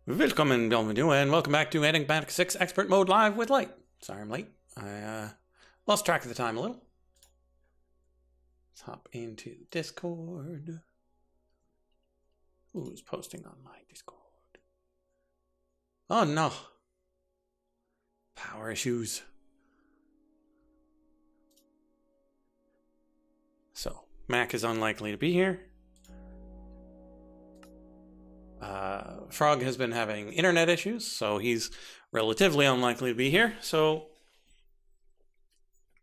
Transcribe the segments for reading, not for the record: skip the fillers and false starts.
Willkommen, bienvenue, and welcome back to Enigmatic 6 Expert Mode Live with Light. Sorry I'm late. I lost track of the time a little. Let's hop into Discord. Who's posting on my Discord? Oh no. Power issues. So, Mac is unlikely to be here. Frog has been having internet issues, so he's relatively unlikely to be here. So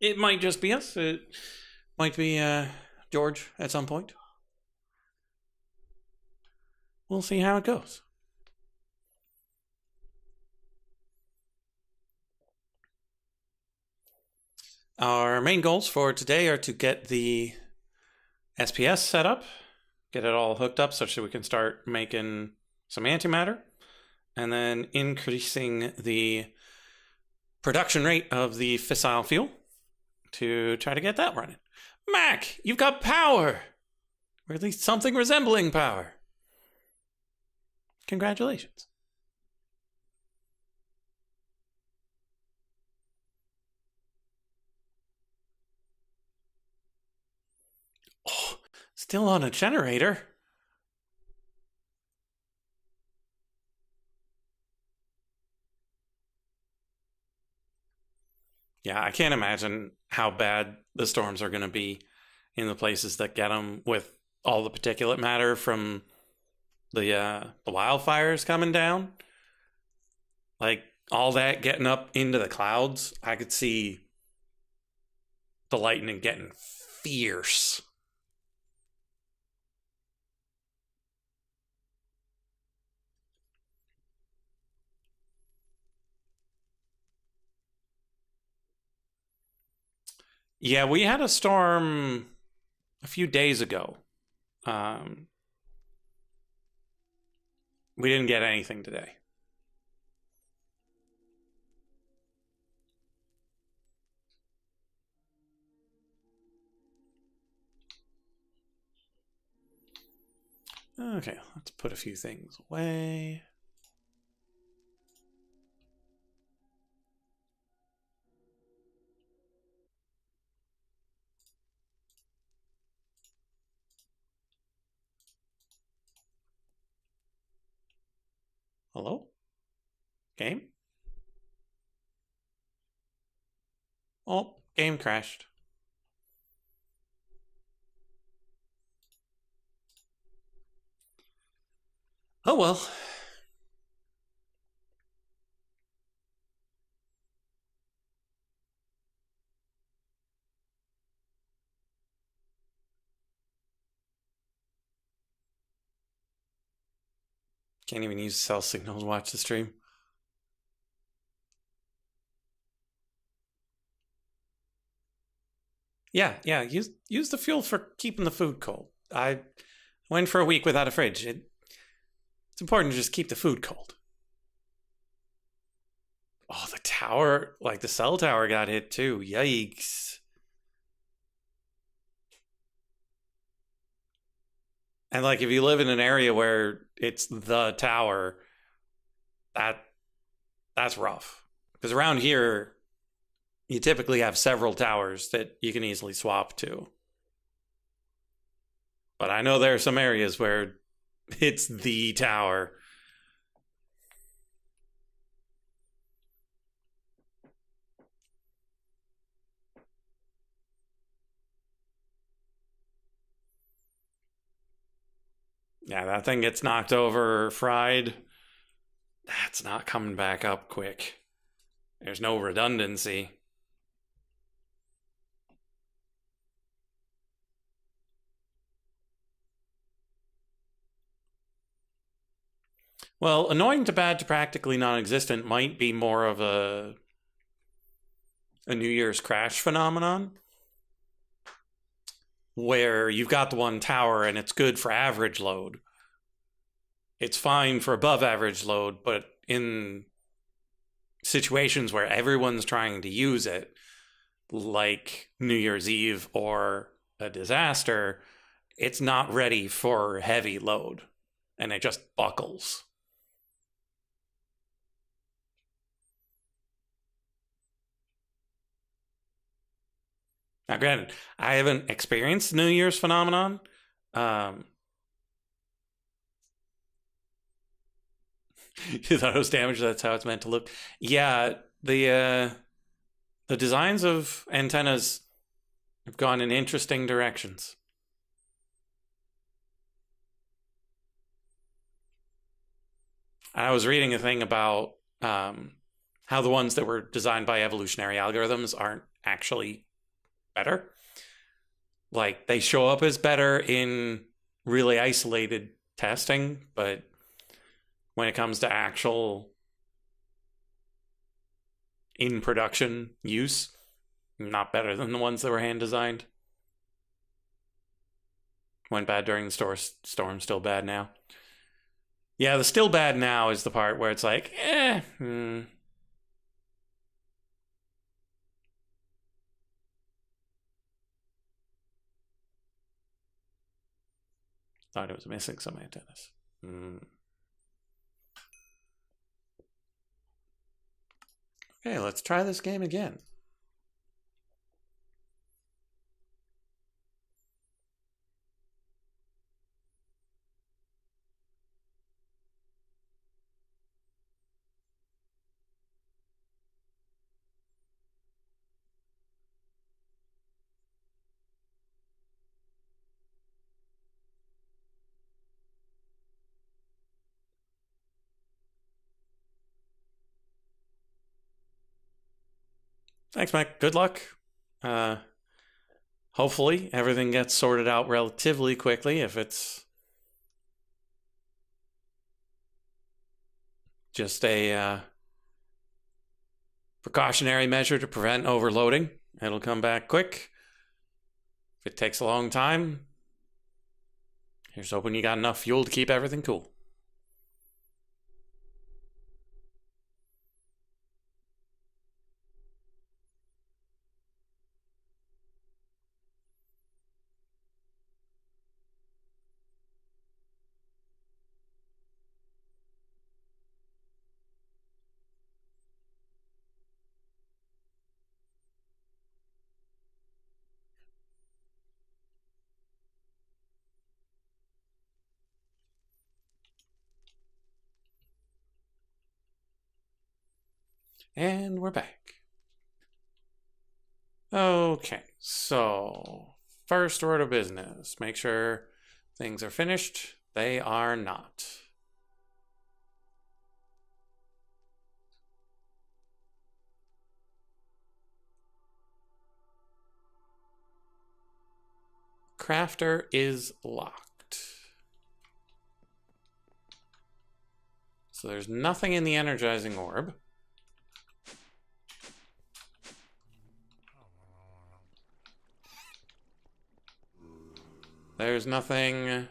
it might just be us. It might be George at some point. We'll see how it goes. Our main goals for today are to get the SPS set up, get it all hooked up such that we can start making some antimatter, and then increasing the production rate of the fissile fuel to try to get that running. Mac, you've got power! Or at least something resembling power. Congratulations. Oh, still on a generator? Yeah, I can't imagine how bad the storms are going to be in the places that get them with all the particulate matter from the wildfires coming down. Like, all that getting up into the clouds, I could see the lightning getting fierce. Yeah, we had a storm a few days ago. We didn't get anything today. Okay, let's put a few things away. Hello? Game? Oh, game crashed. Oh well. Can't even use cell signal to watch the stream. Yeah, use the fuel for keeping the food cold. I went for a week without a fridge. It's important to just keep the food cold. Oh, the tower, like the cell tower got hit too. Yikes. And like if you live in an area where it's the tower, that's rough. Because around here, you typically have several towers that you can easily swap to. But I know there are some areas where it's the tower. Yeah, that thing gets knocked over or fried. That's not coming back up quick. There's no redundancy. Well, annoying to bad to practically non-existent might be more of a New Year's crash phenomenon, where you've got the one tower and it's good for average load. It's fine for above average load, but in situations where everyone's trying to use it, like New Year's Eve or a disaster, it's not ready for heavy load and it just buckles. Now, granted, I haven't experienced New Year's phenomenon. You thought it was damaged? That's how it's meant to look. Yeah, the designs of antennas have gone in interesting directions. I was reading a thing about how the ones that were designed by evolutionary algorithms aren't actually better. Like, they show up as better in really isolated testing, but when it comes to actual in production use, not better than the ones that were hand designed. Went bad during the storm, still bad now. Yeah, the still bad now is the part where it's like, Thought it was missing some antennas. Okay, let's try this game again. Thanks, Mike. Good luck. Hopefully everything gets sorted out relatively quickly. If it's just a precautionary measure to prevent overloading, it'll come back quick. If it takes a long time, here's hoping you got enough fuel to keep everything cool. And we're back. Okay, so first order of business. Make sure things are finished. They are not. Crafter is locked. So there's nothing in the energizing orb. There's nothing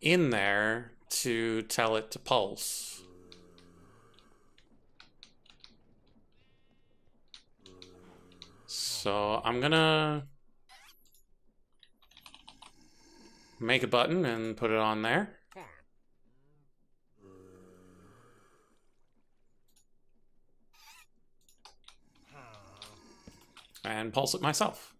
in there to tell it to pulse. So I'm gonna make a button and put it on there. And pulse it myself.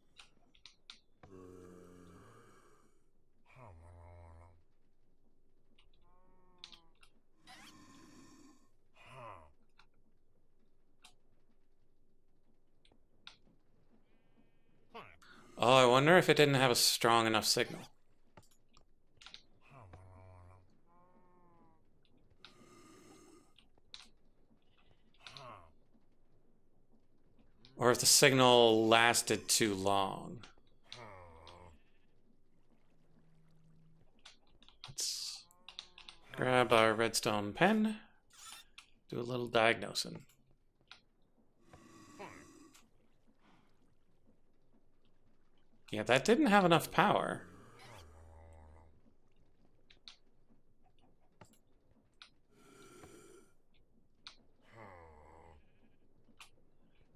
Oh, I wonder if it didn't have a strong enough signal. Or if the signal lasted too long. Let's grab our redstone pen, do a little diagnosing. Yeah, that didn't have enough power.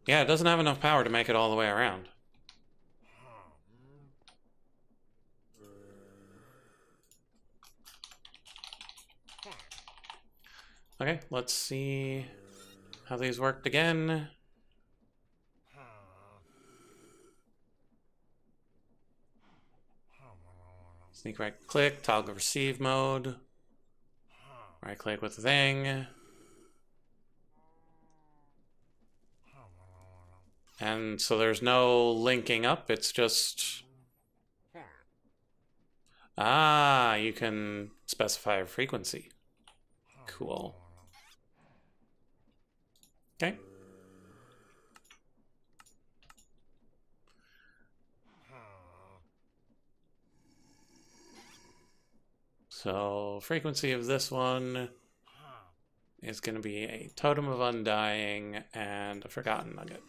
Yeah, it doesn't have enough power to make it all the way around. Okay, let's see how these worked again. Sneak right click, toggle receive mode. Right click with the thing. And so there's no linking up, it's just... Ah, you can specify a frequency. Cool. Okay. So frequency of this one is going to be a Totem of Undying and a Forgotten Nugget.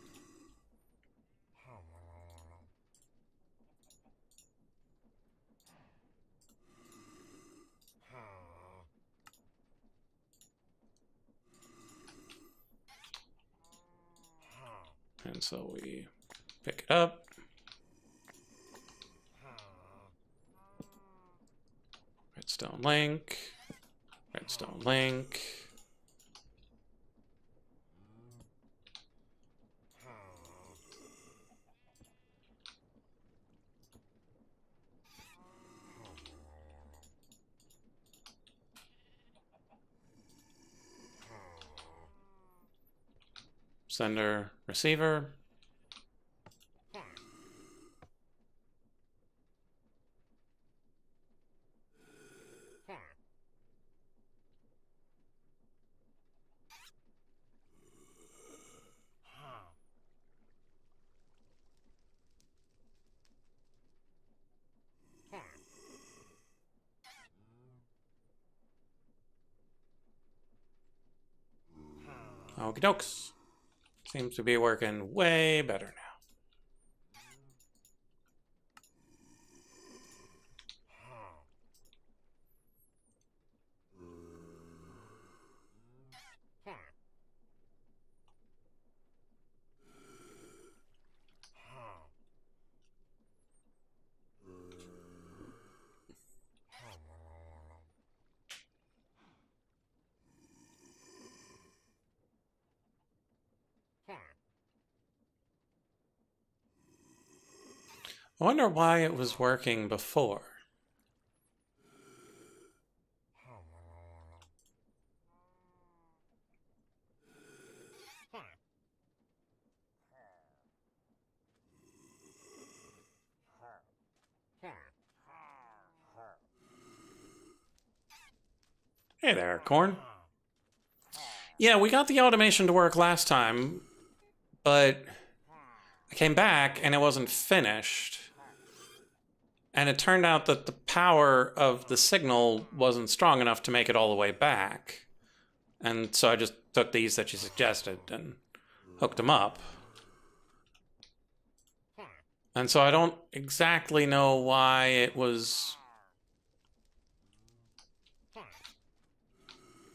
And so we pick it up. Redstone link. Redstone link. Sender, receiver. Okie dokes. Seems to be working way better now. I wonder why it was working before. Hey there, Corn. Yeah, we got the automation to work last time, but I came back and it wasn't finished. And it turned out that the power of the signal wasn't strong enough to make it all the way back. And so I just took these that you suggested and hooked them up. And so I don't exactly know why it was...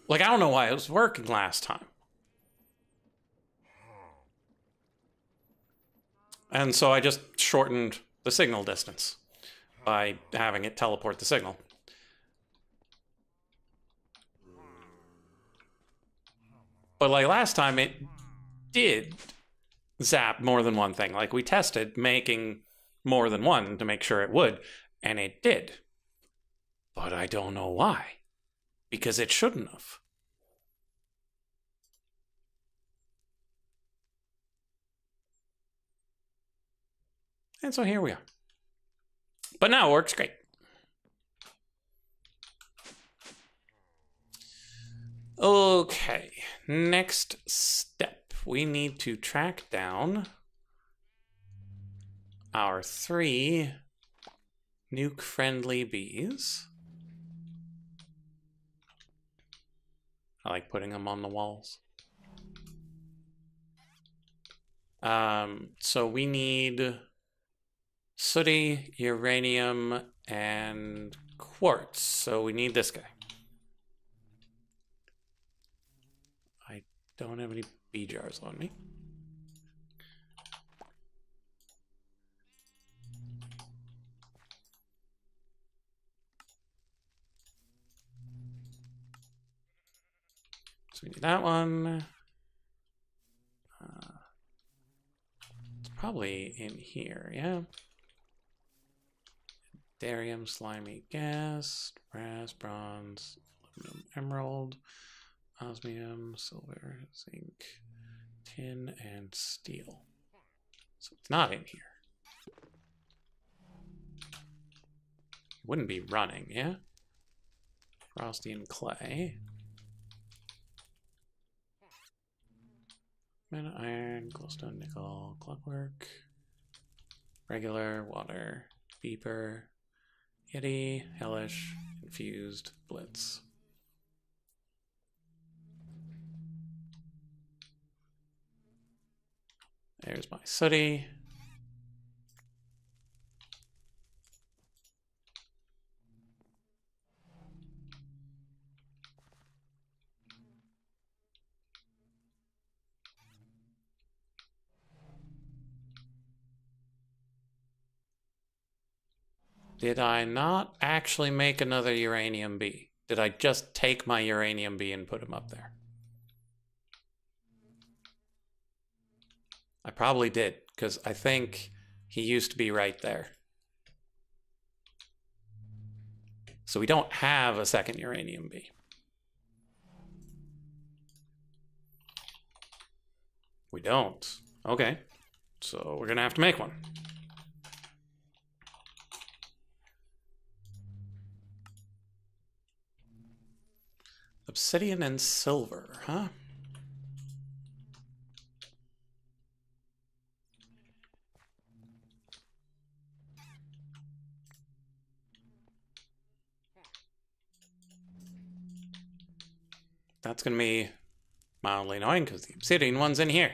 Like, I don't know why it was working last time. And so I just shortened the signal distance by having it teleport the signal. But like last time, it did zap more than one thing. Like we tested making more than one to make sure it would, and it did. But I don't know why. Because it shouldn't have. And so here we are. But now it works great. Okay, next step. We need to track down our 3 nuke-friendly bees. I like putting them on the walls. So we need sooty, uranium, and quartz. So we need this guy. I don't have any bee jars on me. So we need that one. It's probably in here, yeah. Darium, slimy gas, brass, bronze, aluminum, emerald, osmium, silver, zinc, tin, and steel. So it's not in here. It wouldn't be running, yeah? Frosty and clay. Mana, iron, glowstone, nickel, clockwork, regular, water, beeper, yeti, hellish, infused, blitz. There's my sooty. Did I not actually make another uranium B? Did I just take my uranium B and put him up there? I probably did, because I think he used to be right there. So we don't have a second uranium B. We don't. Okay. So we're going to have to make one. Obsidian and silver, huh? That's going to be mildly annoying because the obsidian one's in here.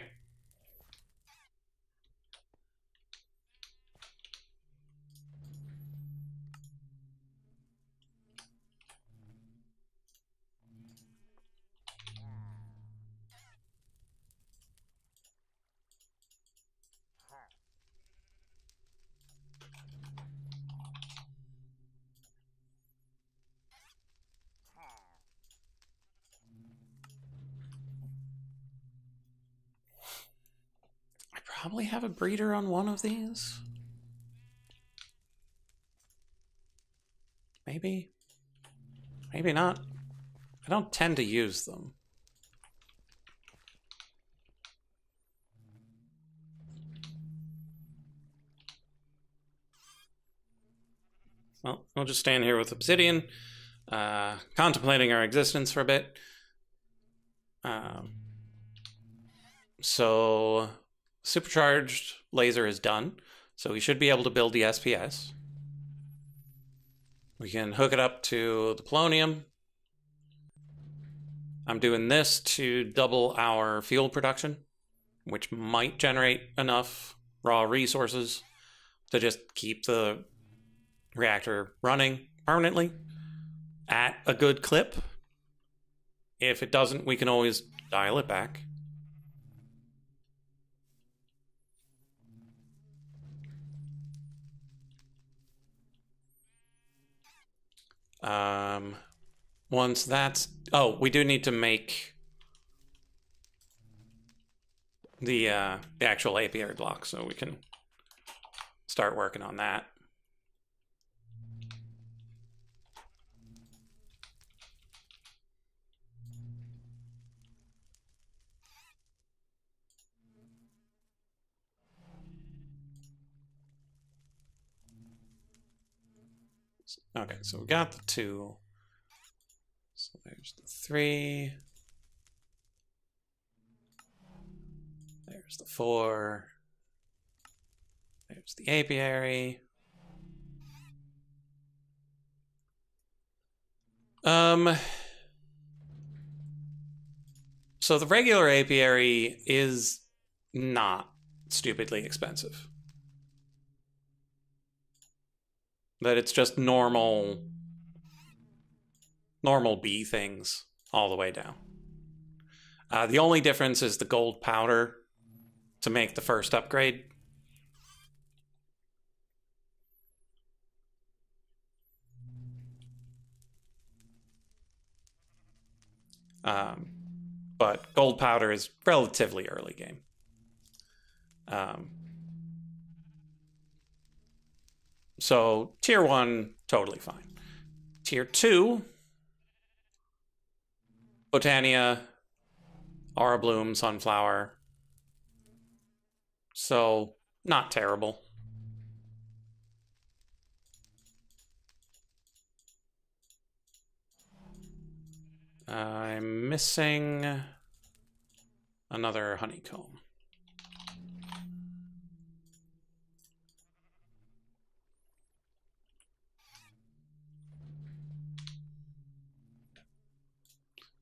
I probably have a breeder on one of these. Maybe. Maybe not. I don't tend to use them. Well, we'll just stand here with obsidian, contemplating our existence for a bit. So supercharged laser is done. So we should be able to build the SPS. We can hook it up to the polonium. I'm doing this to double our fuel production, which might generate enough raw resources to just keep the reactor running permanently at a good clip. If it doesn't, we can always dial it back. Once that's... Oh, we do need to make the actual apiary block, so we can start working on that. Okay, so we got the 2. So there's the 3. There's the 4. There's the apiary. So the regular apiary is not stupidly expensive. But it's just normal bee things all the way down. The only difference is the gold powder to make the first upgrade. but gold powder is relatively early game. So tier 1, totally fine. Tier 2, Botania, Aura Bloom, Sunflower. So not terrible. I'm missing another honeycomb.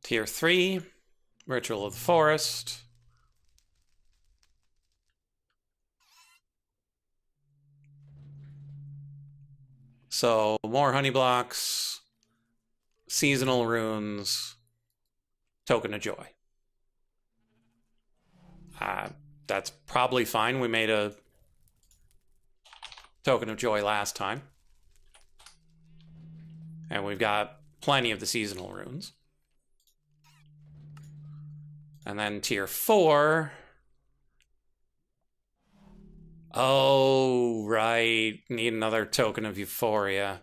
Tier 3, Ritual of the Forest. So more honey blocks, seasonal runes, token of joy. That's probably fine. We made a token of joy last time. And we've got plenty of the seasonal runes. And then tier 4. Oh, right. Need another token of euphoria.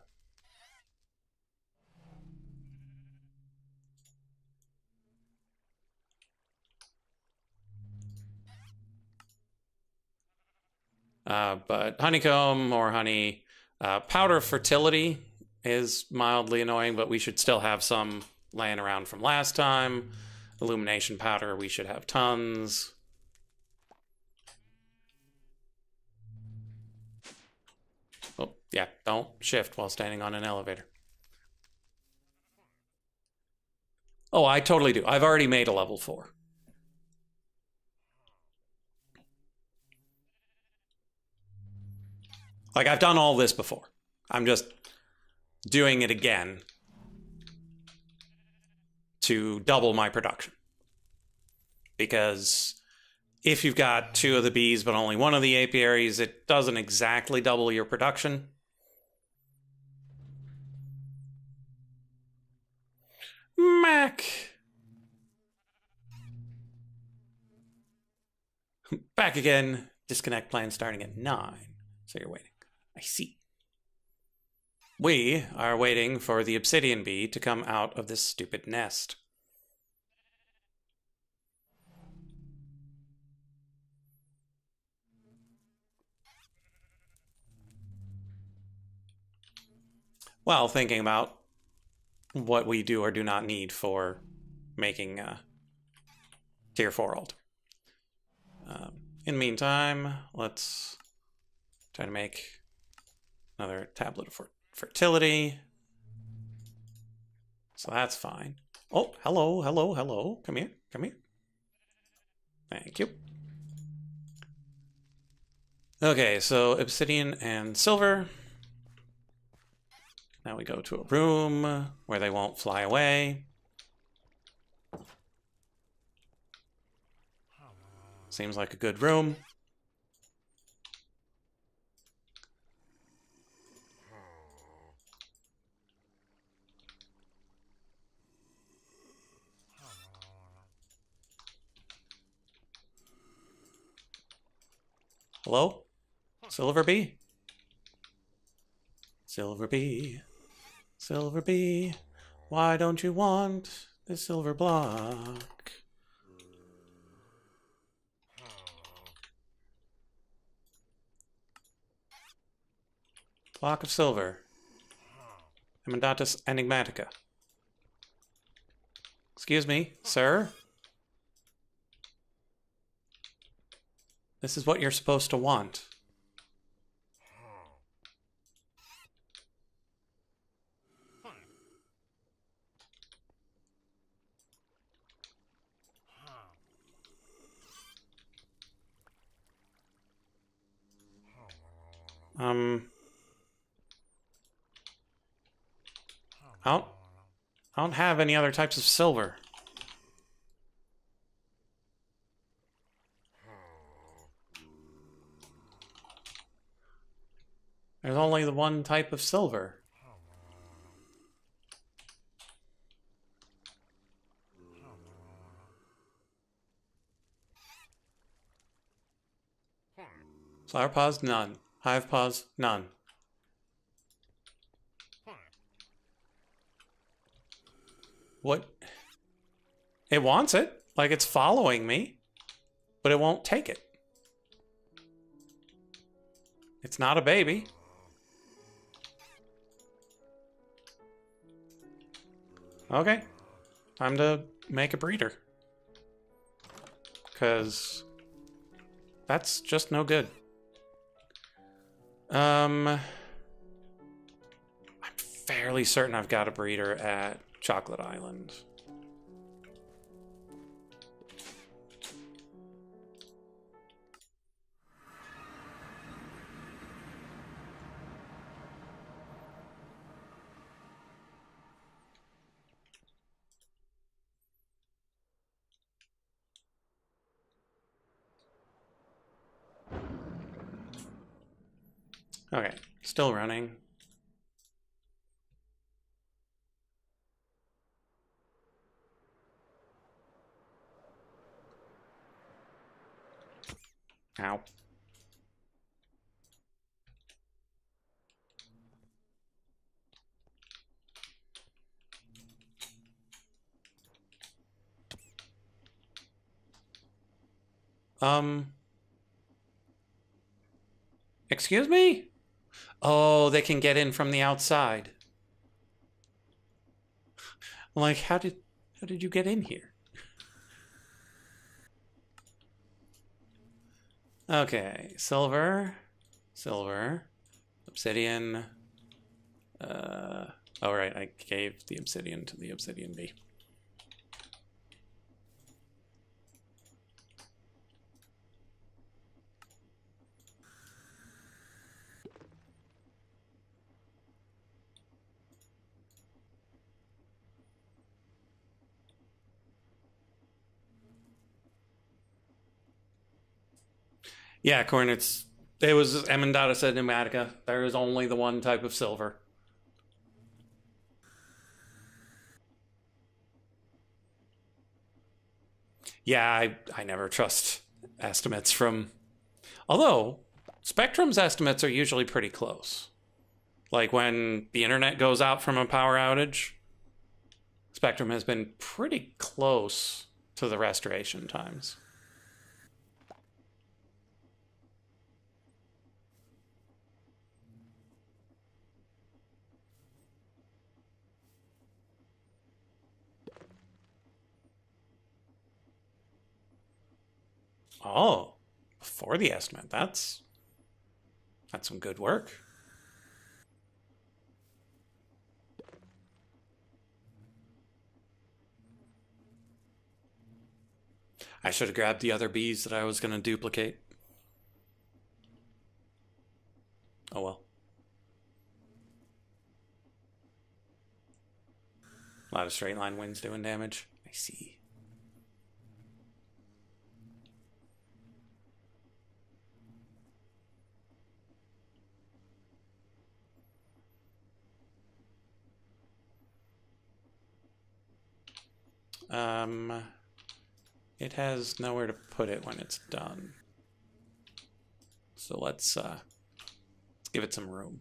But honeycomb or honey, powder fertility is mildly annoying, but we should still have some laying around from last time. Illumination powder, we should have tons. Oh, yeah, don't shift while standing on an elevator. Oh, I totally do. I've already made a level 4. Like, I've done all this before. I'm just doing it again to double my production. Because if you've got 2 of the bees but only 1 of the apiaries, it doesn't exactly double your production. Mac. Back again. Disconnect plan starting at 9. So you're waiting. I see. We are waiting for the obsidian bee to come out of this stupid nest. Well, thinking about what we do or do not need for making tier 4 altar. In the meantime, let's try to make another tablet of fertility. So that's fine. Oh, hello, hello, hello. Come here, come here. Thank you. Okay, so obsidian and silver. Now we go to a room where they won't fly away. Seems like a good room. Hello? Silver bee? Silver bee. Silver bee. Why don't you want the silver block? Block of silver. Emendatus enigmatica. Excuse me, sir? This is what you're supposed to want. I don't have any other types of silver. There's only the one type of silver. Flower pause, none. Hive pause, none. What? It wants it. Like it's following me, but it won't take it. It's not a baby. Okay. Time to make a breeder. Because that's just no good. I'm fairly certain I've got a breeder at Chocolate Island. Okay, still running. Ow. Excuse me? Oh, they can get in from the outside. Like, how did you get in here? Okay, silver, obsidian. Oh right, I gave the obsidian to the obsidian bee. Yeah, Corn, it was Emendata said Pneumatica. There is only the one type of silver. Yeah, I never trust estimates from... Although, Spectrum's estimates are usually pretty close. Like when the internet goes out from a power outage, Spectrum has been pretty close to the restoration times. Oh, before the estimate. That's some good work. I should have grabbed the other bees that I was going to duplicate. Oh well. A lot of straight line winds doing damage. I see. It has nowhere to put it when it's done. So let's give it some room.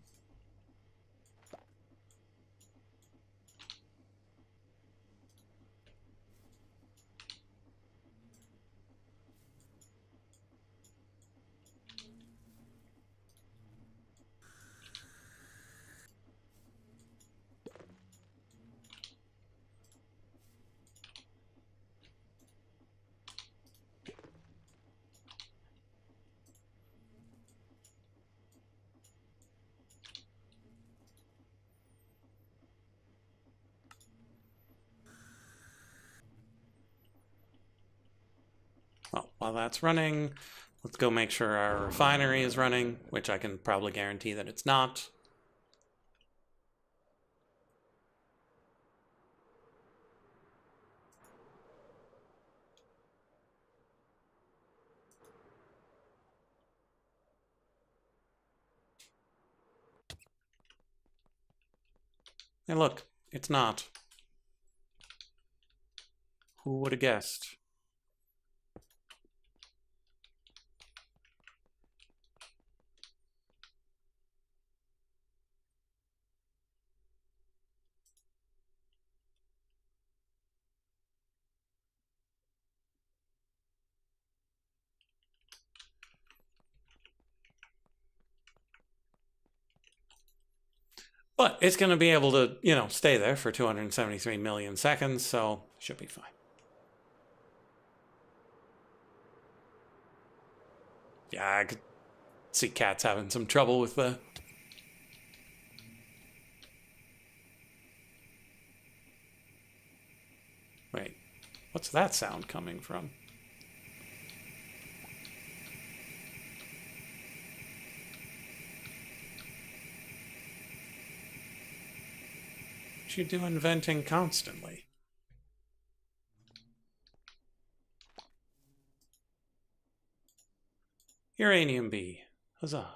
Well, while that's running, let's go make sure our refinery is running, which I can probably guarantee that it's not. Hey, look, it's not. Who would have guessed? But it's going to be able to, you know, stay there for 273 million seconds, so should be fine. Yeah, I could see cats having some trouble with the... Wait, what's that sound coming from? What you doing venting constantly? Uranium B. Huzzah.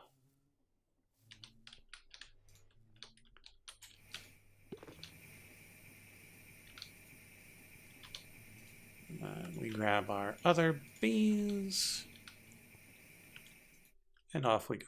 We grab our other bees. And off we go.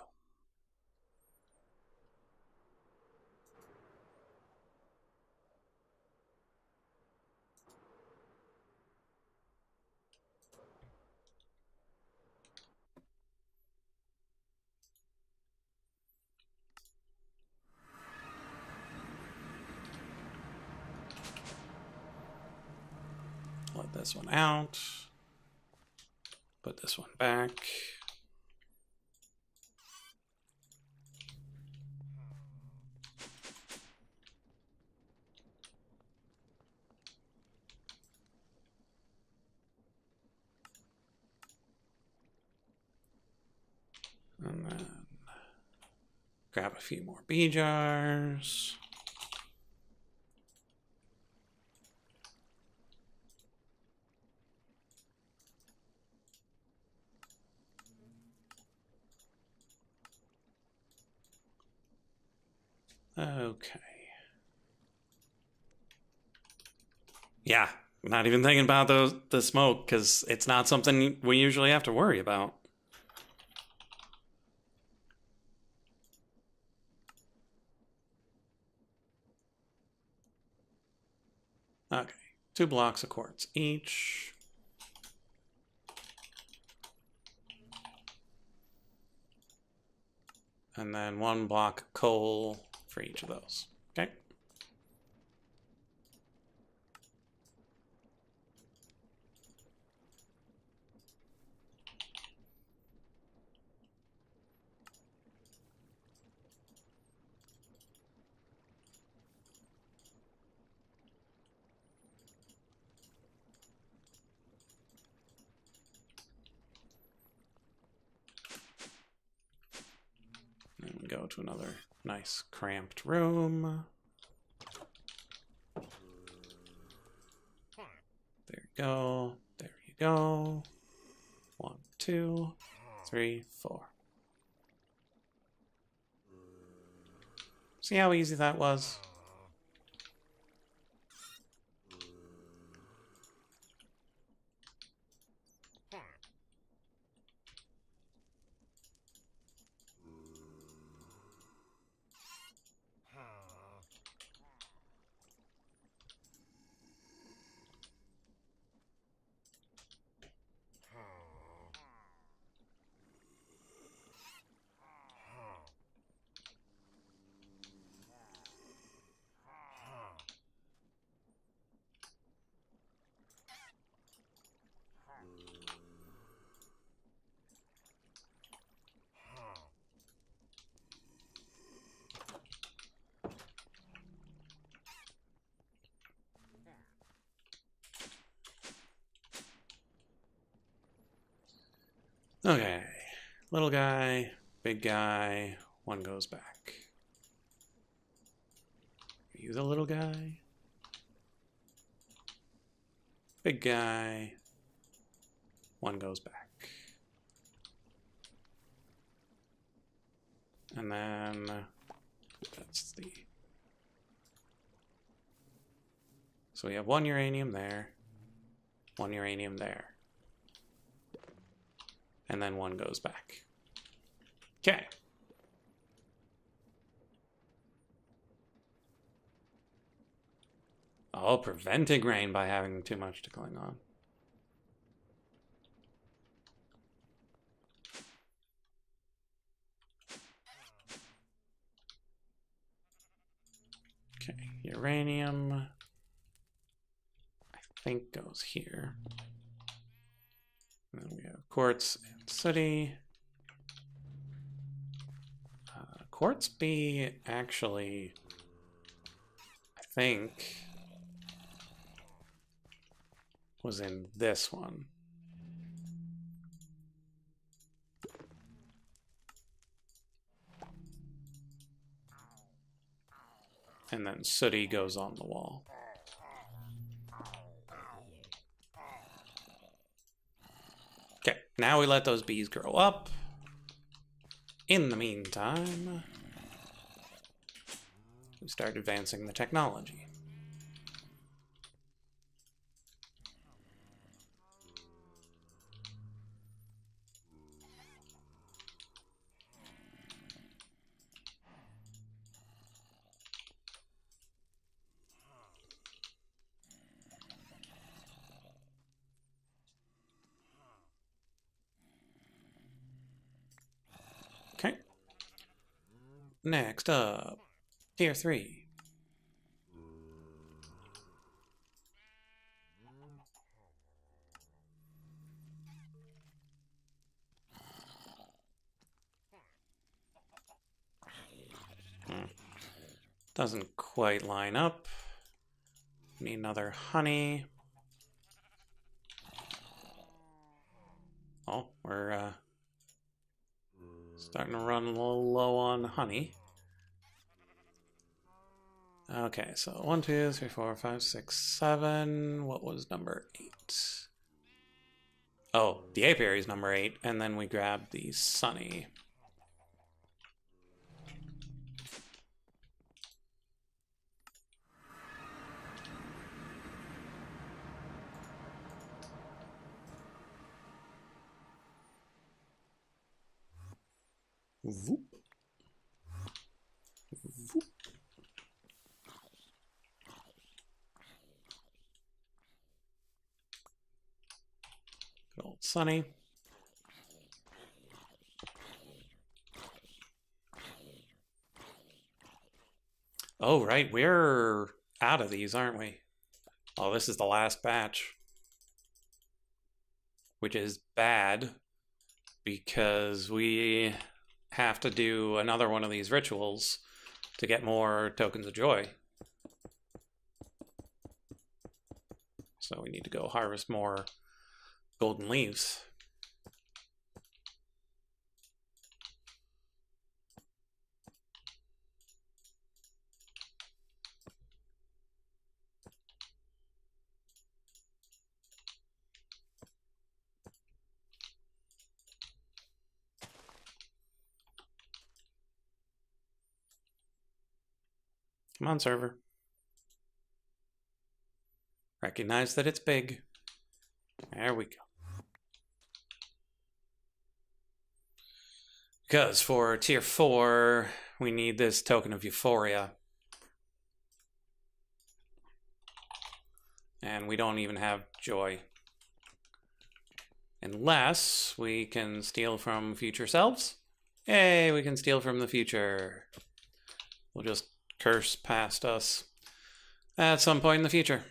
Let this one out. Put this one back. And then grab a few more bee jars. Okay. Yeah, not even thinking about the smoke because it's not something we usually have to worry about. Okay, 2 blocks of quartz each. And then 1 block of coal for each of those. Okay. And we go to another nice cramped room. There you go. There you go. 1, 2, 3, 4. See how easy that was? Okay. Little guy, big guy, 1 goes back. Are you the little guy? Big guy, 1 goes back. And then that's the... So we have 1 uranium there, 1 uranium there. And then 1 goes back. Okay. Oh, preventing rain by having too much to cling on. Okay, uranium, I think goes here. And then we have quartz and sooty. Quartz B actually, I think, was in this one. And then sooty goes on the wall. Okay, now we let those bees grow up. In the meantime, we start advancing the technology. Okay. Next up, Tier 3. Doesn't quite line up. Need another honey. Oh, we're starting to run a little low on honey. Okay, so 1, 2, 3, 4, 5, 6, 7. What was number 8? Oh, the apiary is number 8, and then we grab the sunny. Voop. Voop. Good old sunny. Oh, right, we're out of these, aren't we? Oh, this is the last batch. Which is bad, because we have to do another one of these rituals to get more tokens of joy. So we need to go harvest more golden leaves. Come on, server. Recognize that it's big. There we go. Because for tier 4, we need this token of euphoria. And we don't even have joy. Unless we can steal from future selves. Hey, we can steal from the future. We'll just curse past us at some point in the future.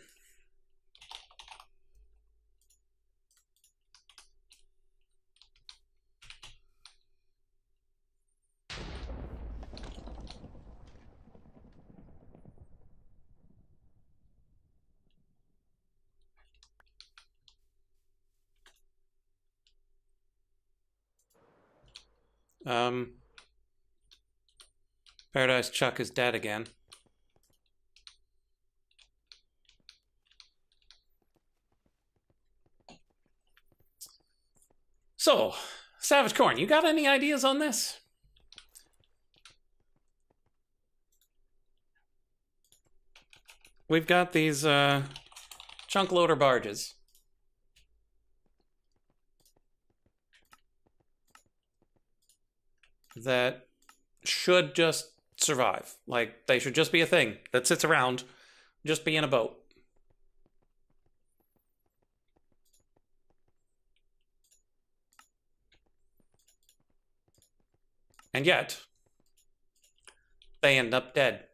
Paradise Chuck is dead again. So, Savage Corn, you got any ideas on this? We've got these chunk loader barges. That should just survive. Like, they should just be a thing that sits around, just be in a boat. And yet, they end up dead.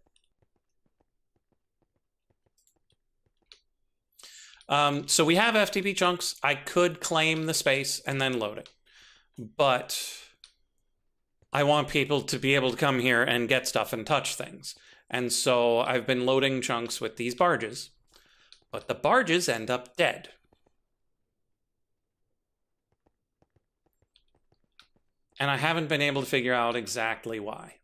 So we have FTP chunks. I could claim the space and then load it. But I want people to be able to come here and get stuff and touch things. And so I've been loading chunks with these barges. But the barges end up dead. And I haven't been able to figure out exactly why.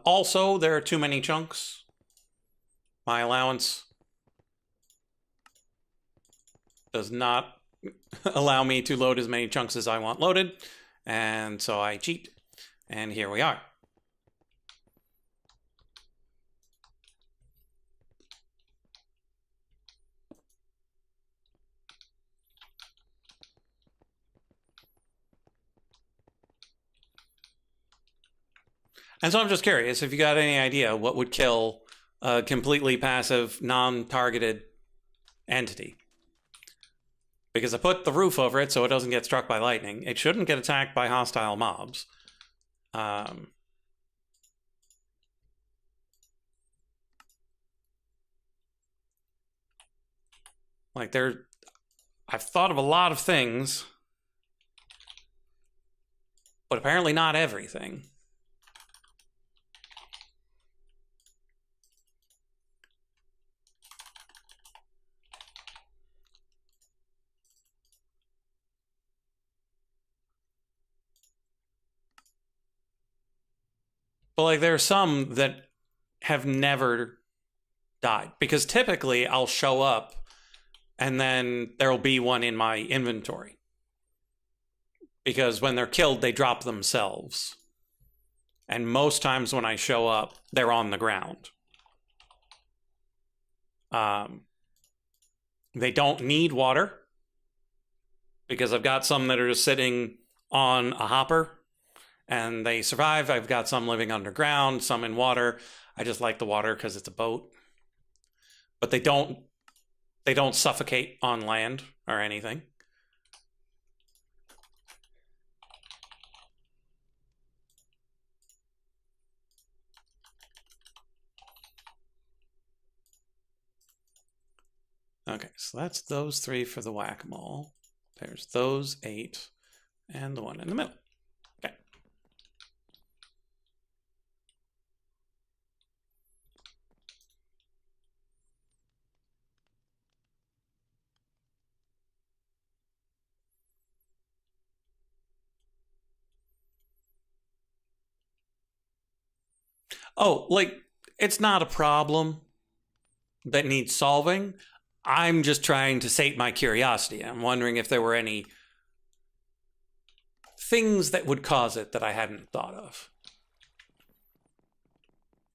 Also, there are too many chunks. My allowance does not allow me to load as many chunks as I want loaded, and so I cheat. And here we are. And so I'm just curious if you got any idea what would kill a completely passive, non-targeted entity. Because I put the roof over it so it doesn't get struck by lightning. It shouldn't get attacked by hostile mobs. I've thought of a lot of things, but apparently not everything. But like there are some that have never died. Because typically I'll show up and then there'll be one in my inventory. Because when they're killed, they drop themselves. And most times when I show up, they're on the ground. They don't need water. Because I've got some that are just sitting on a hopper and they survive. I've got some living underground, some in water. I just like the water because it's a boat. But they don't suffocate on land or anything. Okay, so that's those 3 for the whack-a-mole. There's those 8 and the one in the middle. Okay. Oh, like, it's not a problem that needs solving. I'm just trying to sate my curiosity. I'm wondering if there were any things that would cause it that I hadn't thought of.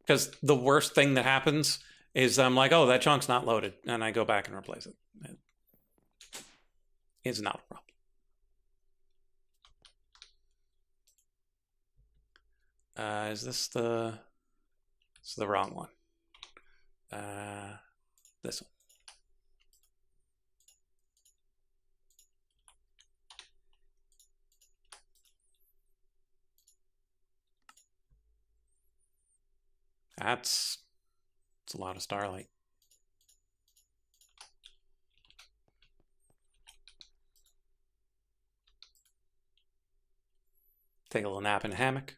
Because the worst thing that happens is I'm like, oh, that chunk's not loaded. And I go back and replace it. It's not a problem. Is this the... It's the wrong one. This one. That's a lot of starlight. Take a little nap in a hammock.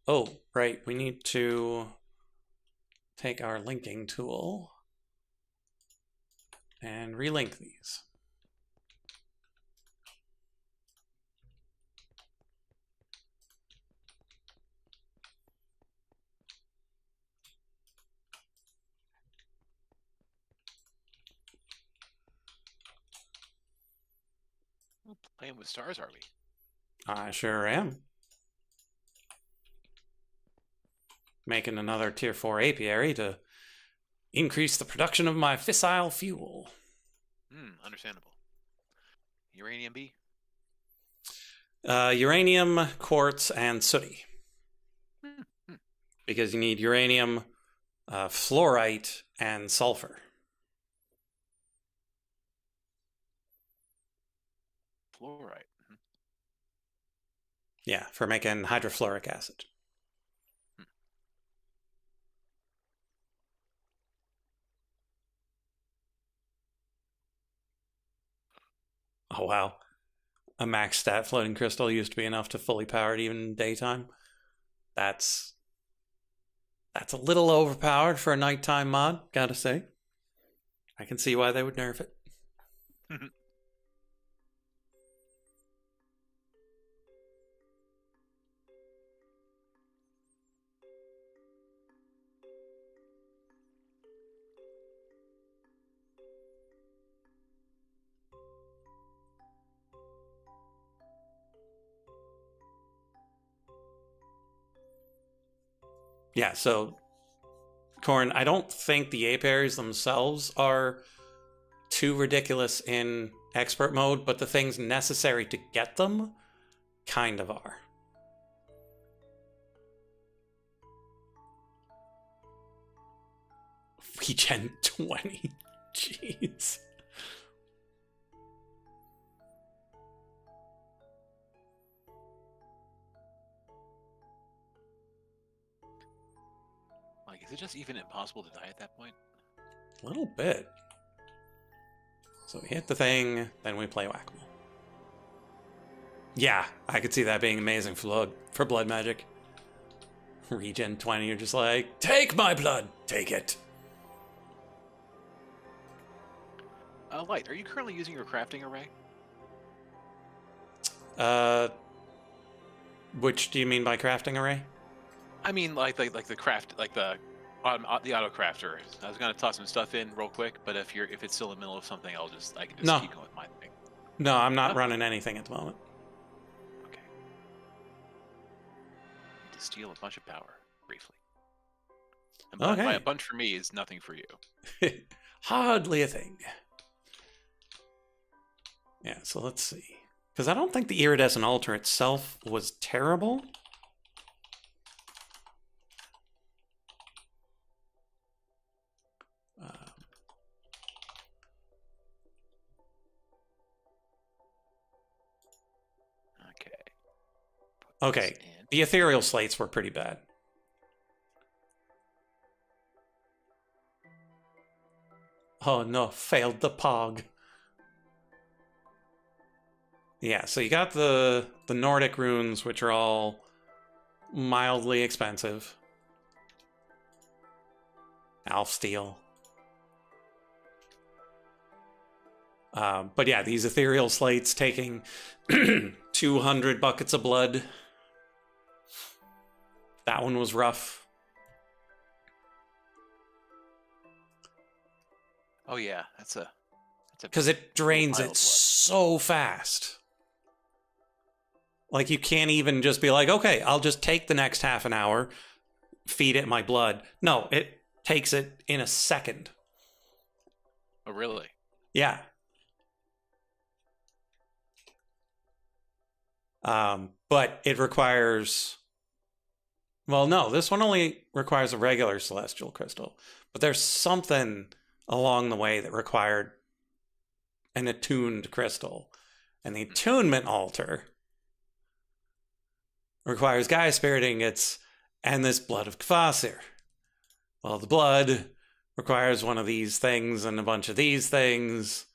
Oh, right. We need to take our linking tool and relink these. Playing with stars, are we? I sure am. Making another tier 4 apiary to increase the production of my fissile fuel. Understandable. Uranium B? Uranium, quartz, and sooty. because you need uranium, fluorite, and sulfur. Fluorite. Yeah, for making hydrofluoric acid. Oh, wow. A max stat floating crystal used to be enough to fully power it even in daytime. That's a little overpowered for a nighttime mod, gotta say. I can see why they would nerf it. Yeah, so Corn, I don't think the apiaries themselves are too ridiculous in expert mode, but the things necessary to get them kind of are. Regen 20. Jeez. Like, is it just even impossible to die at that point? A little bit. So we hit the thing, then we play whack-a-mole. Yeah, I could see that being amazing for blood magic. Regen 20, you're just like, take my blood, take it. Light, are you currently using your crafting array? Which do you mean by crafting array? I mean, like the craft, like the auto crafter. I was gonna toss some stuff in real quick, but if it's still in the middle of something, I can just keep going with my thing. No, I'm not running anything at the moment. Okay. Need to steal a bunch of power briefly. And by a bunch for me is nothing for you. Hardly a thing. Yeah, so let's see. Because I don't think the iridescent altar itself was terrible. Okay, the ethereal slates were pretty bad. Oh no, failed the pog. Yeah, so you got the Nordic runes, which are all mildly expensive. Alf Steel. But yeah, these ethereal slates taking 200 buckets of blood. That one was rough. Oh yeah, that's a because it drains it so fast. Like, you can't even just be like, okay, I'll just take the next half an hour, feed it my blood. No, it takes it in a second. Oh, really? Yeah. But it requires... Well, no, this one only requires a regular celestial crystal. But there's something along the way that required an attuned crystal. And the attunement altar requires Gaia Spirit ingots and this blood of Kvasir. Well, the blood requires one of these things and a bunch of these things.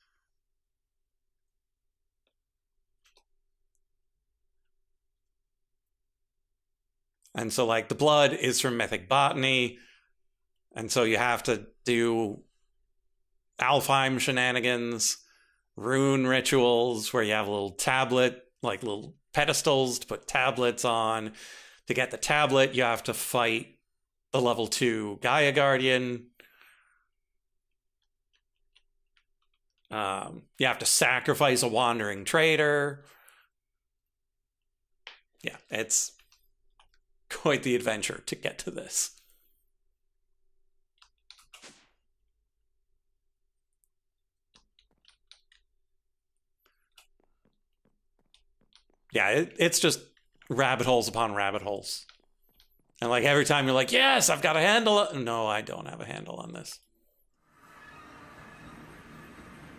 And so, like, the blood is from mythic botany. And so you have to do Alfheim shenanigans, rune rituals where you have a little tablet, like little pedestals to put tablets on. To get the tablet, you have to fight the level 2 Gaia Guardian. You have to sacrifice a wandering trader. Yeah, it's quite the adventure to get to this. Yeah, it's just rabbit holes upon rabbit holes. And like every time you're like, yes, I've got a handle. No, I don't have a handle on this.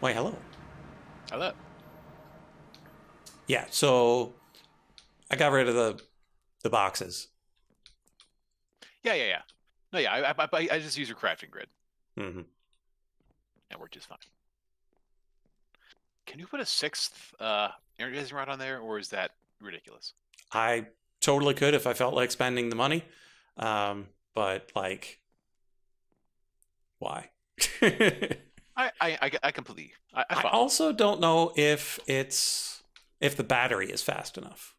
Wait, hello. Hello. Yeah, so I got rid of the boxes. Yeah. No, yeah. I just use your crafting grid. Mm-hmm. That worked just fine. Can you put a 6th energizing rod on there, or is that ridiculous? I totally could if I felt like spending the money. But like, why? I completely. I also don't know if the battery is fast enough.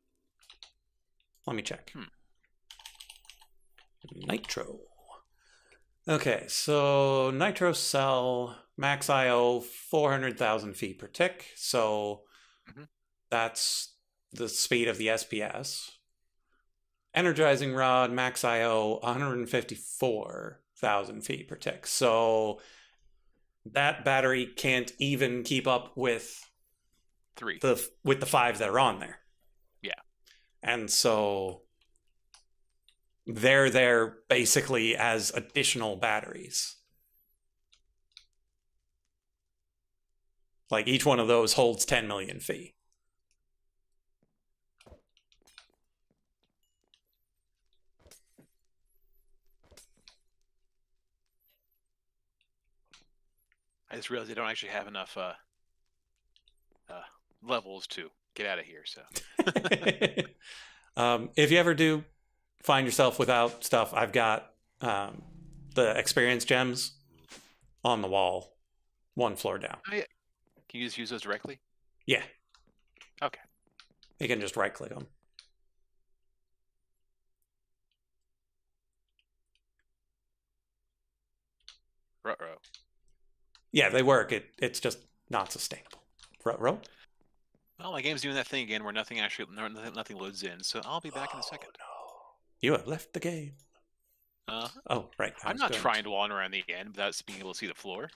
Let me check. Nitro. Okay, so nitro cell max IO 400,000 feet per tick. So that's the speed of the SPS. Energizing rod max IO 154,000 feet per tick. So that battery can't even keep up with 3 with the 5 that are on there. Yeah. And so they're there basically as additional batteries. Like each one of those holds 10 million feet. I just realized I don't actually have enough levels to get out of here. So, if you ever do find yourself without stuff, I've got the experience gems on the wall, 1 floor down. oh, yeah. Can you just use those directly? Yeah. Okay. You can just right click them. Ruh-roh. Yeah, they work. It's just not sustainable. Ruh-roh? Well, my game's doing that thing again where nothing loads in, so I'll be back in a second. No. You have left the game. Oh, right. I'm not trying to wander around the end without being able to see the floor.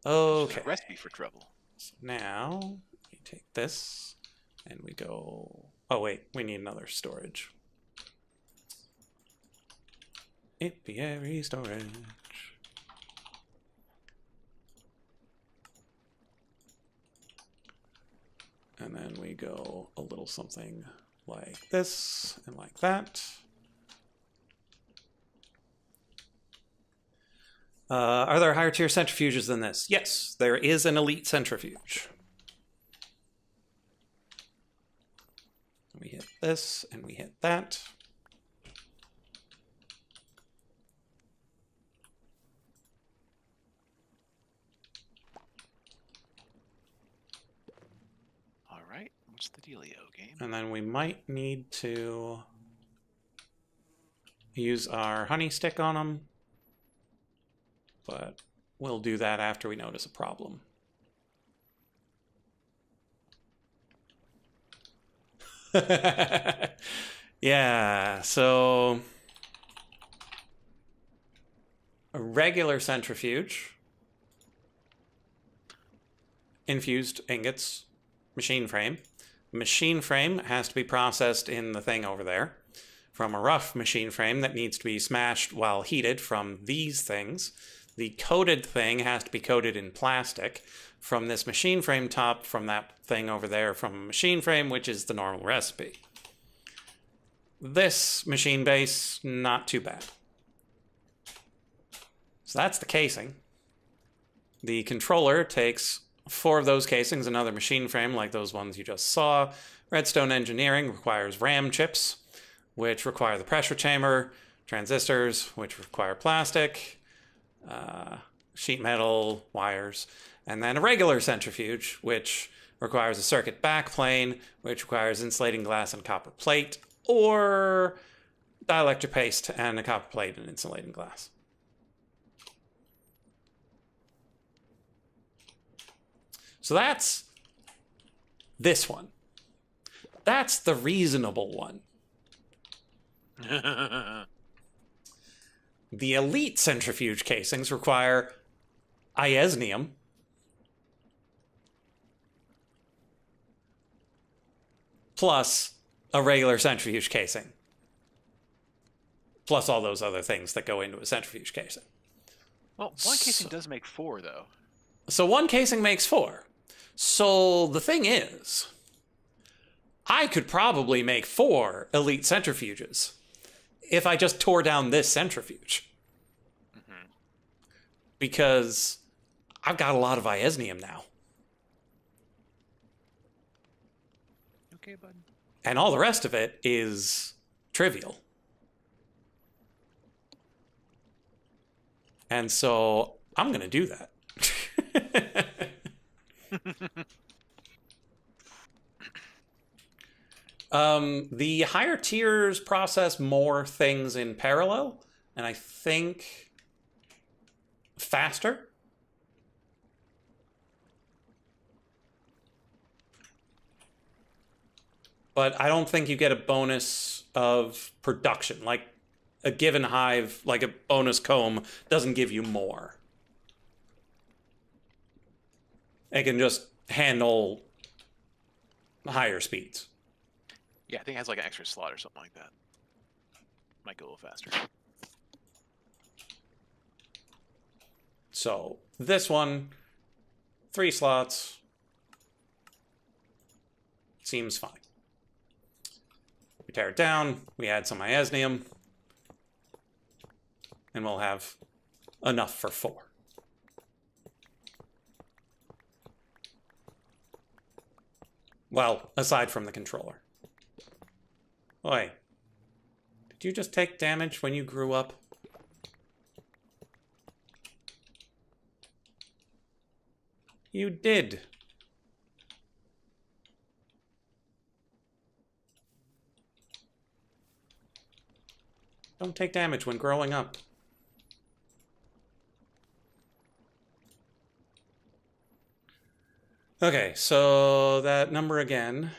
Okay. Recipe for trouble. So now we take this and we go. Oh wait, we need another storage. Apiary storage. And then we go a little something like this and like that. Are there higher tier centrifuges than this? Yes, there is an elite centrifuge. We hit this and we hit that. All right, what's the dealio, game? And then we might need to use our honey stick on them. But we'll do that after we notice a problem. Yeah, so a regular centrifuge, infused ingots, machine frame. Machine frame has to be processed in the thing over there. From a rough machine frame that needs to be smashed while heated from these things. The coated thing has to be coated in plastic from this machine frame top from that thing over there from a machine frame, which is the normal recipe. This machine base, not too bad. So that's the casing. The controller takes 4 of those casings, another machine frame like those ones you just saw. Redstone engineering requires RAM chips, which require the pressure chamber, transistors, which require plastic, sheet metal, wires, and then a regular centrifuge, which requires a circuit backplane, which requires insulating glass and copper plate, or dielectric paste and a copper plate and insulating glass. So that's this one. That's the reasonable one. The elite centrifuge casings require iesnium, plus a regular centrifuge casing. Plus all those other things that go into a centrifuge casing. Well, one casing does make 4, though. So one casing makes 4. So the thing is, I could probably make 4 elite centrifuges if I just tore down this centrifuge. Mm-hmm. Because I've got a lot of iesnium now. Okay, bud. And all the rest of it is trivial. And so I'm going to do that. The higher tiers process more things in parallel, and I think faster. But I don't think you get a bonus of production. Like a given hive, like a bonus comb, doesn't give you more. It can just handle higher speeds. Yeah, I think it has like an extra slot or something like that. Might go a little faster. So this one, 3 slots, seems fine. We tear it down, we add some iesnium, and we'll have enough for 4. Well, aside from the controller. Oi, did you just take damage when you grew up? You did. Don't take damage when growing up. Okay, so that number again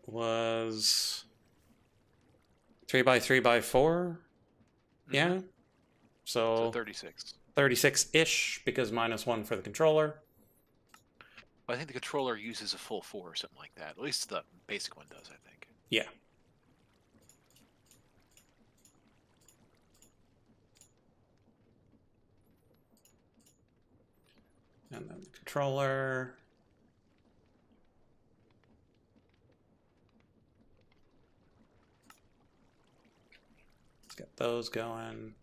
was 3 by 3 by 4. Mm-hmm. Yeah. So 36. 36-ish, because -1 for the controller. Well, I think the controller uses a full 4 or something like that. At least the basic one does, I think. Yeah. And then the controller. Let's get those going.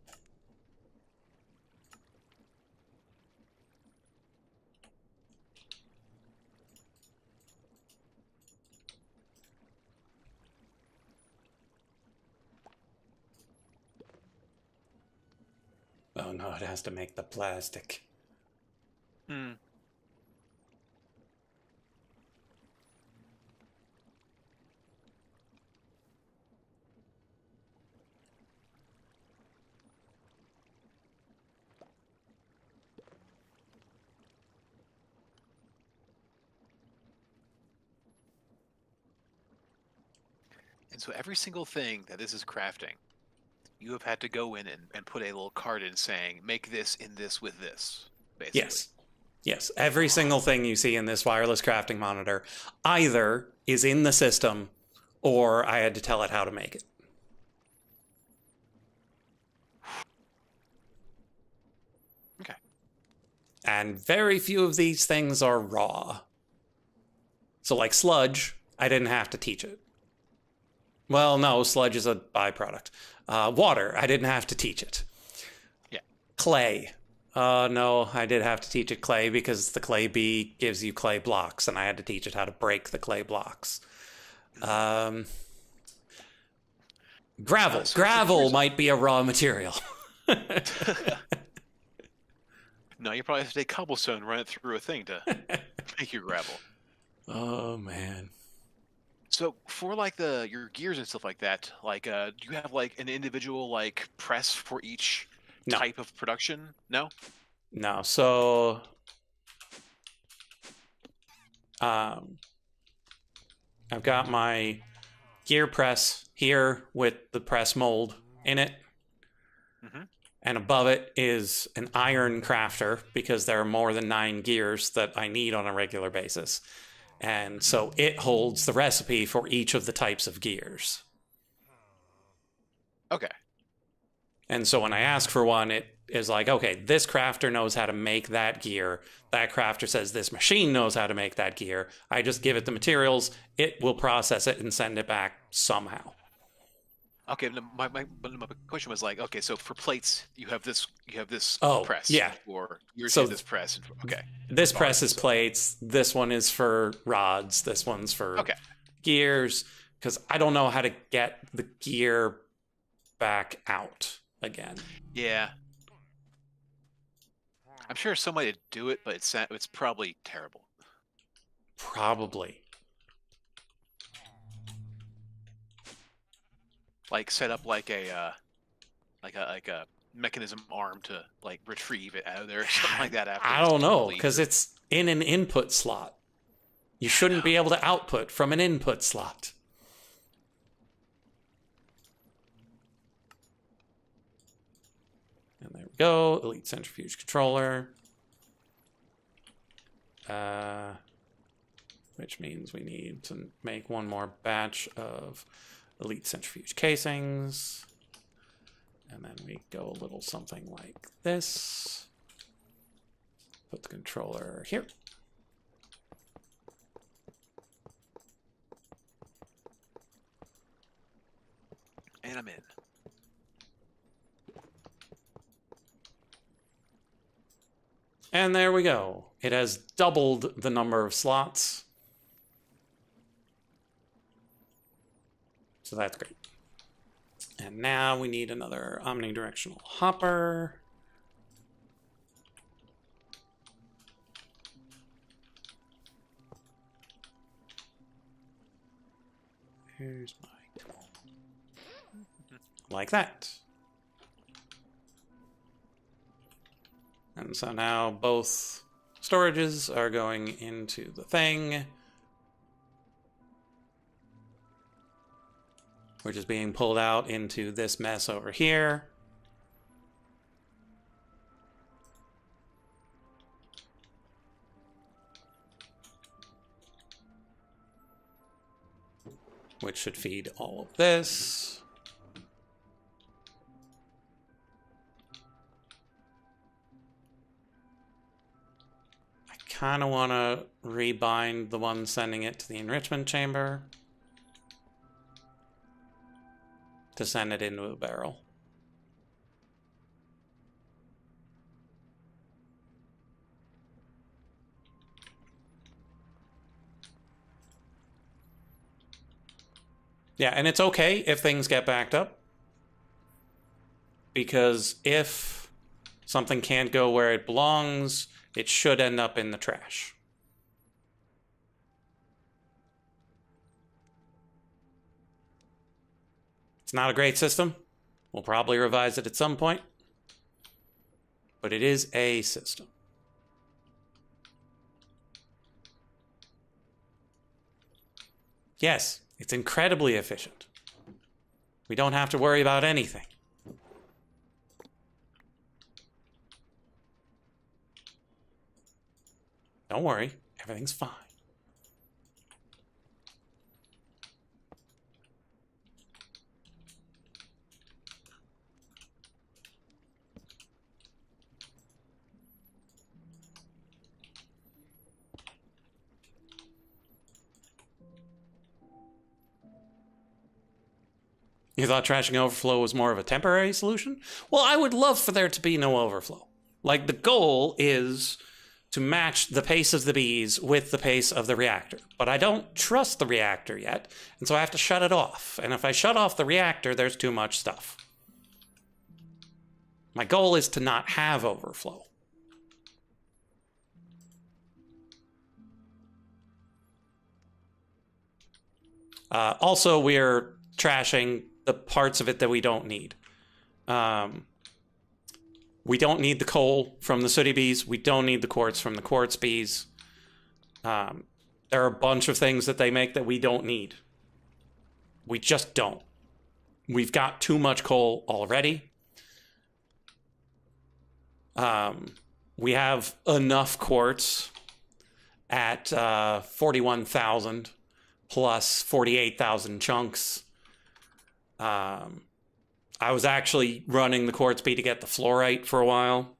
Oh no, it has to make the plastic. Hmm. And so every single thing that this is crafting, you have had to go in and put a little card in saying, make this in this with this, basically. Yes. Yes. Every single thing you see in this wireless crafting monitor either is in the system or I had to tell it how to make it. Okay. And very few of these things are raw. So like sludge, I didn't have to teach it. Well, no, sludge is a byproduct. Water, I didn't have to teach it. Yeah. Clay. No, I did have to teach it clay because the clay bee gives you clay blocks, and I had to teach it how to break the clay blocks. Gravel. Gravel might be a raw material. No, you probably have to take cobblestone and run it through a thing to make your gravel. Oh, man. So for like your gears and stuff like that, like do you have like an individual like press for each type of production? No? No. So I've got my gear press here with the press mold in it. Mm-hmm. And above it is an iron crafter because there are more than 9 gears that I need on a regular basis. And so it holds the recipe for each of the types of gears. Okay. And so when I ask for one, it is like, okay, this crafter knows how to make that gear. That crafter says this machine knows how to make that gear. I just give it the materials. It will process it and send it back somehow. Okay, my question was like, okay, so for plates, you have this press. Yeah. Or yours So have this press. Okay. This press is plates. This one is for rods. This one's for gears. Because I don't know how to get the gear back out again. Yeah. I'm sure some way to do it, but it's probably terrible. Probably. Like set up like a mechanism arm to like retrieve it out of there or something like that. After I don't know, because it's in an input slot. You shouldn't be able to output from an input slot. And there we go. Elite centrifuge controller. Which means we need to make one more batch of elite centrifuge casings. And then we go a little something like this. Put the controller here. And I'm in. And there we go. It has doubled the number of slots. So that's great. And now we need another omnidirectional hopper. Here's my tool. Like that. And so now both storages are going into the thing, which is being pulled out into this mess over here. Which should feed all of this. I kind of want to rebind the one sending it to the enrichment chamber to send it into a barrel. Yeah, and it's okay if things get backed up, because if something can't go where it belongs, it should end up in the trash. It's not a great system. We'll probably revise it at some point, but it is a system. Yes, it's incredibly efficient. We don't have to worry about anything. Don't worry, everything's fine. You thought trashing overflow was more of a temporary solution? Well, I would love for there to be no overflow. Like, the goal is to match the pace of the bees with the pace of the reactor. But I don't trust the reactor yet, and so I have to shut it off. And if I shut off the reactor, there's too much stuff. My goal is to not have overflow. Also, we're trashing the parts of it that we don't need. We don't need the coal from the sooty bees. We don't need the quartz from the quartz bees. There are a bunch of things that they make that we don't need. We just don't. We've got too much coal already. We have enough quartz at 41,000 plus 48,000 chunks. I was actually running the quartz bead to get the fluorite for a while.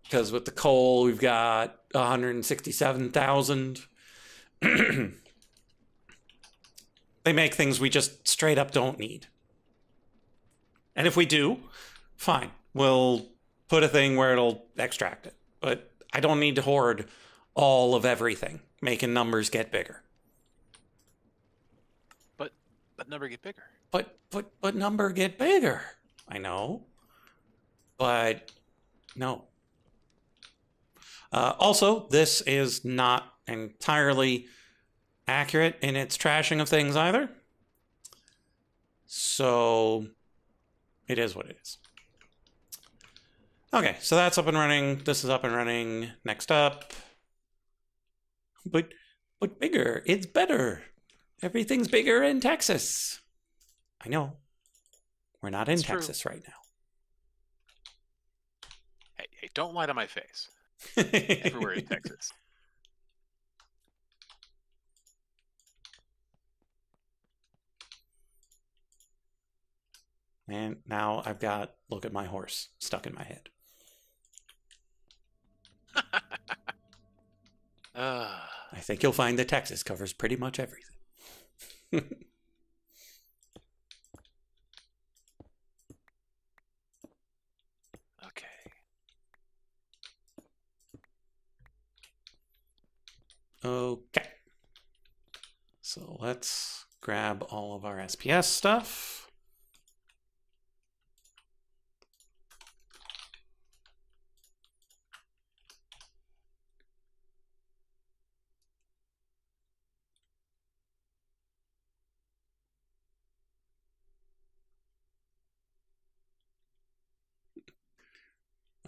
Because with the coal, we've got 167,000. They make things we just straight up don't need. And if we do, fine. We'll put a thing where it'll extract it. But I don't need to hoard all of everything, making numbers get bigger. But number get bigger. But number get bigger. I know. But no. Also, this is not entirely accurate in its trashing of things either. So it is what it is. Okay, so that's up and running. This is up and running. Next up. But bigger. It's better. Everything's bigger in Texas. I know. We're not in Texas right now. Hey, don't lie to my face. Everywhere in Texas. And now I've got "Look at my horse" stuck in my head. I think you'll find that Texas covers pretty much everything. Okay. Okay. So let's grab all of our SPS stuff.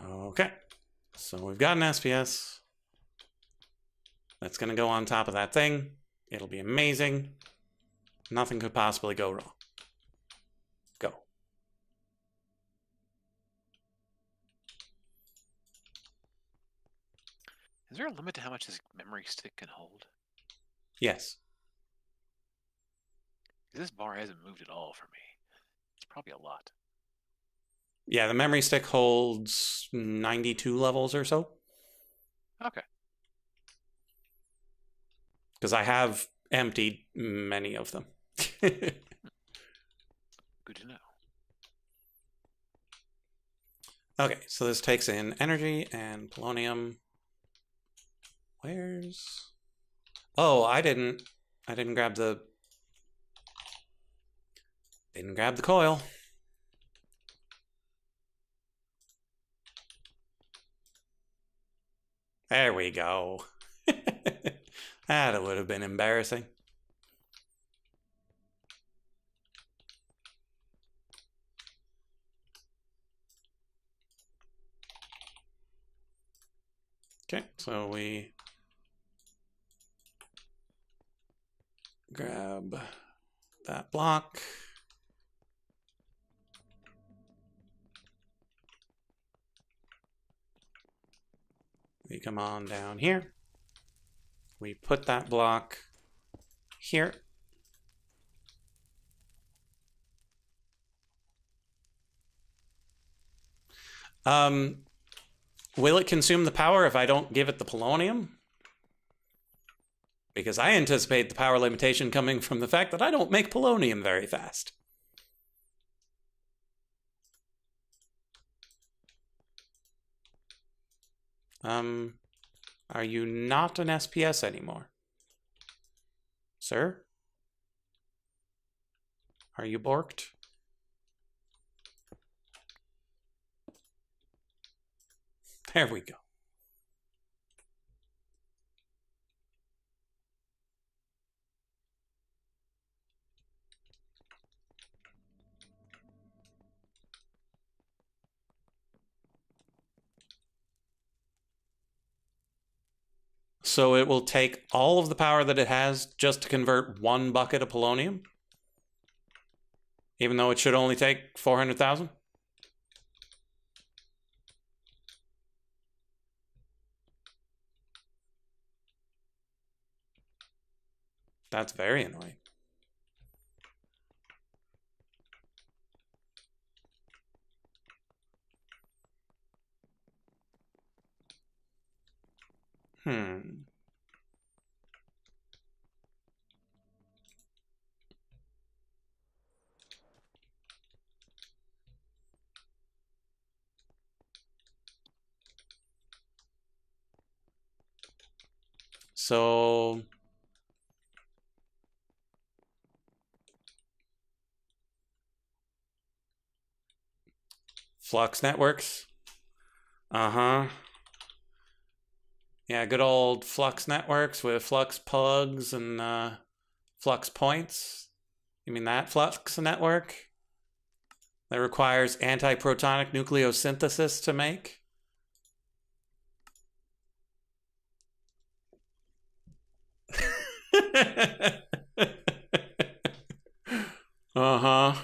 Okay, so we've got an SPS. That's going to go on top of that thing. It'll be amazing. Nothing could possibly go wrong. Go. Is there a limit to how much this memory stick can hold? Yes. This bar hasn't moved at all for me. It's probably a lot. Yeah, the memory stick holds 92 levels or so. Okay. Because I have emptied many of them. Good to know. Okay, so this takes in energy and polonium. Where's... Oh, I didn't grab the... Didn't grab the coil. There we go. That would have been embarrassing. Okay, so we grab that block. We come on down here. We put that block here. Will it consume the power if I don't give it the polonium? Because I anticipate the power limitation coming from the fact that I don't make polonium very fast. Are you not an SPS anymore? Sir? Are you borked? There we go. So it will take all of the power that it has just to convert one bucket of polonium? Even though it should only take 400,000? That's very annoying. So flux networks. Uh-huh. Yeah, good old flux networks with flux plugs and flux points. You mean that flux network? That requires antiprotonic nucleosynthesis to make? Uh-huh.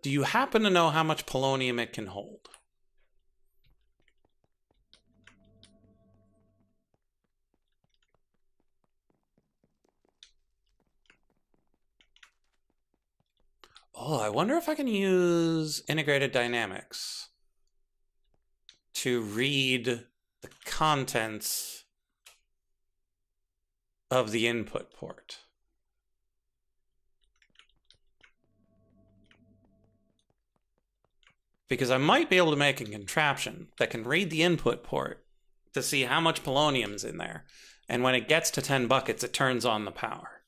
Do you happen to know how much polonium it can hold? Oh, I wonder if I can use integrated dynamics to read the contents of the input port. Because I might be able to make a contraption that can read the input port to see how much polonium's in there. And when it gets to 10 buckets, it turns on the power.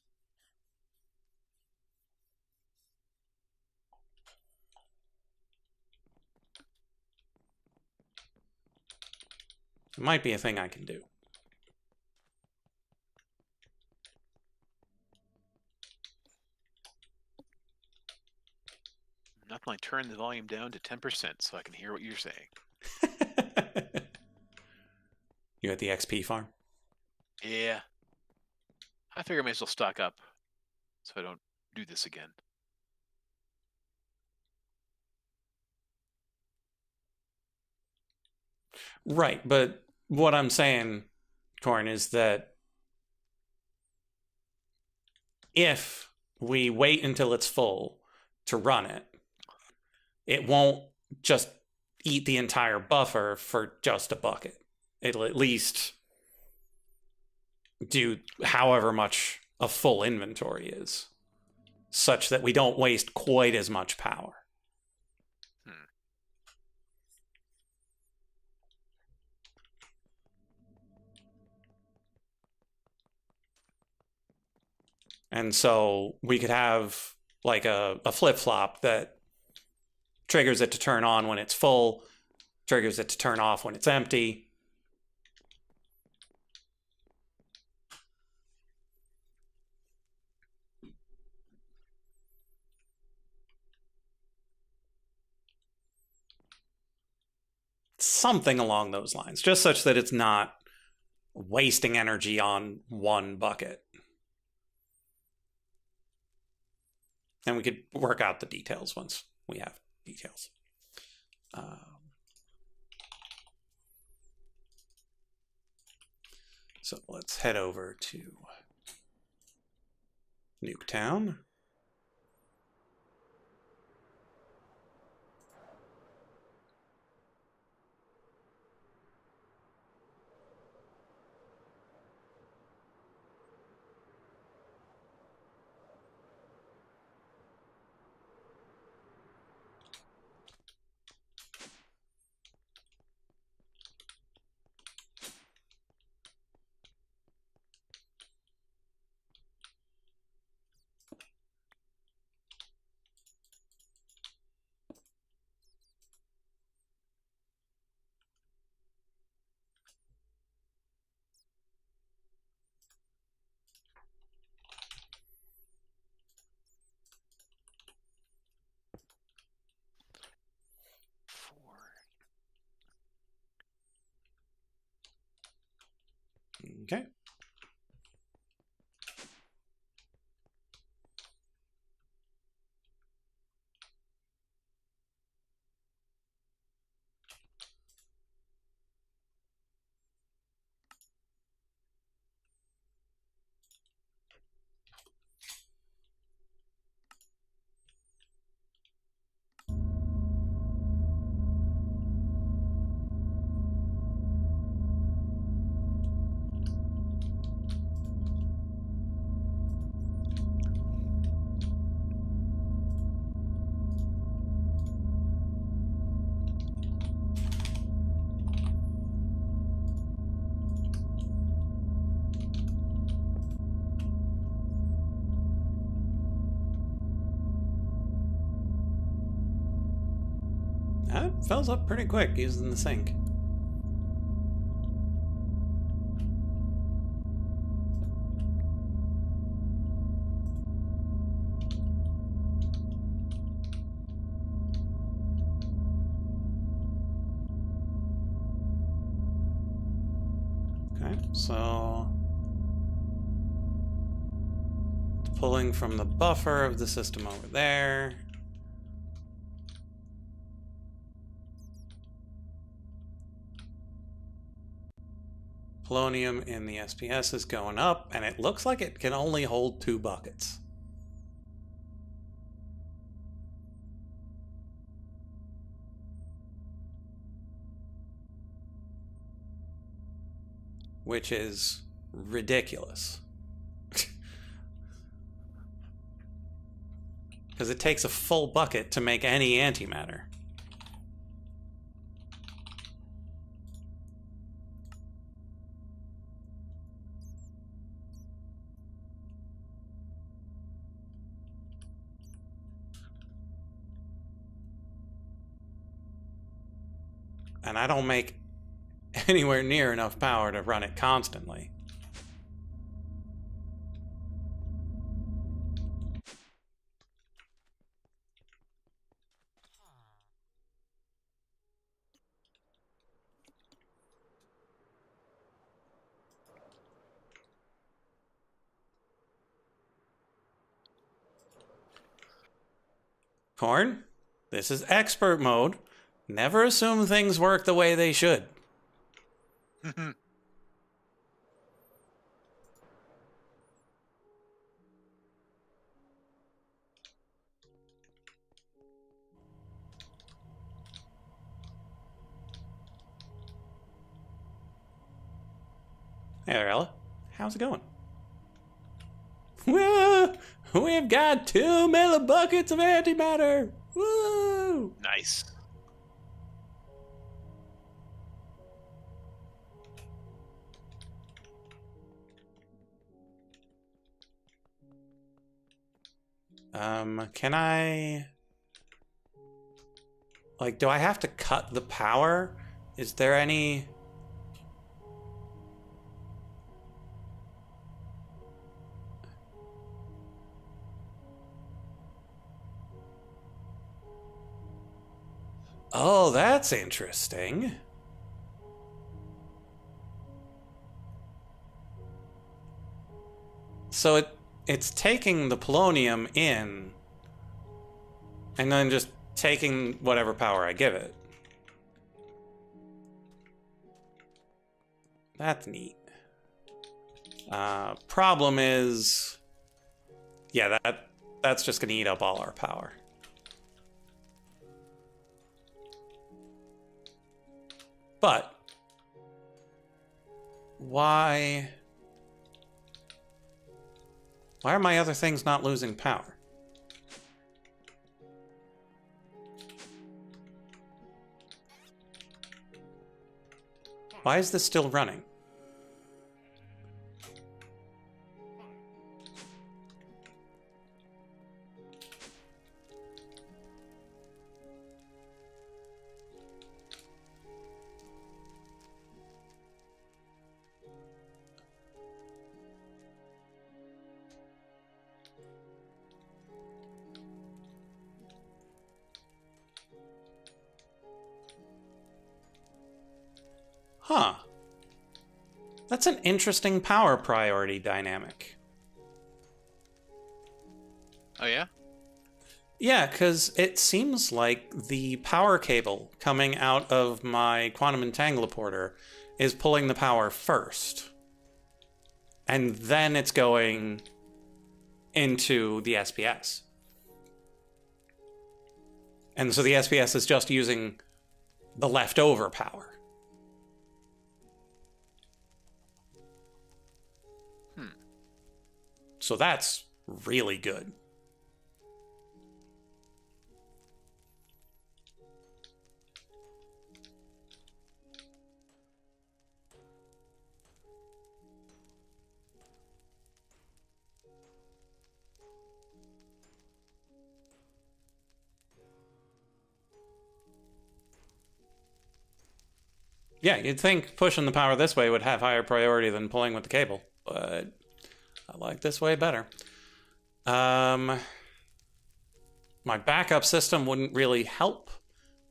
It might be a thing I can do. Nothing like turn the volume down to 10% so I can hear what you're saying. You at the XP farm? Yeah. I figure I may as well stock up so I don't do this again. Right, but what I'm saying, Corn, is that if we wait until it's full to run it, it won't just eat the entire buffer for just a bucket. It'll at least do however much a full inventory is, such that we don't waste quite as much power. And so we could have like a flip-flop that triggers it to turn on when it's full, triggers it to turn off when it's empty. Something along those lines, just such that it's not wasting energy on one bucket. And we could work out the details once we have details. So let's head over to Nuketown. Okay. That fills up pretty quick using the sink. Okay, so pulling from the buffer of the system over there. Polonium in the SPS is going up, and it looks like it can only hold 2 buckets. Which is ridiculous. Because it takes a full bucket to make any antimatter. And I don't make anywhere near enough power to run it constantly. Corn, this is expert mode. Never assume things work the way they should. Hey there, Ella. How's it going? Woo! We've got 2 millibuckets of antimatter! Woo! Nice. Can I... Like, do I have to cut the power? Is there any... Oh, that's interesting. So it's taking the polonium in and then just taking whatever power I give it. That's neat. Problem is, yeah, that's just gonna eat up all our power. But why are my other things not losing power? Why is this still running? Huh. That's an interesting power priority dynamic. Oh, yeah? Yeah, because it seems like the power cable coming out of my quantum entangleporter is pulling the power first. And then it's going into the SPS. And so the SPS is just using the leftover power. So that's really good. Yeah, you'd think pushing the power this way would have higher priority than pulling with the cable, but I like this way better. My backup system wouldn't really help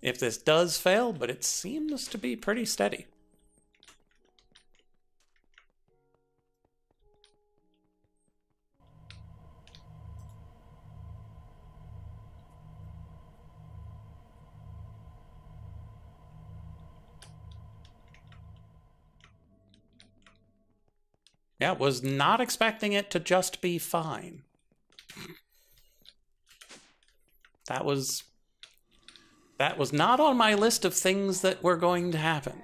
if this does fail, but it seems to be pretty steady. Yeah, was not expecting it to just be fine. That was not on my list of things that were going to happen.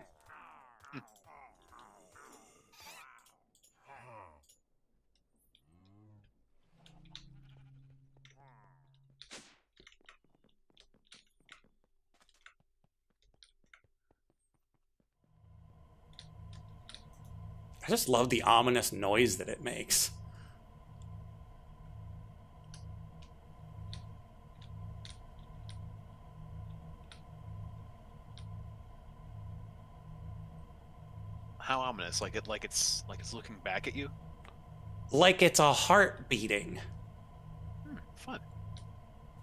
I just love the ominous noise that it makes. How ominous? Like it's looking back at you? Like it's a heart beating. Fun.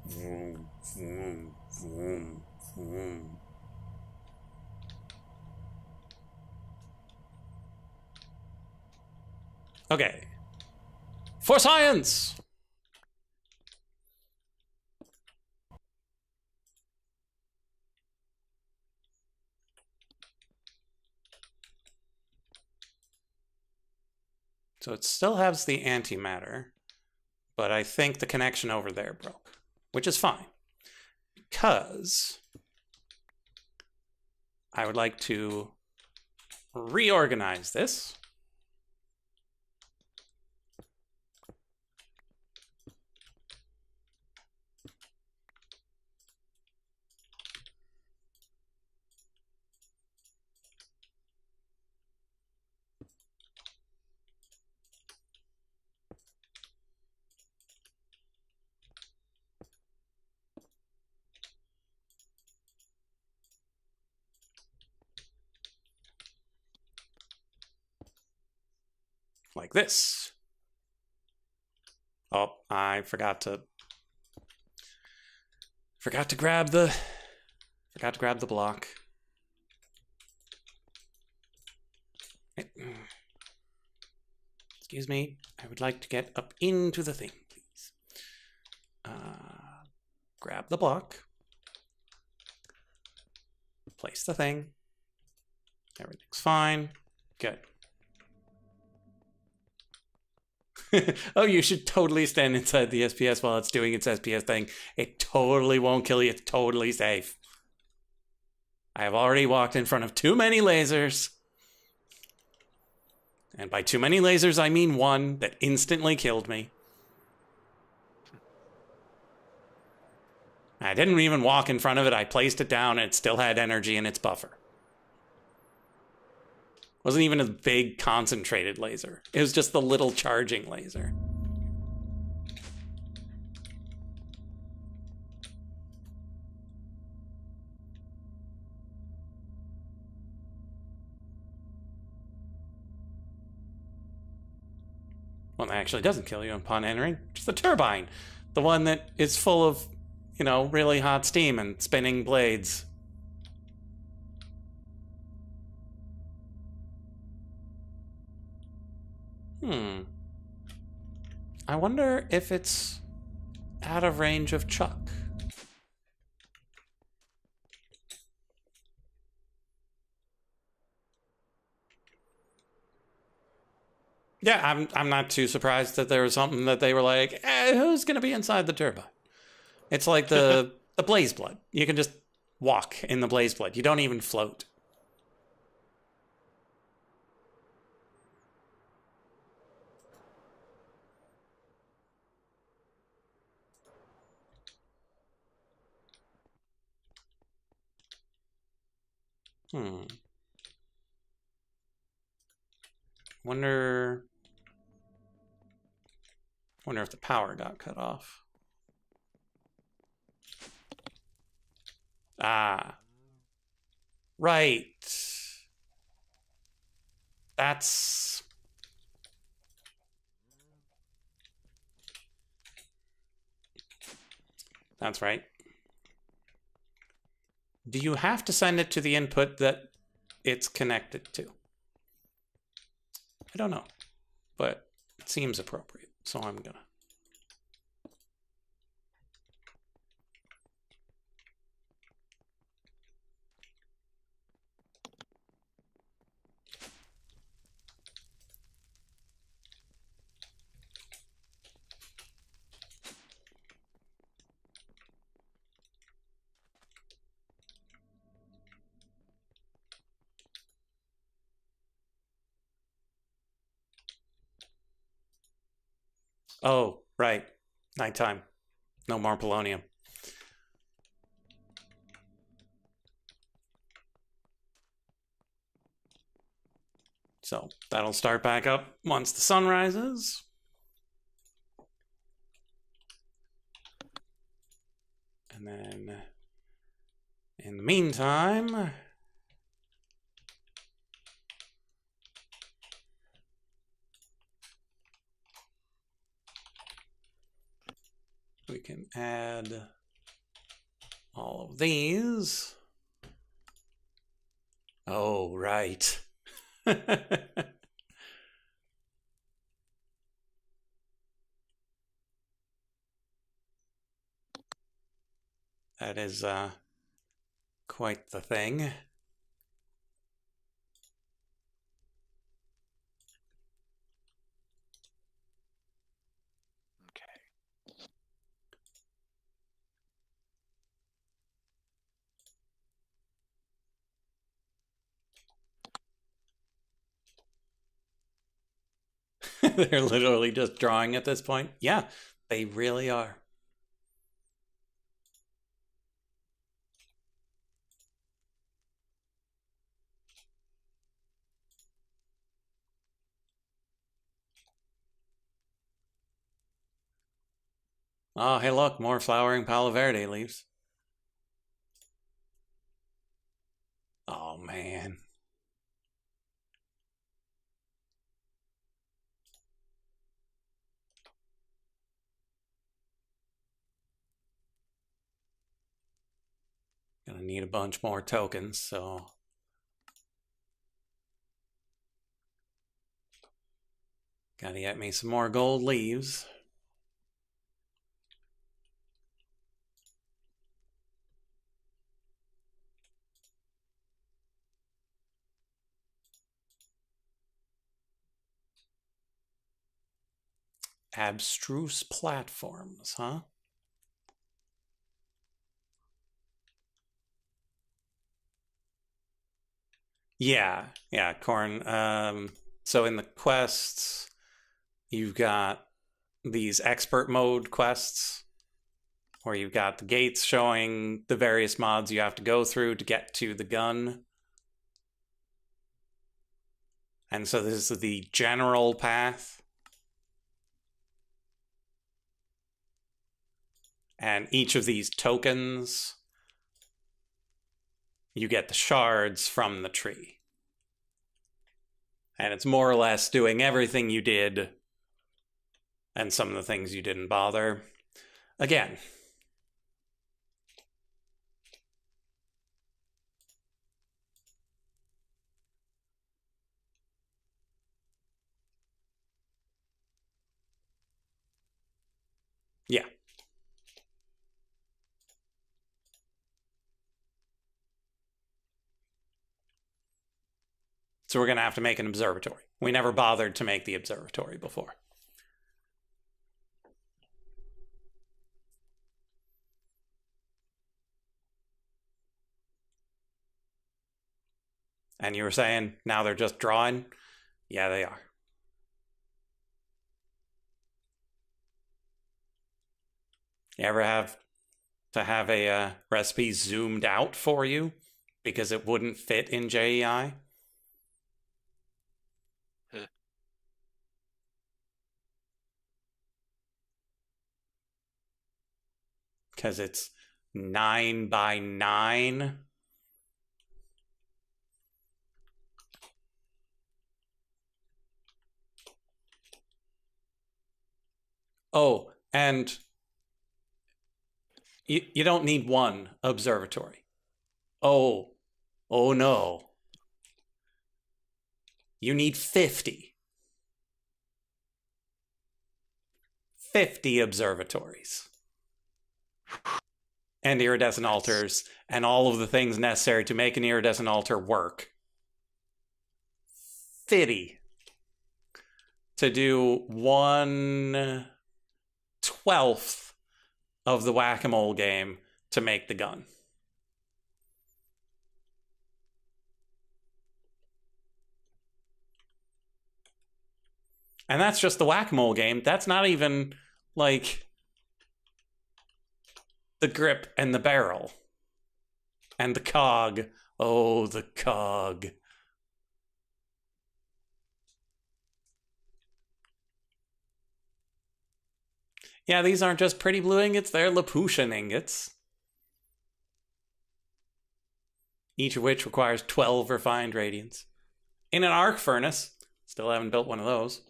Vroom, vroom, vroom, vroom. Okay. For science! So it still has the antimatter, but I think the connection over there broke, which is fine, because I would like to reorganize this. Like this. Oh, I forgot to grab the block. Excuse me. I would like to get up into the thing, please. Grab the block. Place the thing. Everything's fine. Good. Oh, you should totally stand inside the SPS while it's doing its SPS thing. It totally won't kill you. It's totally safe. I have already walked in front of too many lasers. And by too many lasers, I mean one that instantly killed me. I didn't even walk in front of it. I placed it down and it still had energy in its buffer. Wasn't even a big concentrated laser. It was just the little charging laser. One that actually doesn't kill you upon entering. Just the turbine. The one that is full of, really hot steam and spinning blades. I wonder if it's out of range of Chuck. Yeah, I'm not too surprised that there was something that they were like, who's gonna be inside the turbine? It's like the blaze blood. You can just walk in the blaze blood. You don't even float. Wonder if the power got cut off. Ah. Right. That's right. Do you have to send it to the input that it's connected to? I don't know, but it seems appropriate, so I'm gonna. Oh, right. Nighttime. No more polonium. So that'll start back up once the sun rises. And then in the meantime, we can add all of these. Oh, right. That is quite the thing. They're literally just drawing at this point. Yeah, they really are. Oh, hey, look, more flowering Palo Verde leaves. Oh, man. Gonna need a bunch more tokens, so. Gotta get me some more gold leaves. Abstruse platforms, huh? Yeah, corn. So in the quests, you've got these expert mode quests where you've got the gates showing the various mods you have to go through to get to the gun. And so this is the general path. And each of these tokens, you get the shards from the tree. And it's more or less doing everything you did and some of the things you didn't bother. Again, Yeah. So we're going to have to make an observatory. We never bothered to make the observatory before. And you were saying now they're just drawing? Yeah, they are. You ever have to have a recipe zoomed out for you because it wouldn't fit in JEI? Because it's 9 by 9. Oh, and you don't need one observatory. Oh no. You need 50. 50 observatories. And iridescent altars, and all of the things necessary to make an iridescent altar work. 50 to do 1/12 of the whack-a-mole game to make the gun. And that's just the whack-a-mole game. That's not even like the grip and the barrel and the cog. Oh, the cog. Yeah, these aren't just pretty blue ingots, they're Laputan ingots. Each of which requires 12 refined radiance. In an arc furnace. Still haven't built one of those.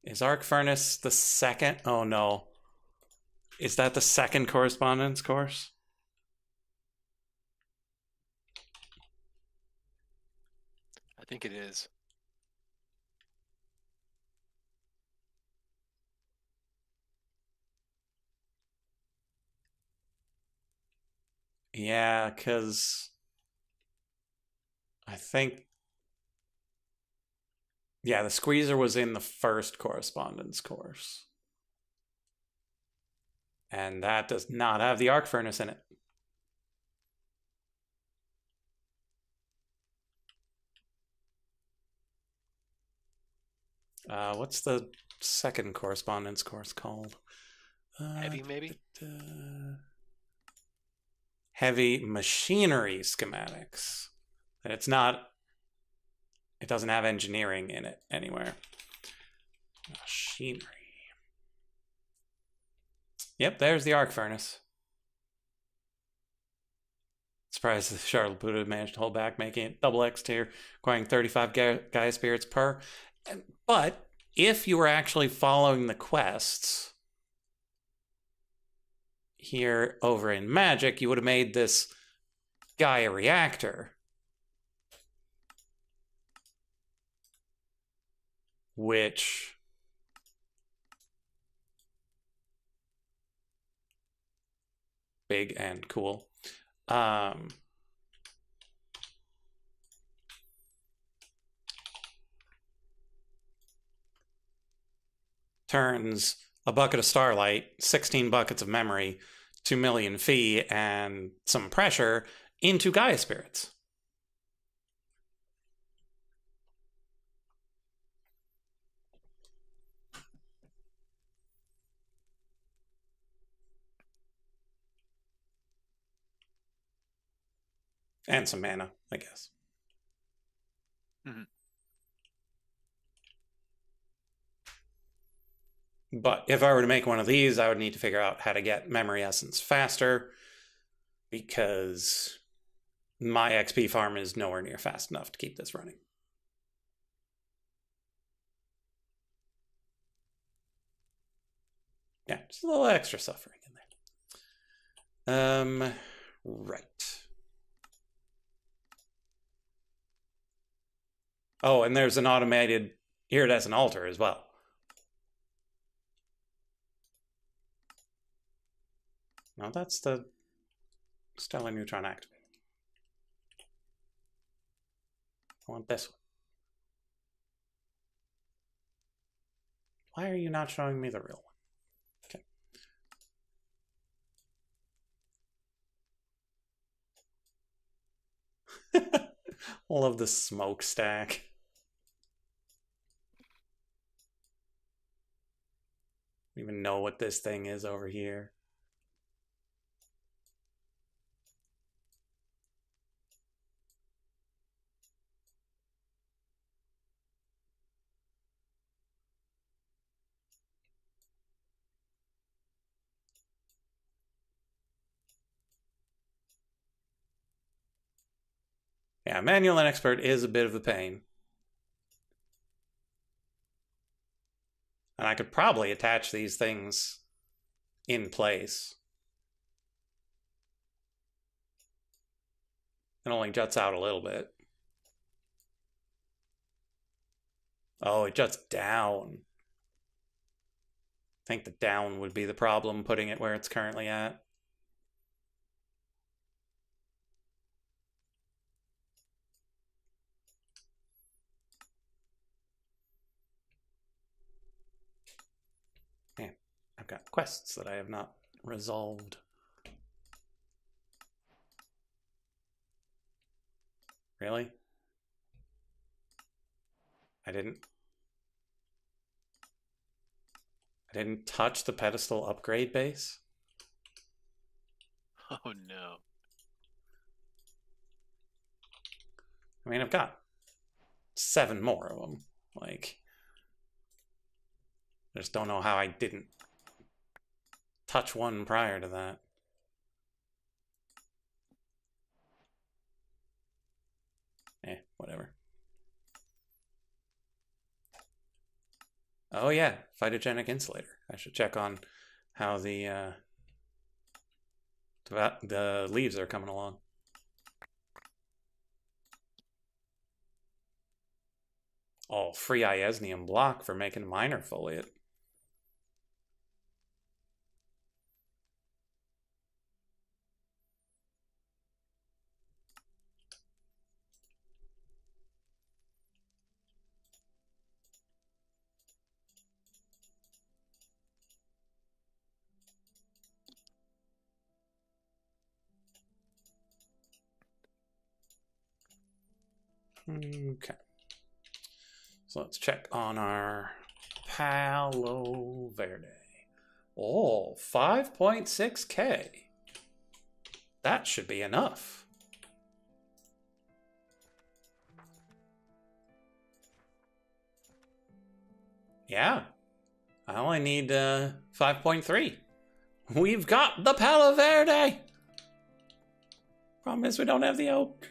Is arc furnace the second? Oh no. Is that the second correspondence course? I think it is. Yeah, because I think, yeah, the squeezer was in the first correspondence course. And that does not have the arc furnace in it. What's the second correspondence course called? Heavy, maybe? Heavy machinery schematics. And it's not, it doesn't have engineering in it anywhere. Machinery. Yep, there's the arc furnace. Surprised the Charlotte Buddha managed to hold back, making it double X tier, requiring 35 Gaia spirits per. But if you were actually following the quests here over in Magic, you would have made this Gaia reactor, which big and cool. Turns a bucket of starlight, 16 buckets of memory, 2 million fee, and some pressure into Gaia spirits. And some mana, I guess. Mm-hmm. But if I were to make one of these, I would need to figure out how to get memory essence faster, because my XP farm is nowhere near fast enough to keep this running. Yeah, just a little extra suffering in there. Right. Oh, and there's an automated iridescent altar as well. No, that's the stellar neutron activator. I want this one. Why are you not showing me the real one? Okay. Love the smokestack. I don't even know what this thing is over here. Yeah, manual and expert is a bit of a pain. And I could probably attach these things in place. It only juts out a little bit. Oh, it juts down. I think the down would be the problem, putting it where it's currently at. Man, I've got quests that I have not resolved. Really? I didn't touch the pedestal upgrade base? Oh no. I mean, I've got 7 more of them. Like, I just don't know how I didn't touch one prior to that. Whatever. Oh yeah, phytogenic insulator. I should check on how the leaves are coming along. Oh, free iasnium block for making minor foliate. Okay. So let's check on our Palo Verde. Oh, 5.6K. That should be enough. Yeah. I only need 5.3. We've got the Palo Verde! Problem is we don't have the oak.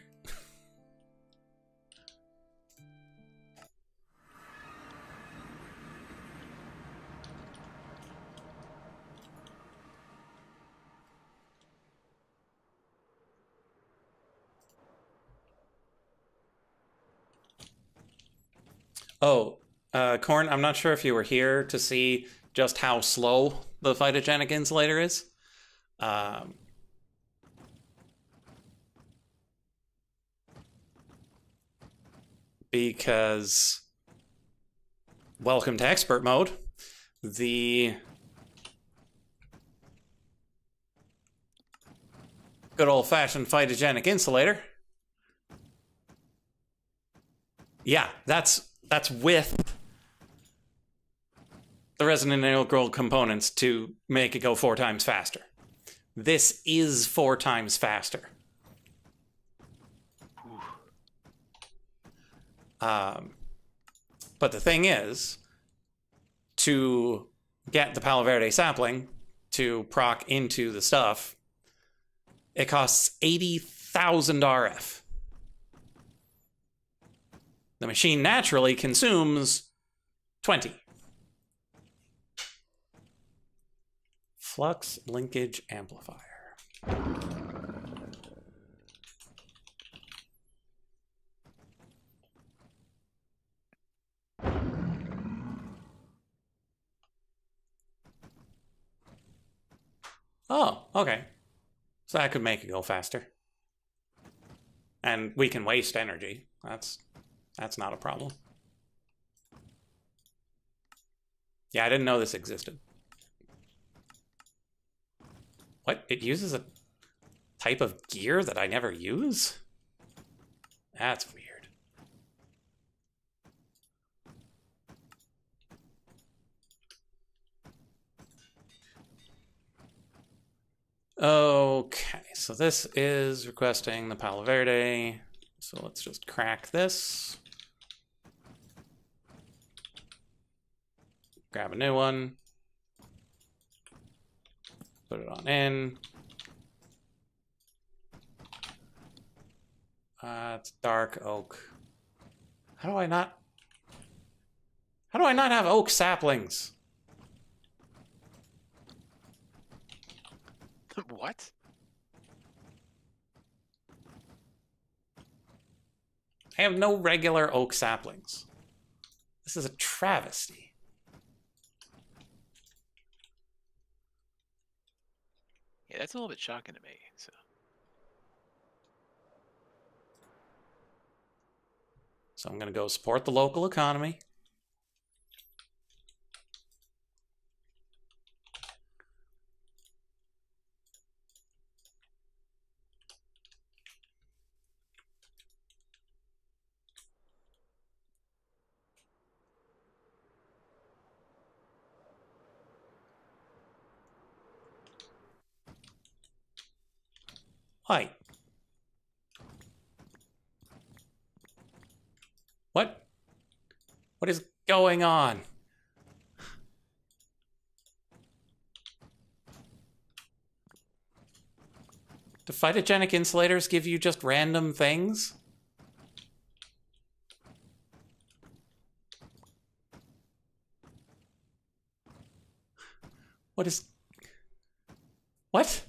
Oh, Corn, I'm not sure if you were here to see just how slow the phytogenic insulator is. Because welcome to expert mode. The good old-fashioned phytogenic insulator. Yeah, that's with the resonant integral components to make it go 4 times faster. This is 4 times faster. But the thing is, to get the Palo Verde sapling to proc into the stuff, it costs 80,000 RF. The machine naturally consumes 20. Flux linkage amplifier. Oh, okay. So that could make it go faster. And we can waste energy. That's not a problem. Yeah, I didn't know this existed. What? It uses a type of gear that I never use? That's weird. Okay, so this is requesting the Palo Verde. So let's just crack this. Grab a new one. Put it on in. It's dark oak. How do I not have oak saplings? What? I have no regular oak saplings. This is a travesty. Yeah, that's a little bit shocking to me. So I'm going to go support the local economy. Hi. What? What is going on? Do phytogenic insulators give you just random things? What is... What?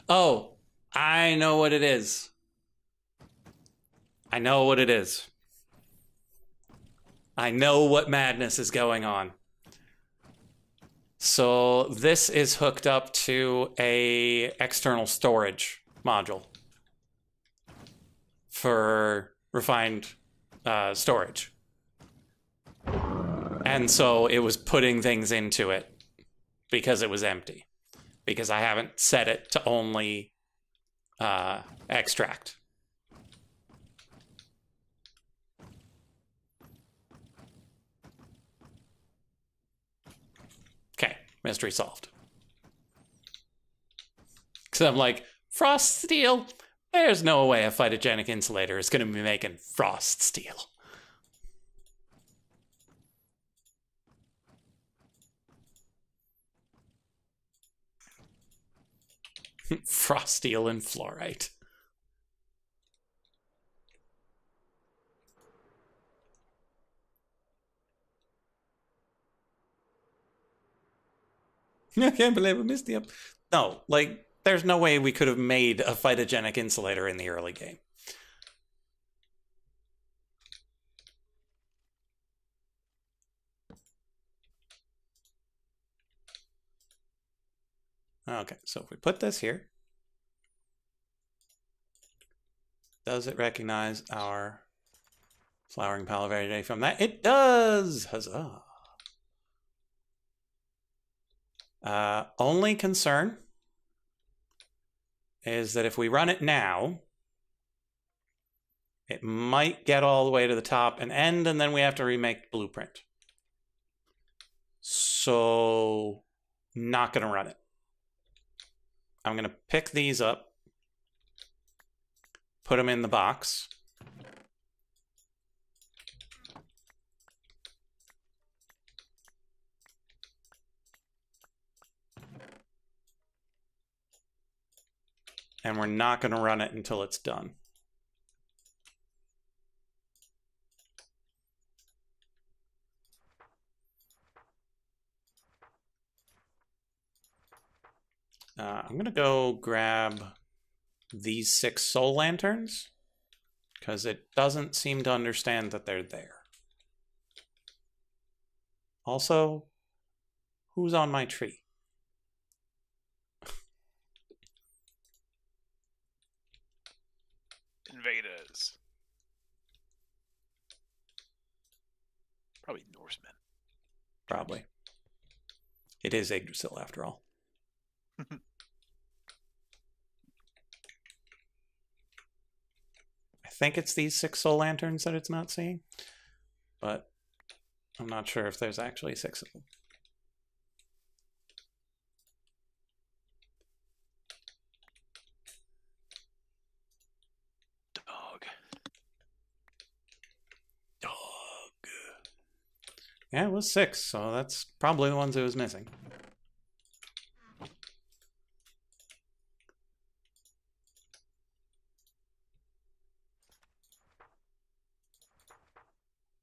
Oh, I know what it is. I know what it is. I know what madness is going on. So this is hooked up to a external storage module for refined storage. And so it was putting things into it because it was empty. Because I haven't set it to only extract. Okay, mystery solved. Because I'm like, frost steel? There's no way a phytogenic insulator is going to be making frost steel. Frost steel and fluorite. I can't believe I missed the up. No, like, there's no way we could have made a phytogenic insulator in the early game. Okay, so if we put this here, does it recognize our flowering Palo Verde from that? It does! Huzzah! Only concern is that if we run it now, it might get all the way to the top and end, and then we have to remake the blueprint. So, not going to run it. I'm going to pick these up, put them in the box. And we're not going to run it until it's done. I'm going to go grab these 6 soul lanterns, because it doesn't seem to understand that they're there. Also, who's on my tree? Invaders. Probably Norsemen. Probably. It is Yggdrasil after all. I think it's these 6 soul lanterns that it's not seeing, but I'm not sure if there's actually 6 of them. Dog. Yeah, it was 6, so that's probably the ones it was missing.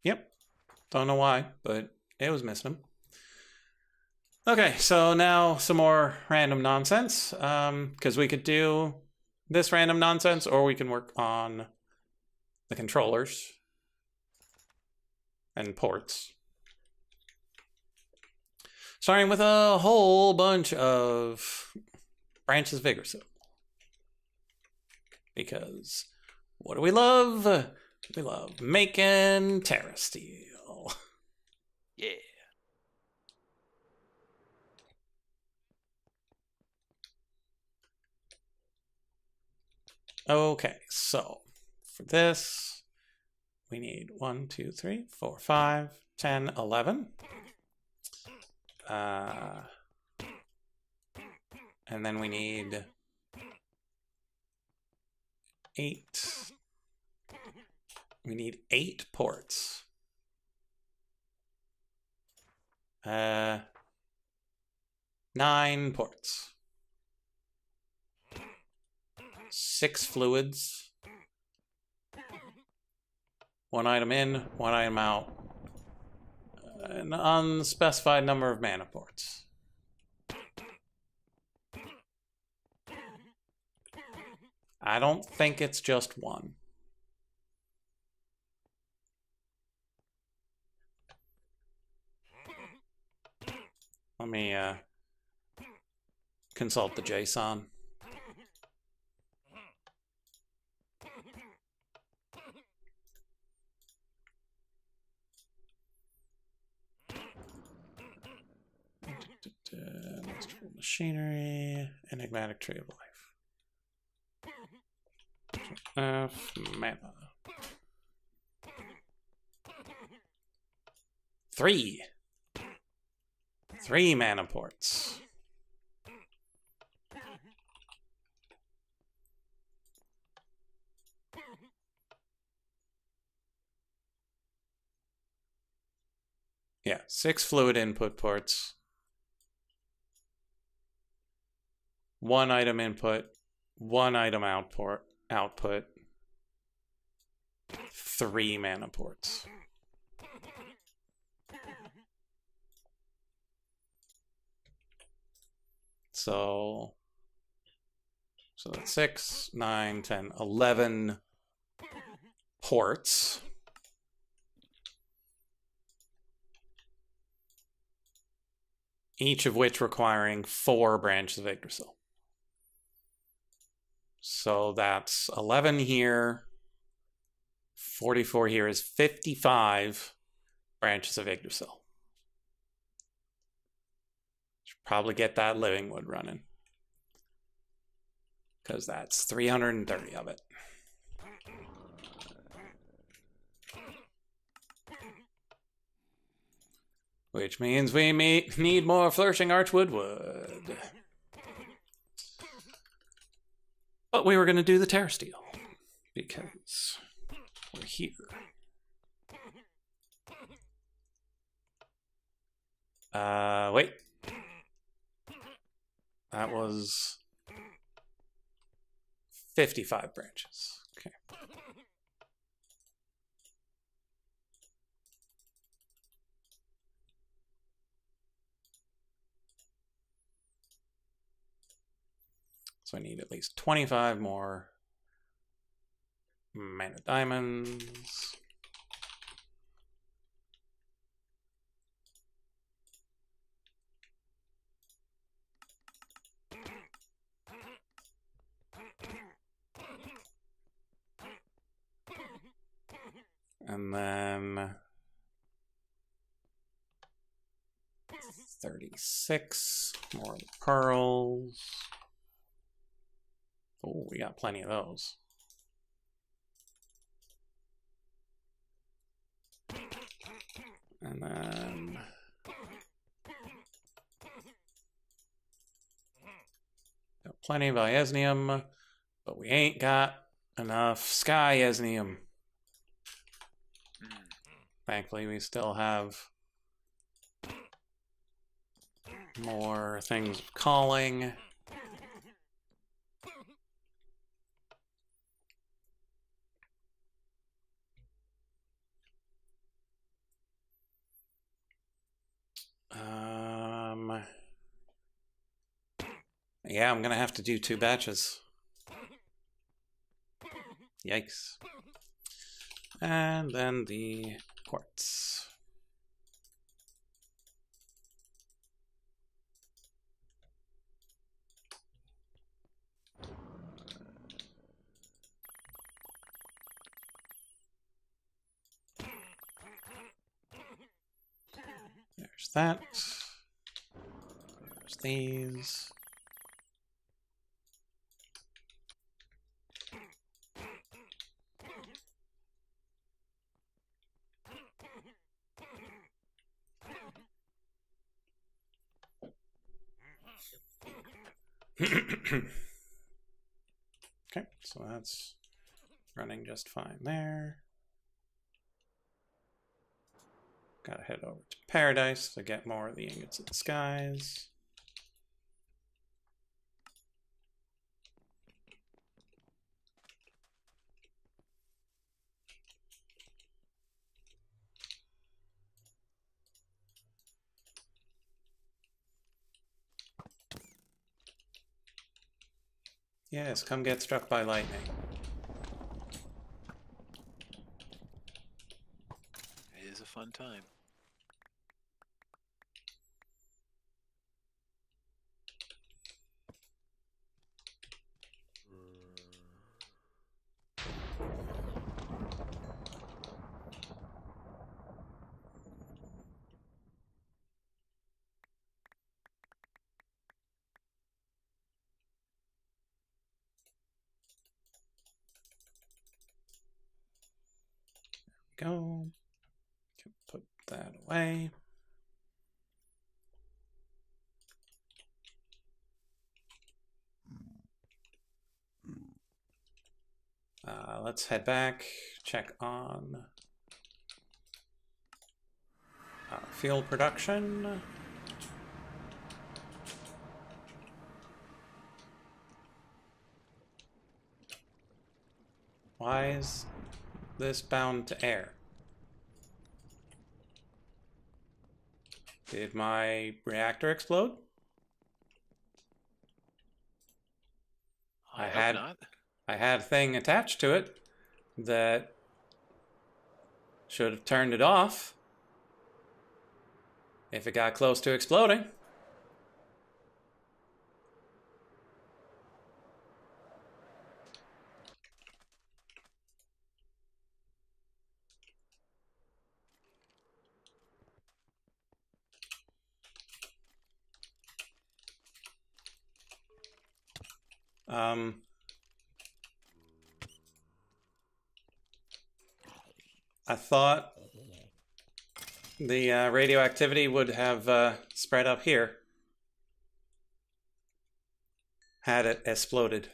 Yep. Don't know why, but it was missing them. Okay, so now some more random nonsense. Because we could do this random nonsense, or we can work on the controllers and ports. Starting with a whole bunch of branches of Yggdrasil. Because what do we love? We love making Terra Steel. Yeah. Okay, so for this, we need 1, 2, 3, 4, 5, 10, 11. And then we need 8. We need 8 ports. 9 ports. 6 fluids. 1 item in, 1 item out. An unspecified number of mana ports. I don't think it's just 1. Let me consult the JSON. Machinery, enigmatic tree of life. Mana. 3. 3 mana ports. Yeah, 6 fluid input ports. 1 item input, 1 item output. 3 mana ports. So that's 6, 9, 10, 11 ports. Each of which requiring 4 branches of Yggdrasil. So that's 11 here. 44 here is 55 branches of Yggdrasil. Should probably get that living wood running, because that's 330 of it. Which means we need more flourishing archwood wood. But we were going to do the Terra Steel, because we're here. Wait. That was 55 branches. Okay. So I need at least 25 more mana diamonds. And then 36 more pearls. Oh, we got plenty of those. And then got plenty of iasnium, but we ain't got enough skyasnium. Thankfully, we still have more things of calling. Yeah, I'm gonna have to do 2 batches. Yikes. And then the quartz. There's that. There's these. Okay, so that's running just fine there. Gotta head over to Paradise to get more of the ingots of the skies. Yes, come get struck by lightning. It is a fun time. Go. Can put that away. Let's head back, check on fuel production. Why is this bound to air? Did my reactor explode? I hope not. I had a thing attached to it that should have turned it off if it got close to exploding. I thought the radioactivity would have spread up here had it exploded.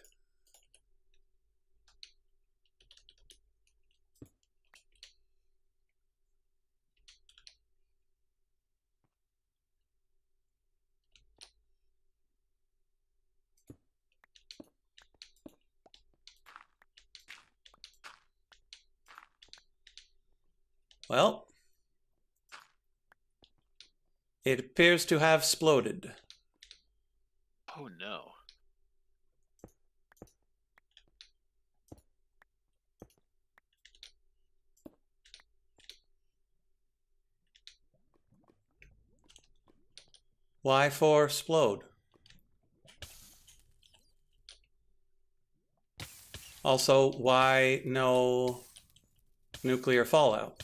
Well, it appears to have exploded. Oh no. Why for explode? Also, why no nuclear fallout?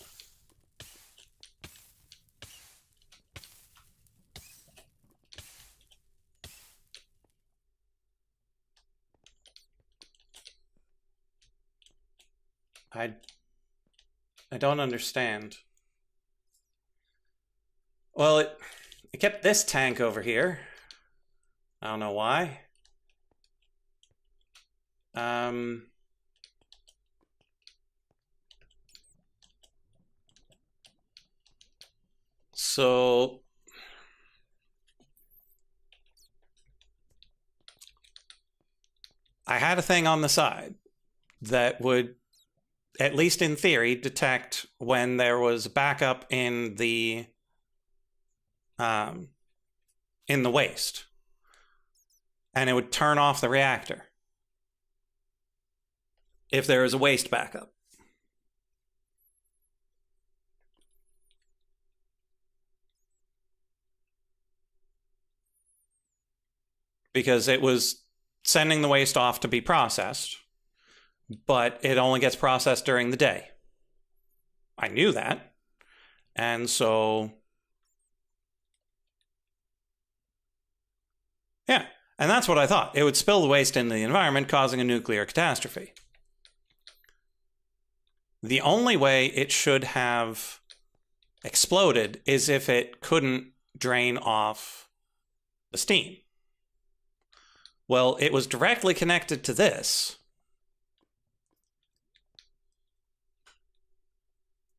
I don't understand. Well, it kept this tank over here. I don't know why. So I had a thing on the side that would, at least in theory, detect when there was backup in the waste, and it would turn off the reactor if there is a waste backup. Because it was sending the waste off to be processed, but it only gets processed during the day. I knew that. And so, yeah. And that's what I thought. It would spill the waste into the environment, causing a nuclear catastrophe. The only way it should have exploded is if it couldn't drain off the steam. Well, it was directly connected to this.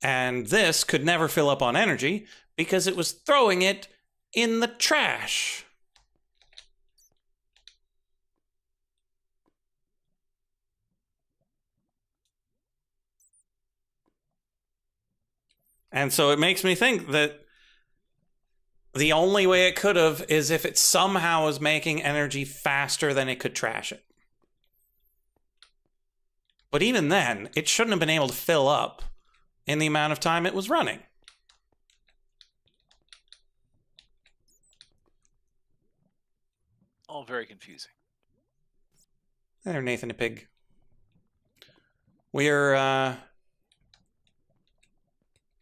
And this could never fill up on energy because it was throwing it in the trash. And so it makes me think that the only way it could have is if it somehow was making energy faster than it could trash it. But even then, it shouldn't have been able to fill up in the amount of time it was running. All very confusing. There, Nathan the Pig. We're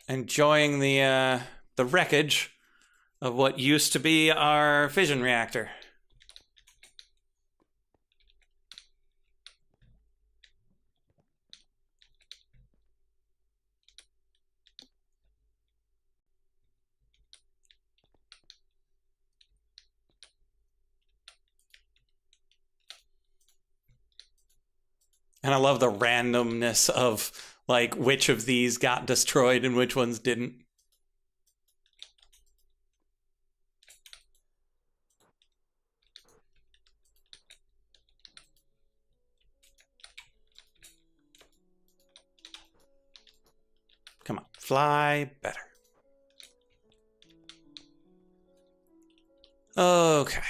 enjoying the wreckage of what used to be our fission reactor. And I love the randomness of, like, which of these got destroyed and which ones didn't. Come on, fly better. Okay.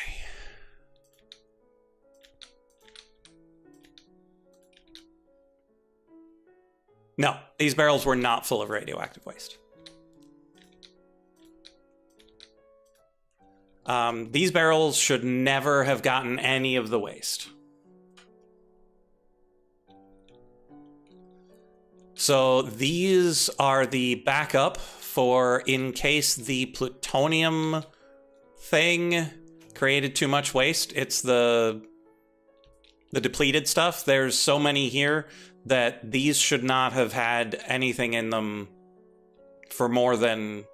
No, these barrels were not full of radioactive waste. These barrels should never have gotten any of the waste. So these are the backup for in case the plutonium thing created too much waste. It's the depleted stuff. There's so many here that these should not have had anything in them for more than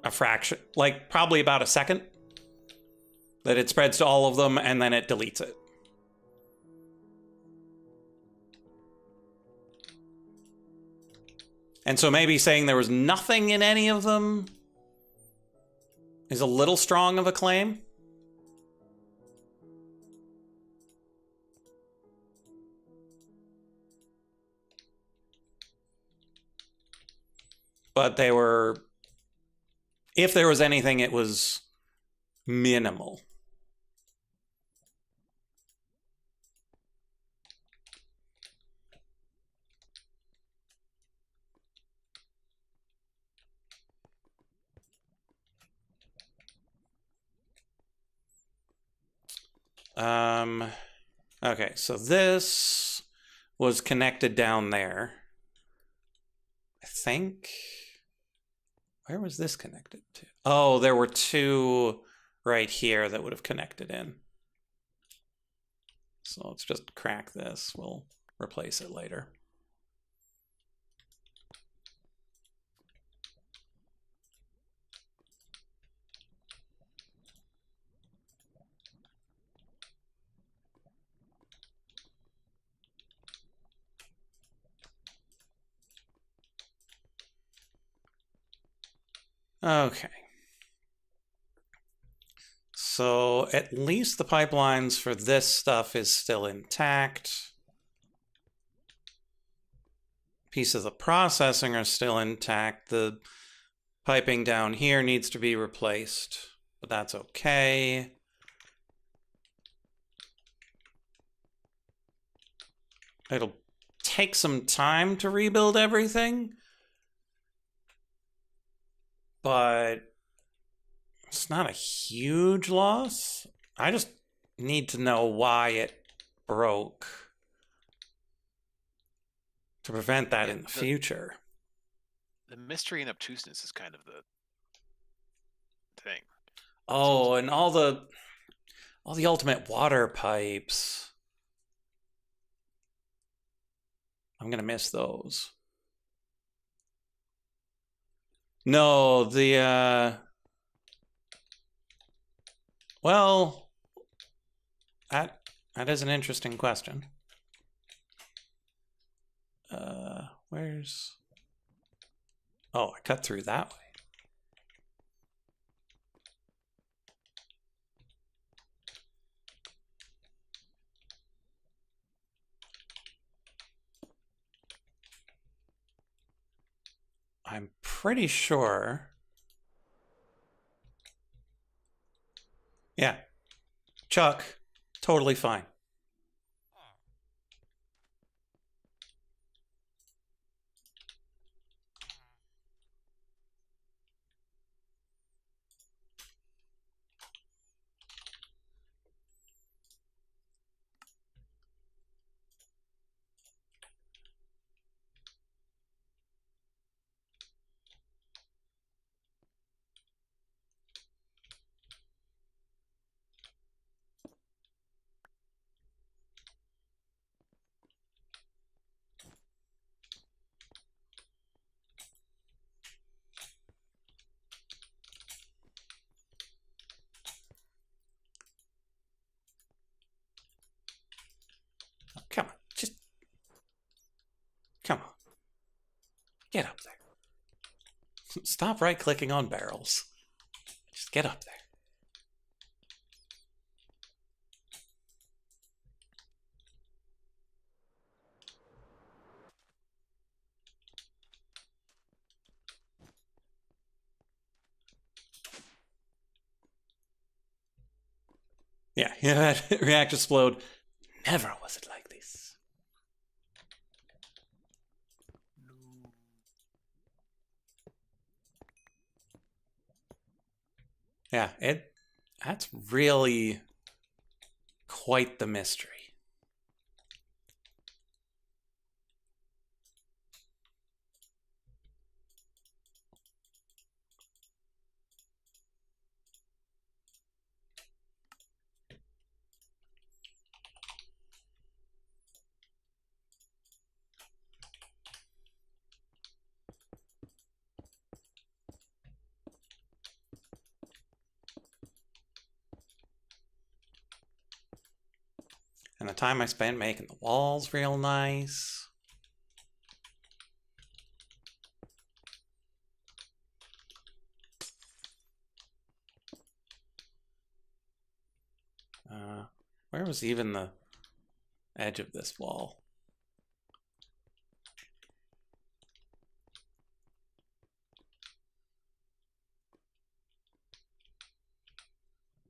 a fraction, like probably about a second, that it spreads to all of them and then it deletes it. And so maybe saying there was nothing in any of them is a little strong of a claim. But they were, if there was anything, it was minimal. Okay, so this was connected down there. I think. Where was this connected to? Oh, there were two right here that would have connected in. So let's just crack this. We'll replace it later. Okay. So at least the pipelines for this stuff is still intact. Pieces of processing are still intact. The piping down here needs to be replaced, but that's okay. It'll take some time to rebuild everything, but it's not a huge loss. I just need to know why it broke to prevent that in the future. The mystery and obtuseness is kind of the thing. Oh, and all the ultimate water pipes. I'm gonna miss those. No, well, that is an interesting question. Where's... Oh, I cut through that way. I'm pretty sure... Yeah. Chuck, totally fine. Come on, just... Come on. Get up there. Stop right-clicking on barrels. Just get up there. Yeah, react explode. Never was it like this. Yeah, that's really quite the mystery. And the time I spent making the walls real nice. Where was even the edge of this wall?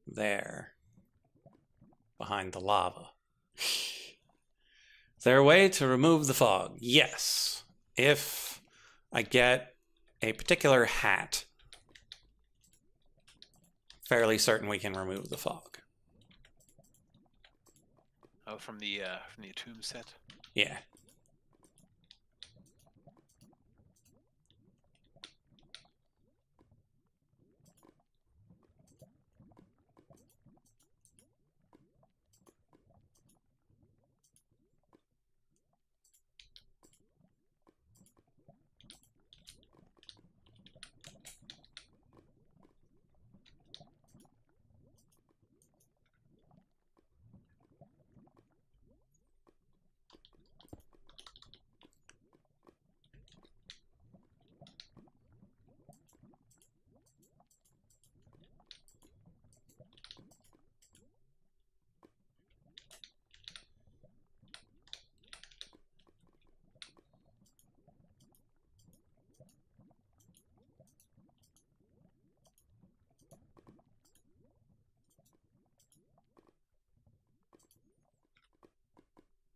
There. Behind the lava. Is there a way to remove the fog? Yes. If I get a particular hat, fairly certain we can remove the fog. Oh, from the Tomb set. Yeah.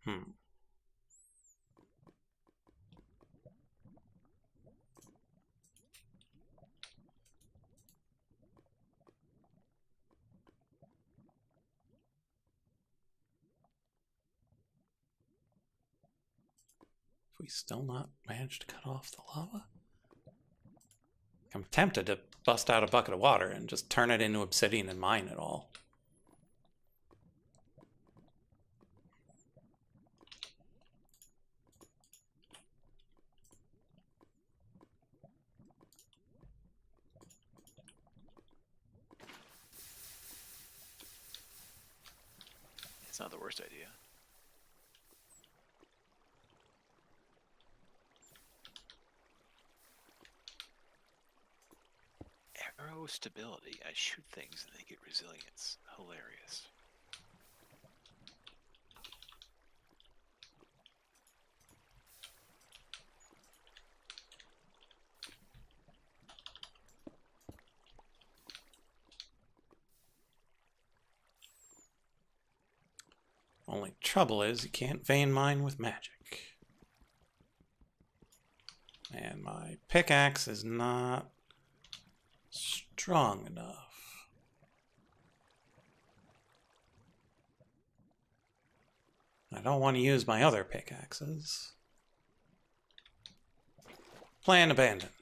Hmm. Have we still not managed to cut off the lava? I'm tempted to bust out a bucket of water and just turn it into obsidian and mine it all. It's not the worst idea. Arrow stability. I shoot things and they get resilience. Hilarious. Only trouble is you can't vein mine with magic. And my pickaxe is not strong enough. I don't want to use my other pickaxes. Plan abandoned.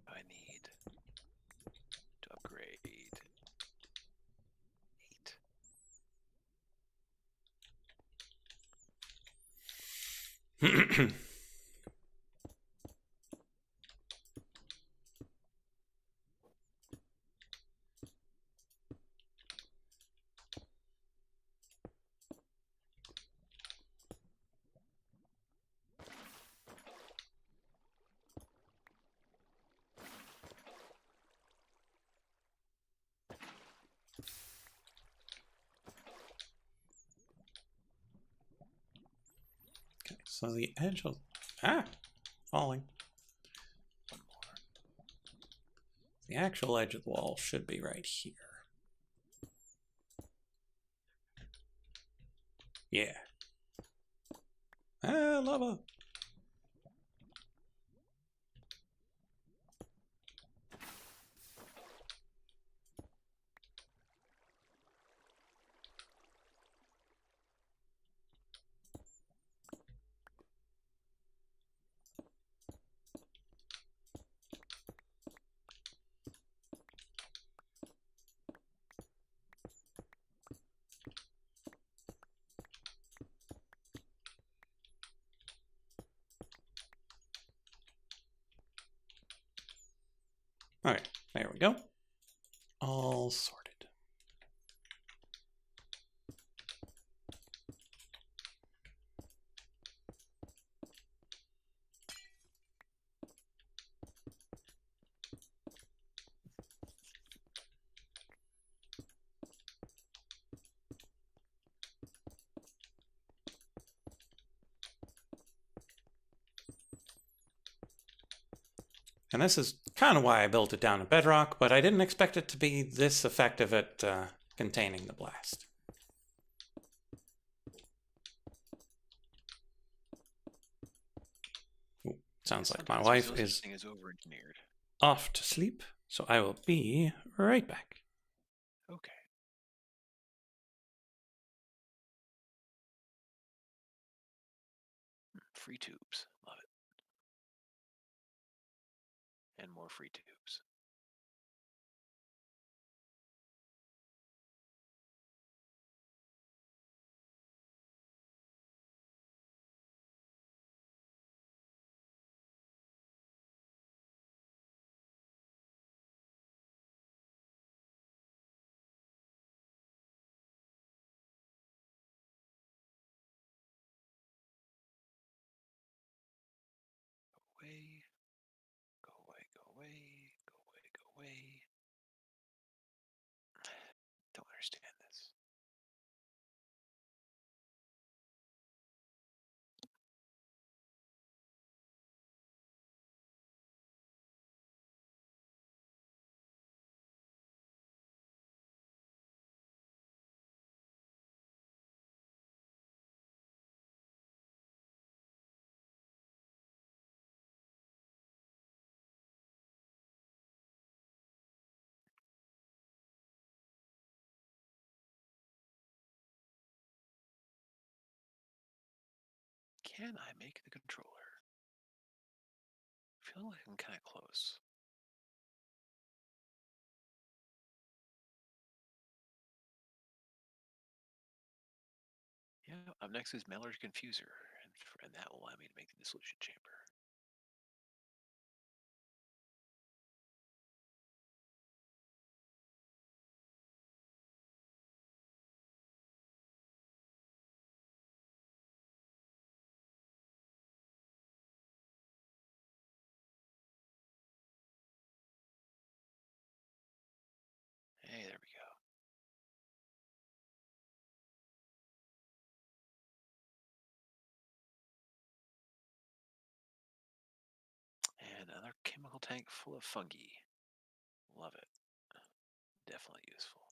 I need to upgrade 8. Okay, so the edge of... falling. One more. The actual edge of the wall should be right here. Yeah. Lava. Okay, there we go. All sorted. And this is kind of why I built it down in bedrock, but I didn't expect it to be this effective at containing the blast. Ooh, sounds like my wife is off to sleep, so I will be right back. Okay. Free tubes. Love it. And more free tubes. Away. Go away, go away, go away, go away. Don't understand this. Can I make the controller? I feel like I'm kind of close. Yeah, up next is Meller's Confuser, and that will allow me to make the dissolution chamber. Hey, there we go. And another chemical tank full of fungi. Love it. Definitely useful.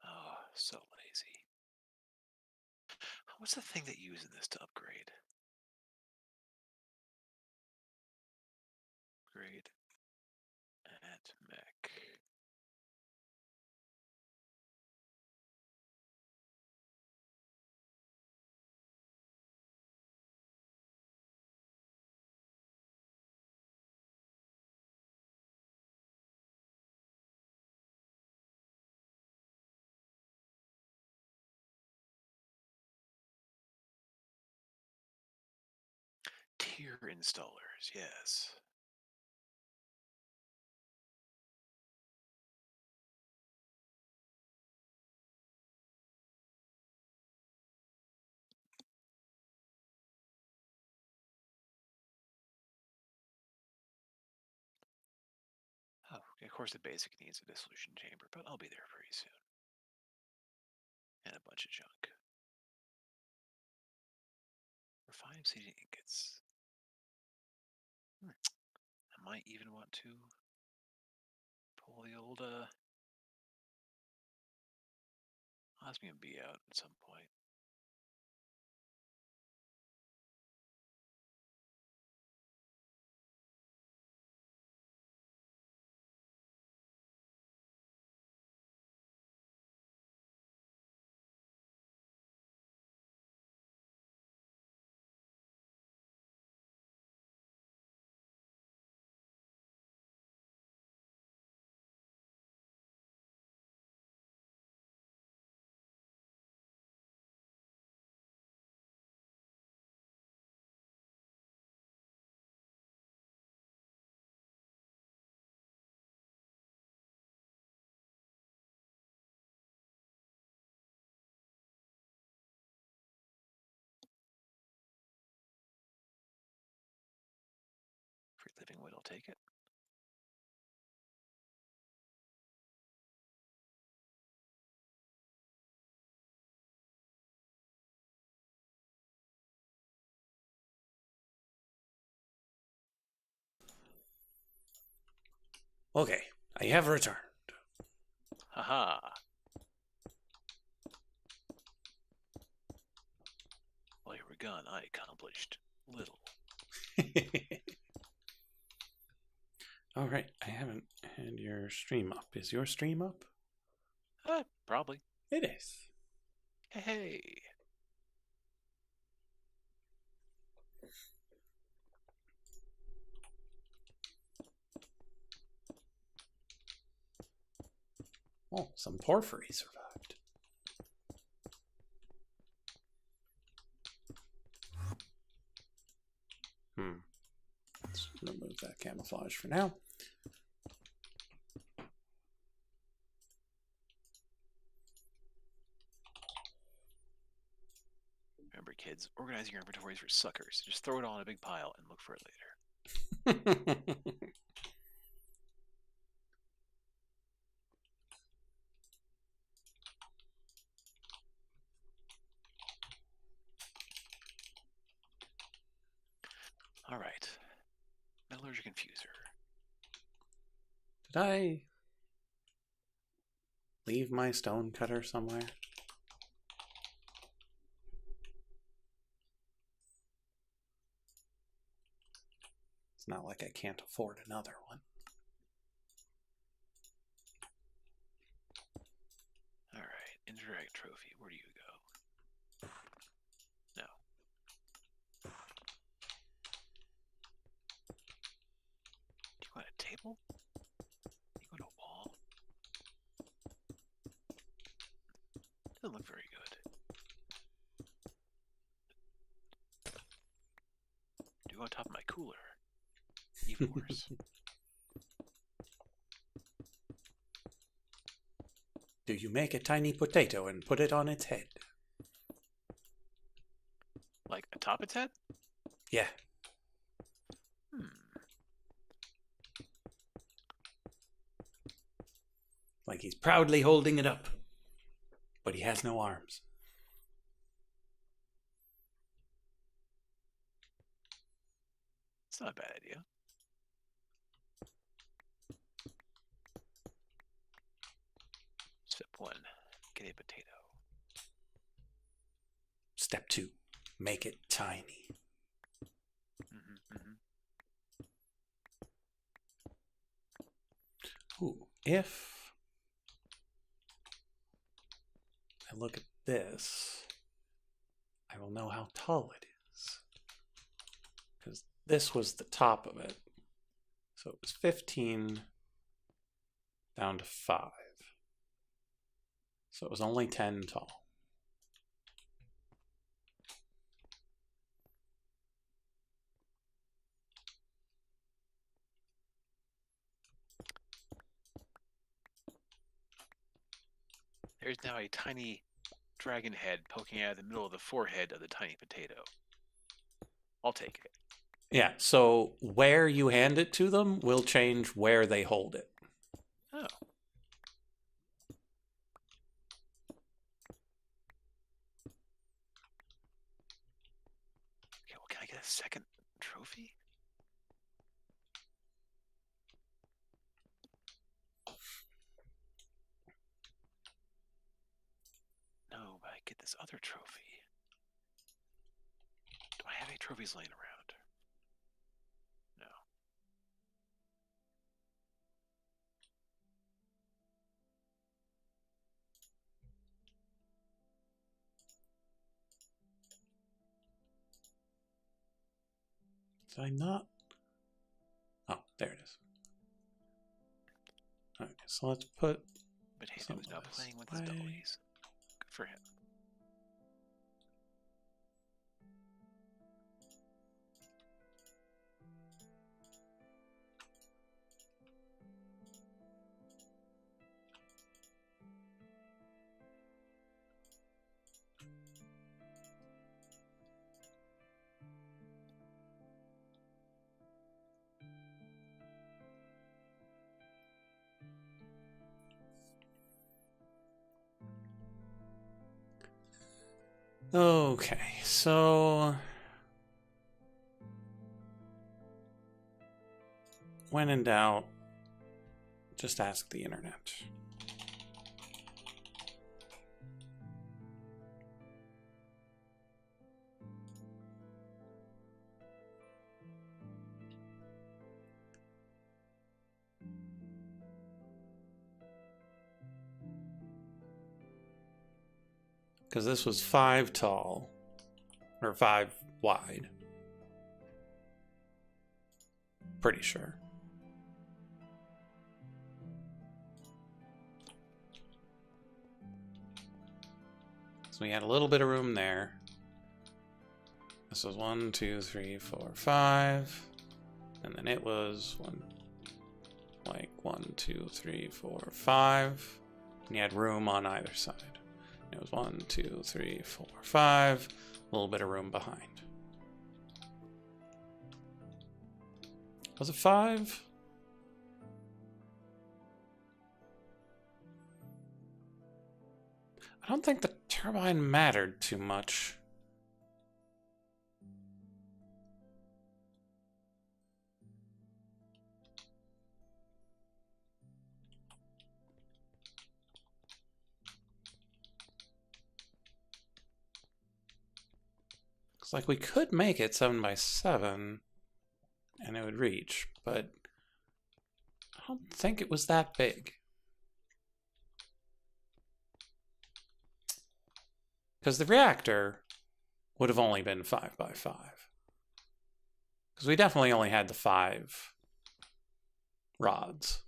Oh, so lazy. What's the thing that you use in this to upgrade? Upgrade at mech. Tier installers, yes. Oh, of course the basic needs a dissolution chamber, but I'll be there pretty soon. And a bunch of junk. Refined seeding ingots. I might even want to pull the old osmium bee out at some point. Free living wood, I'll take it. Okay, I have returned. Haha. While you were gone, I accomplished little. All right, I haven't had your stream up. Is your stream up? Probably. It is. Hey. Oh, some porphyry survived. Let's remove that camouflage for now. Remember, kids, organizing your inventories for suckers. Just throw it all in a big pile and look for it later. All right. Metallurgic infuser. Did I leave my stone cutter somewhere? It's not like I can't afford another one. All right. Interact trophy. Where do you go? No. Do you want a table? You want a wall? Doesn't look very good. Do you go on top of my cooler? Even worse. Do you make a tiny potato and put it on its head? Like atop its head? Yeah. Like he's proudly holding it up, but he has no arms. It's not a bad idea. Step 1, get a potato. Step 2, make it tiny. Ooh, if I look at this, I will know how tall it is. Because this was the top of it. So it was 15 down to 5. So it was only 10 tall. There's now a tiny dragon head poking out of the middle of the forehead of the tiny potato. I'll take it. Yeah, so where you hand it to them will change where they hold it. Oh. Okay, well, can I get a second trophy? No, but I get this other trophy. Do I have any trophies laying around? No. Did I not? Oh, there it is. Okay, so let's put. Potato is now playing with his abilities. Good for him. Okay, so when in doubt, just ask the internet. Because this was 5 tall, or 5 wide. Pretty sure. So we had a little bit of room there. This was 1, 2, 3, 4, 5. And then it was 1, 2, 3, 4, 5. And you had room on either side. It was 1, 2, 3, 4, 5. A little bit of room behind. Was it 5? I don't think the turbine mattered too much. Looks like we could make it 7 by 7 and it would reach, but I don't think it was that big. Because the reactor would have only been 5 by 5. Because we definitely only had the 5 rods.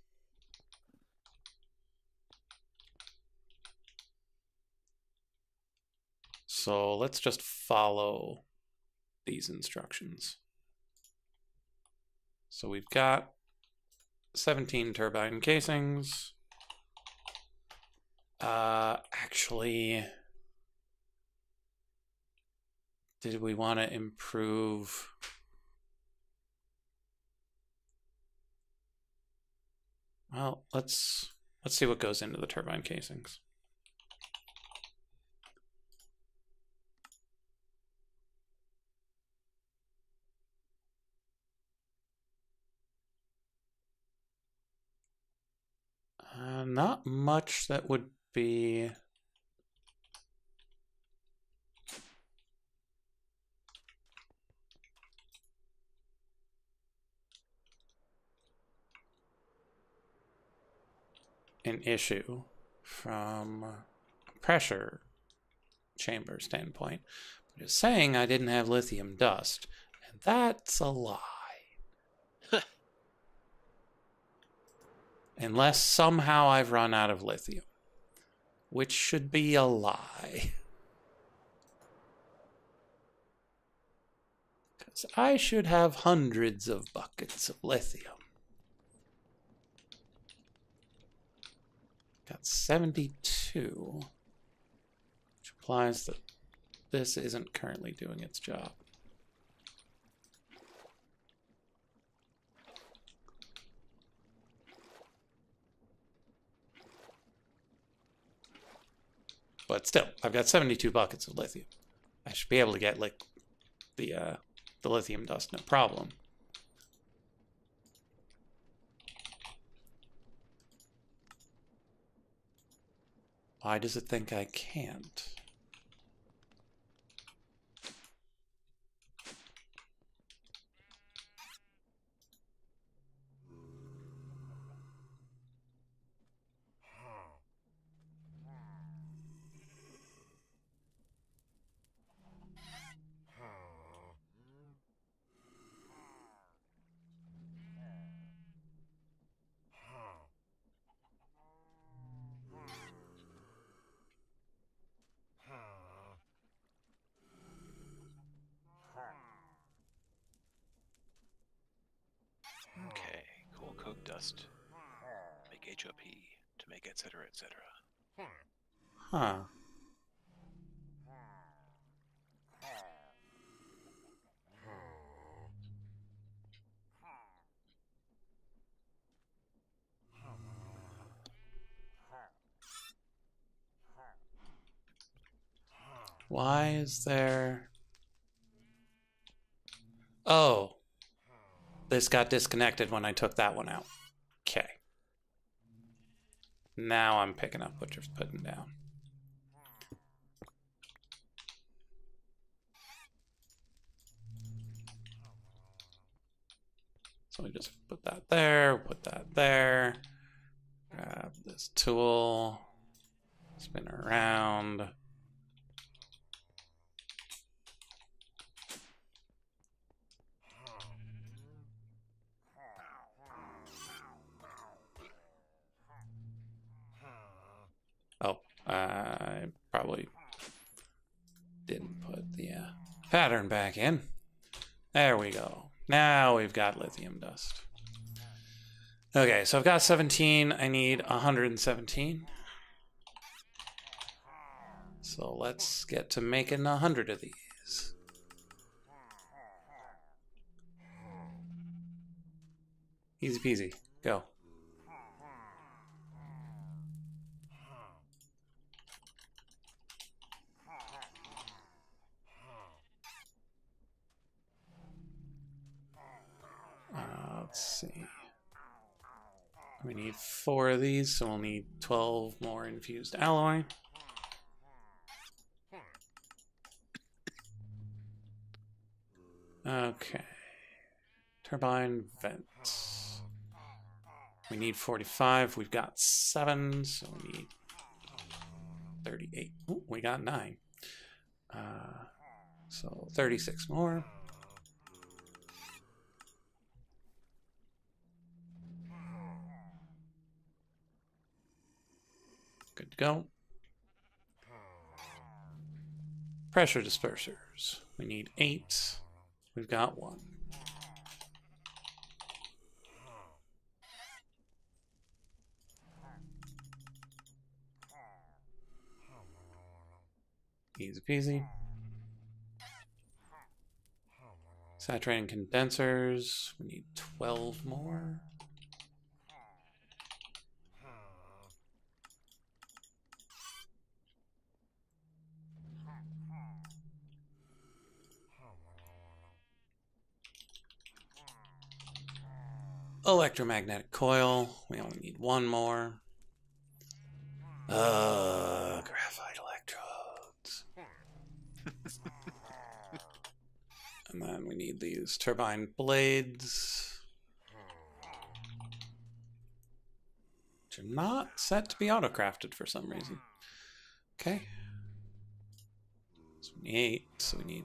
So let's just follow these instructions. So we've got 17 turbine casings. Actually, did we want to improve? Well, let's see what goes into the turbine casings. Not much that would be an issue from a pressure chamber standpoint, but it's saying I didn't have lithium dust, and that's a lie. Unless somehow I've run out of lithium, which should be a lie. Because I should have hundreds of buckets of lithium. Got 72, which implies that this isn't currently doing its job. But still, I've got 72 buckets of lithium. I should be able to get like the lithium dust, no problem. Why does it think I can't? Okay, coal coke dust. Make HOP to make etc. etc. Huh. Why is there... Oh. This got disconnected when I took that one out. Okay. Now I'm picking up what you're putting down. So we just put that there, put that there. Grab this tool. Spin around. Oh, I probably didn't put the pattern back in. There we go. Now we've got lithium dust. Okay, so I've got 17. I need 117. So let's get to making 100 of these. Easy peasy. Go. Let's see. We need 4 of these, so we'll need 12 more infused alloy. Okay. Turbine vents. We need 45. We've got 7, so we need 38. Ooh, we got 9. So 36 more. Good to go. Pressure dispersers. We need 8. We've got 1. Easy peasy. Saturating condensers. We need 12 more. Electromagnetic coil. We only need 1 more. Graphite electrodes. And then we need these turbine blades, which are not set to be auto-crafted for some reason. Okay. So we need 8. So we need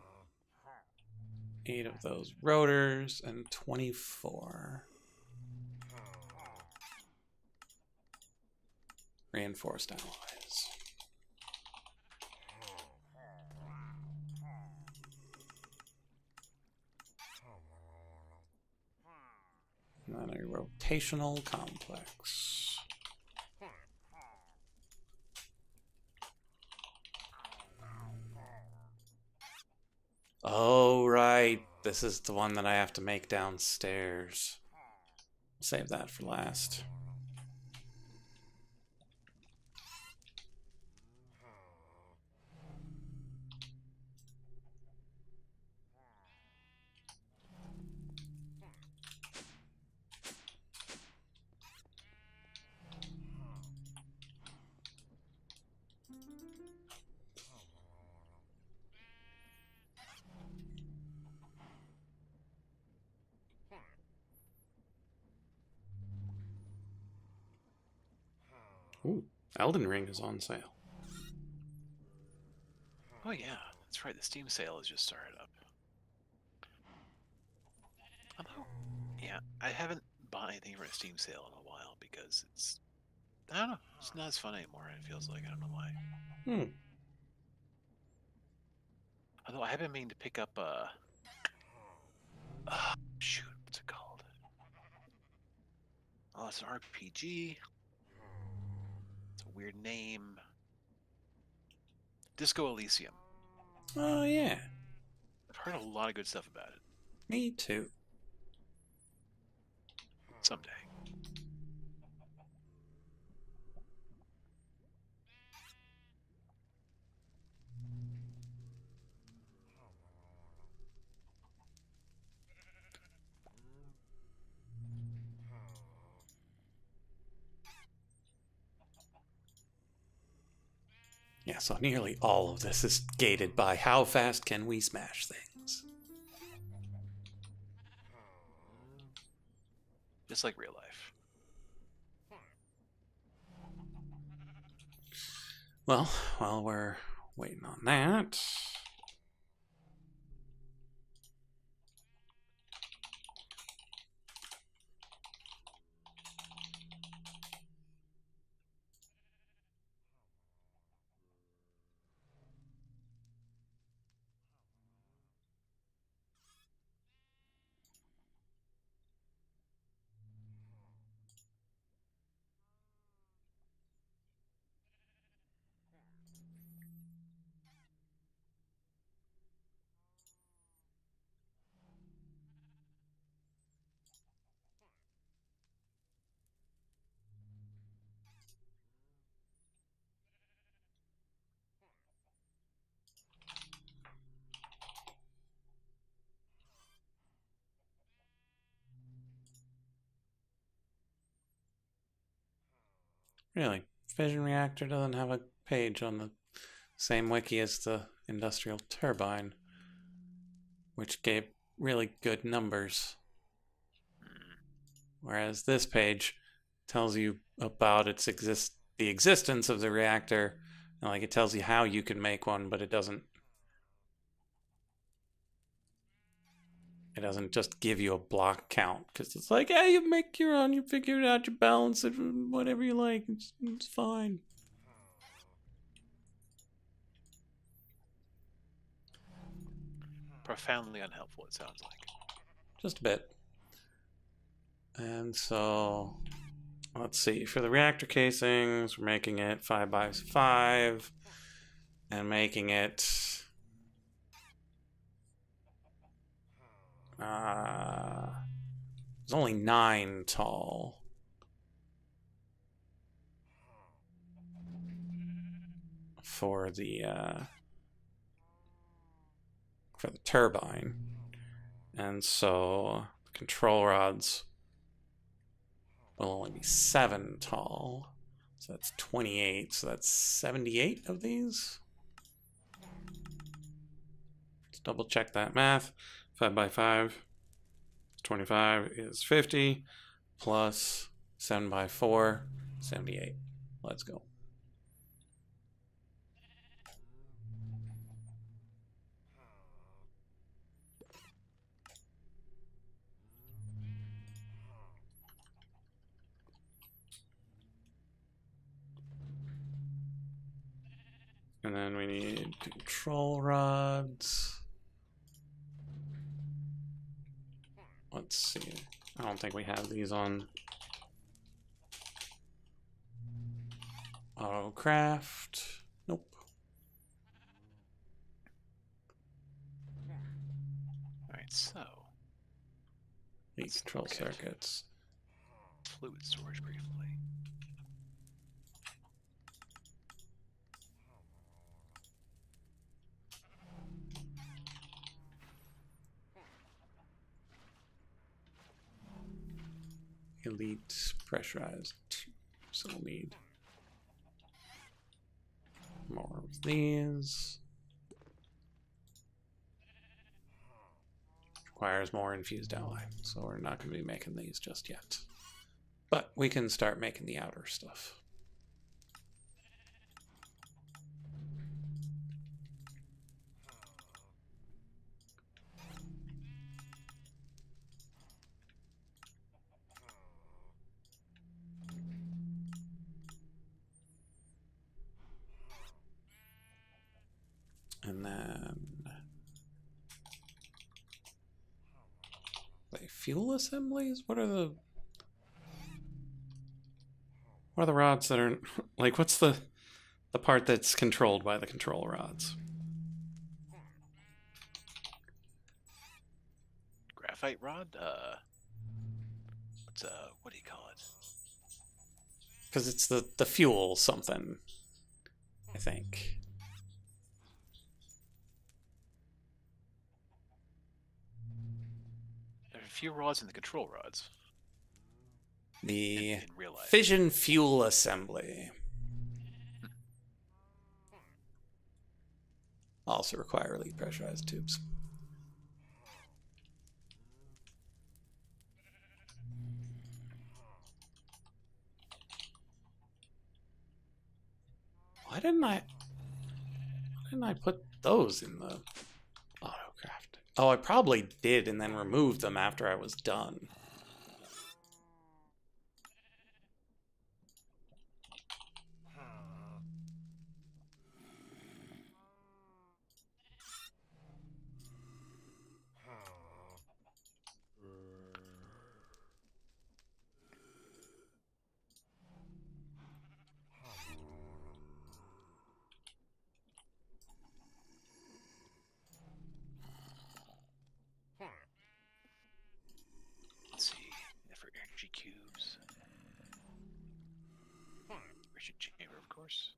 8 of those rotors and 24 reinforced alloys. And then a rotational complex. Oh, right. This is the one that I have to make downstairs. Save that for last. Ooh, Elden Ring is on sale. Oh yeah, that's right. The Steam sale has just started up. Although, yeah, I haven't bought anything for a Steam sale in a while because it's, I don't know, it's not as fun anymore. It feels like, I don't know why. Although I have been meaning to pick up shoot, what's it called? Oh, it's an RPG. It's a weird name. Disco Elysium. Oh, yeah. I've heard a lot of good stuff about it. Me too. Someday. Yeah, so nearly all of this is gated by how fast can we smash things. Just like real life. Well, while we're waiting on that... Really, fission reactor doesn't have a page on the same wiki as the industrial turbine, which gave really good numbers. Whereas this page tells you about the existence of the reactor, and like it tells you how you can make one, but it doesn't just give you a block count, because it's like, yeah, you make your own, you figure it out, you balance it, whatever you like, it's fine. Profoundly unhelpful, it sounds like. Just a bit. And so, let's see. For the reactor casings, we're making it 5x5, and making it it's only 9 tall. For the turbine. And so the control rods will only be 7 tall. So that's 28. So that's 78 of these. Let's double check that math. 5x5 25 is 50 plus 7x4, 78. Let's go. And then we need control rods. Let's see. I don't think we have these on Autocraft. Nope. Alright, so. These control circuits. Fluid storage briefly. Elite pressurized 2. So we'll need more of these. Requires more infused ally, so we're not going to be making these just yet. But we can start making the outer stuff. And then fuel assemblies? What are the rods that are like, what's the part that's controlled by the control rods? Graphite rod? What do you call it? Because it's the fuel something, I think. There are a few rods in the control rods. The in real life. fission fuel assembly. also require lead pressurized tubes. Why didn't I put those in the autocraft? Oh, I probably did and then removed them after I was done. Let's see. For energy cubes. Richard chamber, of course.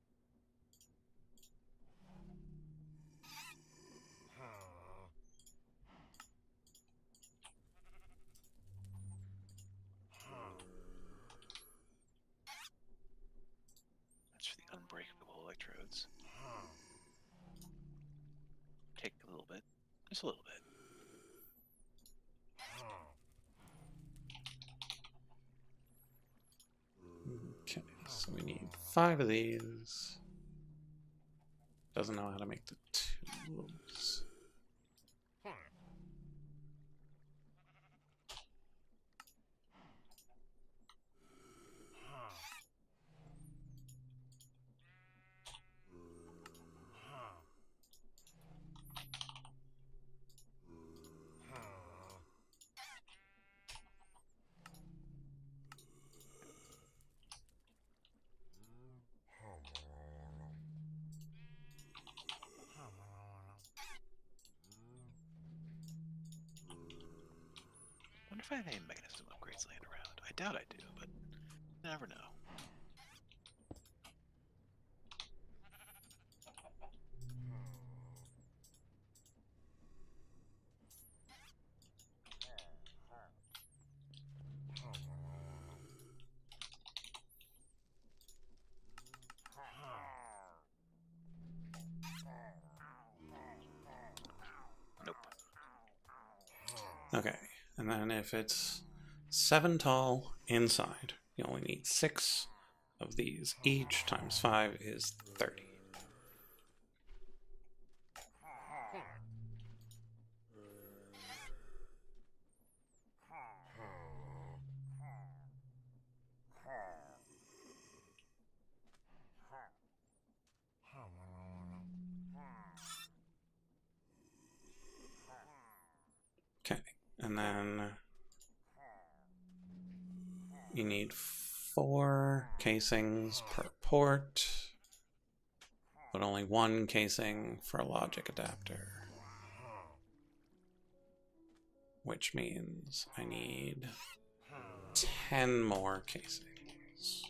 That's for the unbreakable electrodes. Take a little bit. Just a little bit. Okay, so we need 5 of these. Doesn't know how to make the tubes. I wonder if I have any mechanism upgrades laying around. I doubt I do, but you never know. Nope. Okay, and then if it's 7 tall inside, you only need 6 of these. Each times 5 is 30. Okay, and then you need 4 casings per port, but only 1 casing for a logic adapter. Which means I need 10 more casings.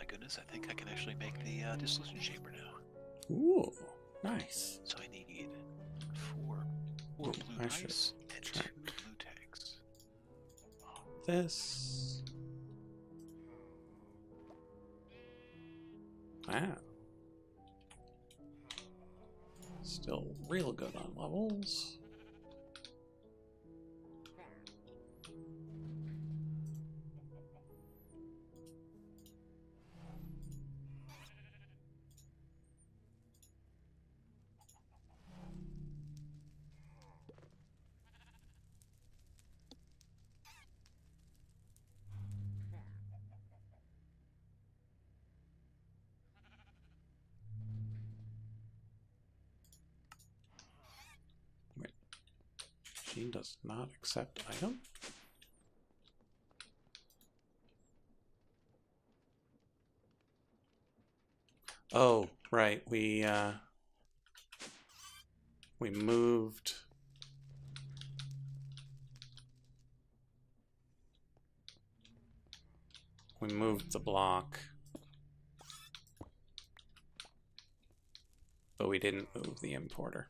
Goodness, I think I can actually make the dissolution chamber now. Ooh, nice. So I need 4 blue dice and 2 blue tanks. This. Wow. Still real good on levels. She does not accept item. Oh, right. We moved. We moved the block. But we didn't move the importer.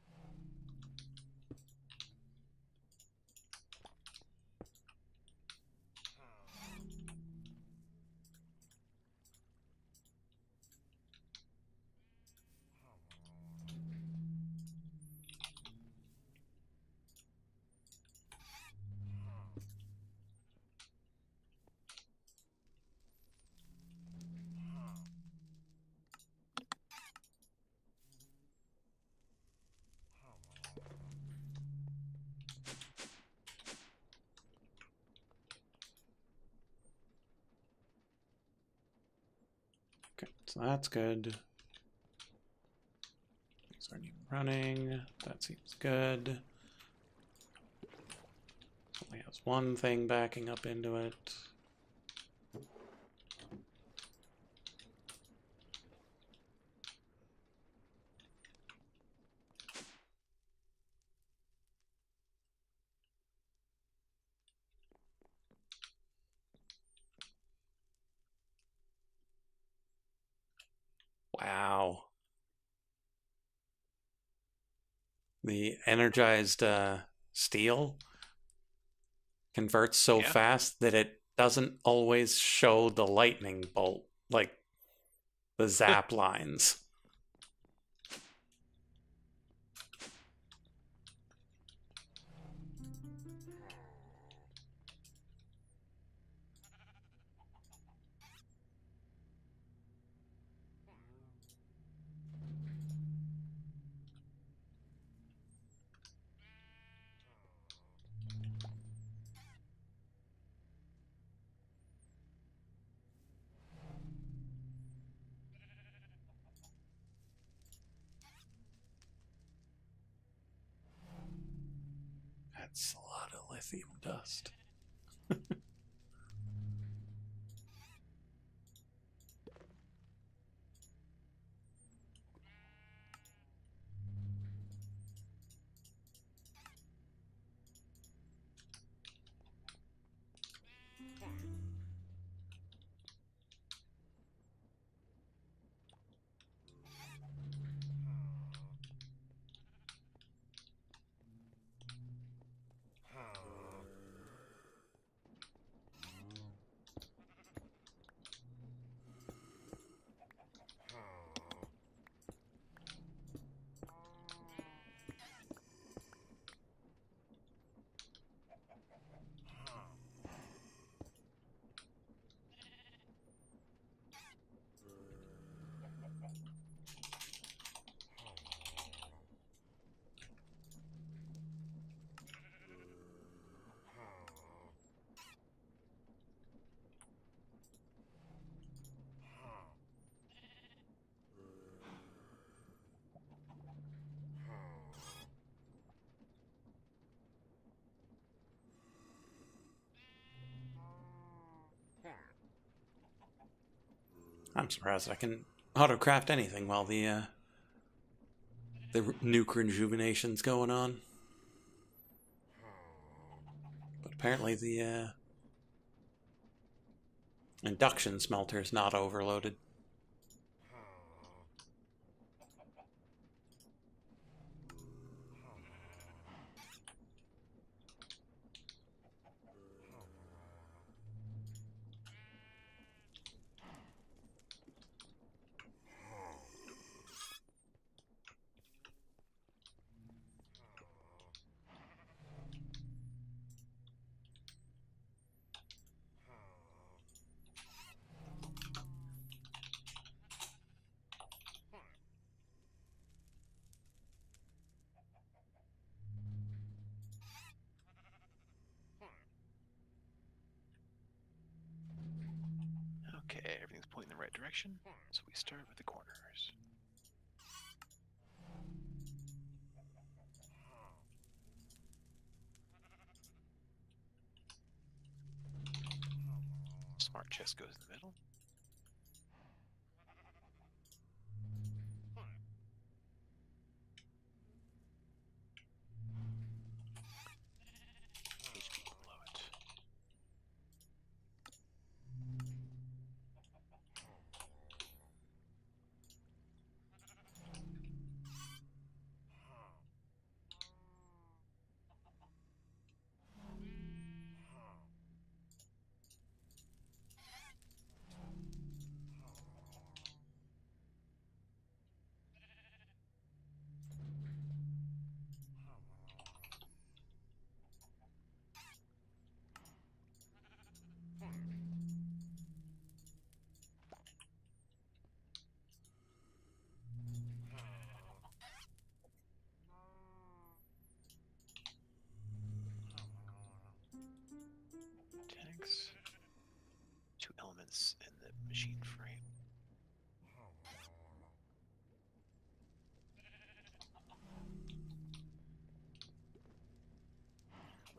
Okay, so that's good. These aren't even running. That seems good. Only has one thing backing up into it. Wow. The energized steel converts so fast that it doesn't always show the lightning bolt, like the zap lines. That's a lot of lithium dust. I'm surprised I can autocraft anything while the nuke rejuvenation's going on. But apparently the induction smelter is not overloaded. Okay, everything's pointing in the right direction, so we start with the corners. Smart chest goes in the middle.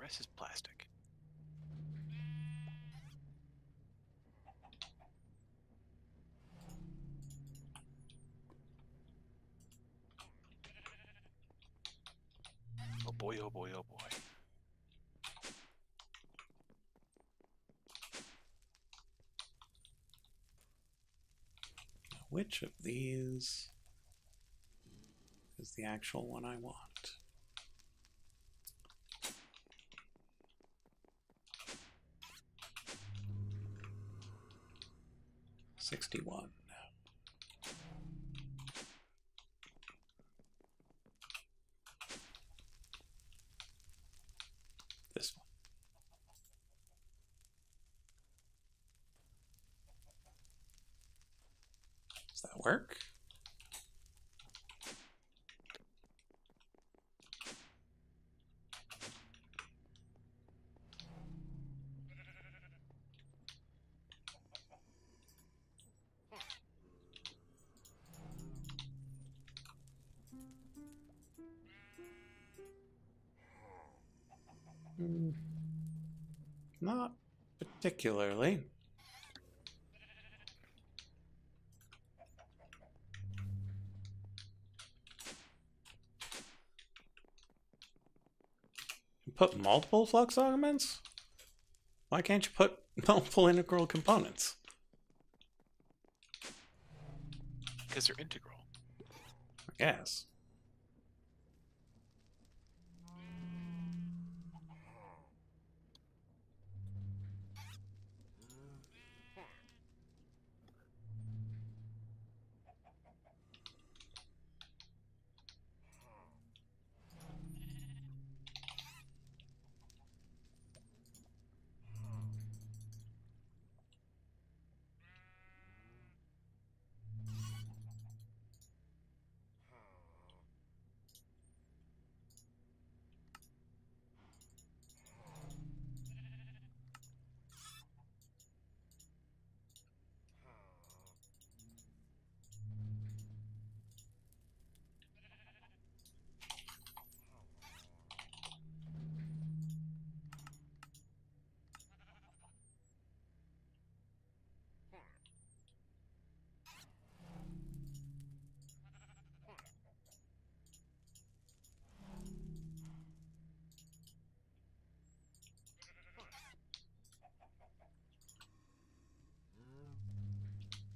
rest is plastic. Oh boy, oh boy, oh boy. Which of these is the actual one I want? $61. This one. Does that work? Not particularly. You put multiple flux augments? Why can't you put multiple integral components? Because they're integral. I guess.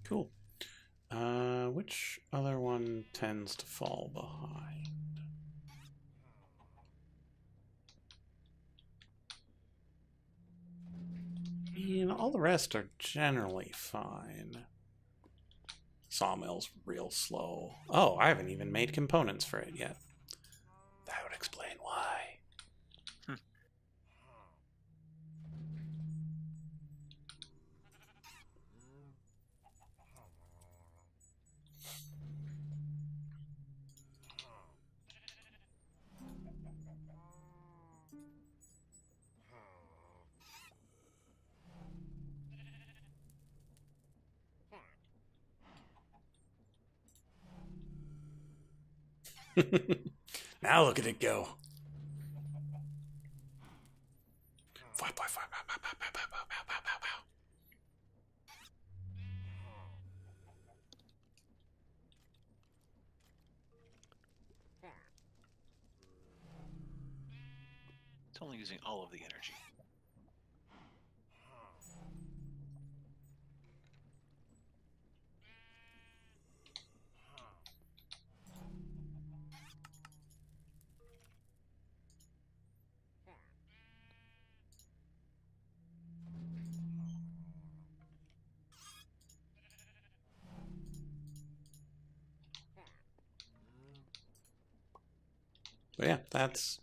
Cool. Which other one tends to fall behind? I mean, all the rest are generally fine. Sawmill's real slow. Oh, I haven't even made components for it yet. That would explain why. Now look at it go. It's only using all of the energy. But yeah, it's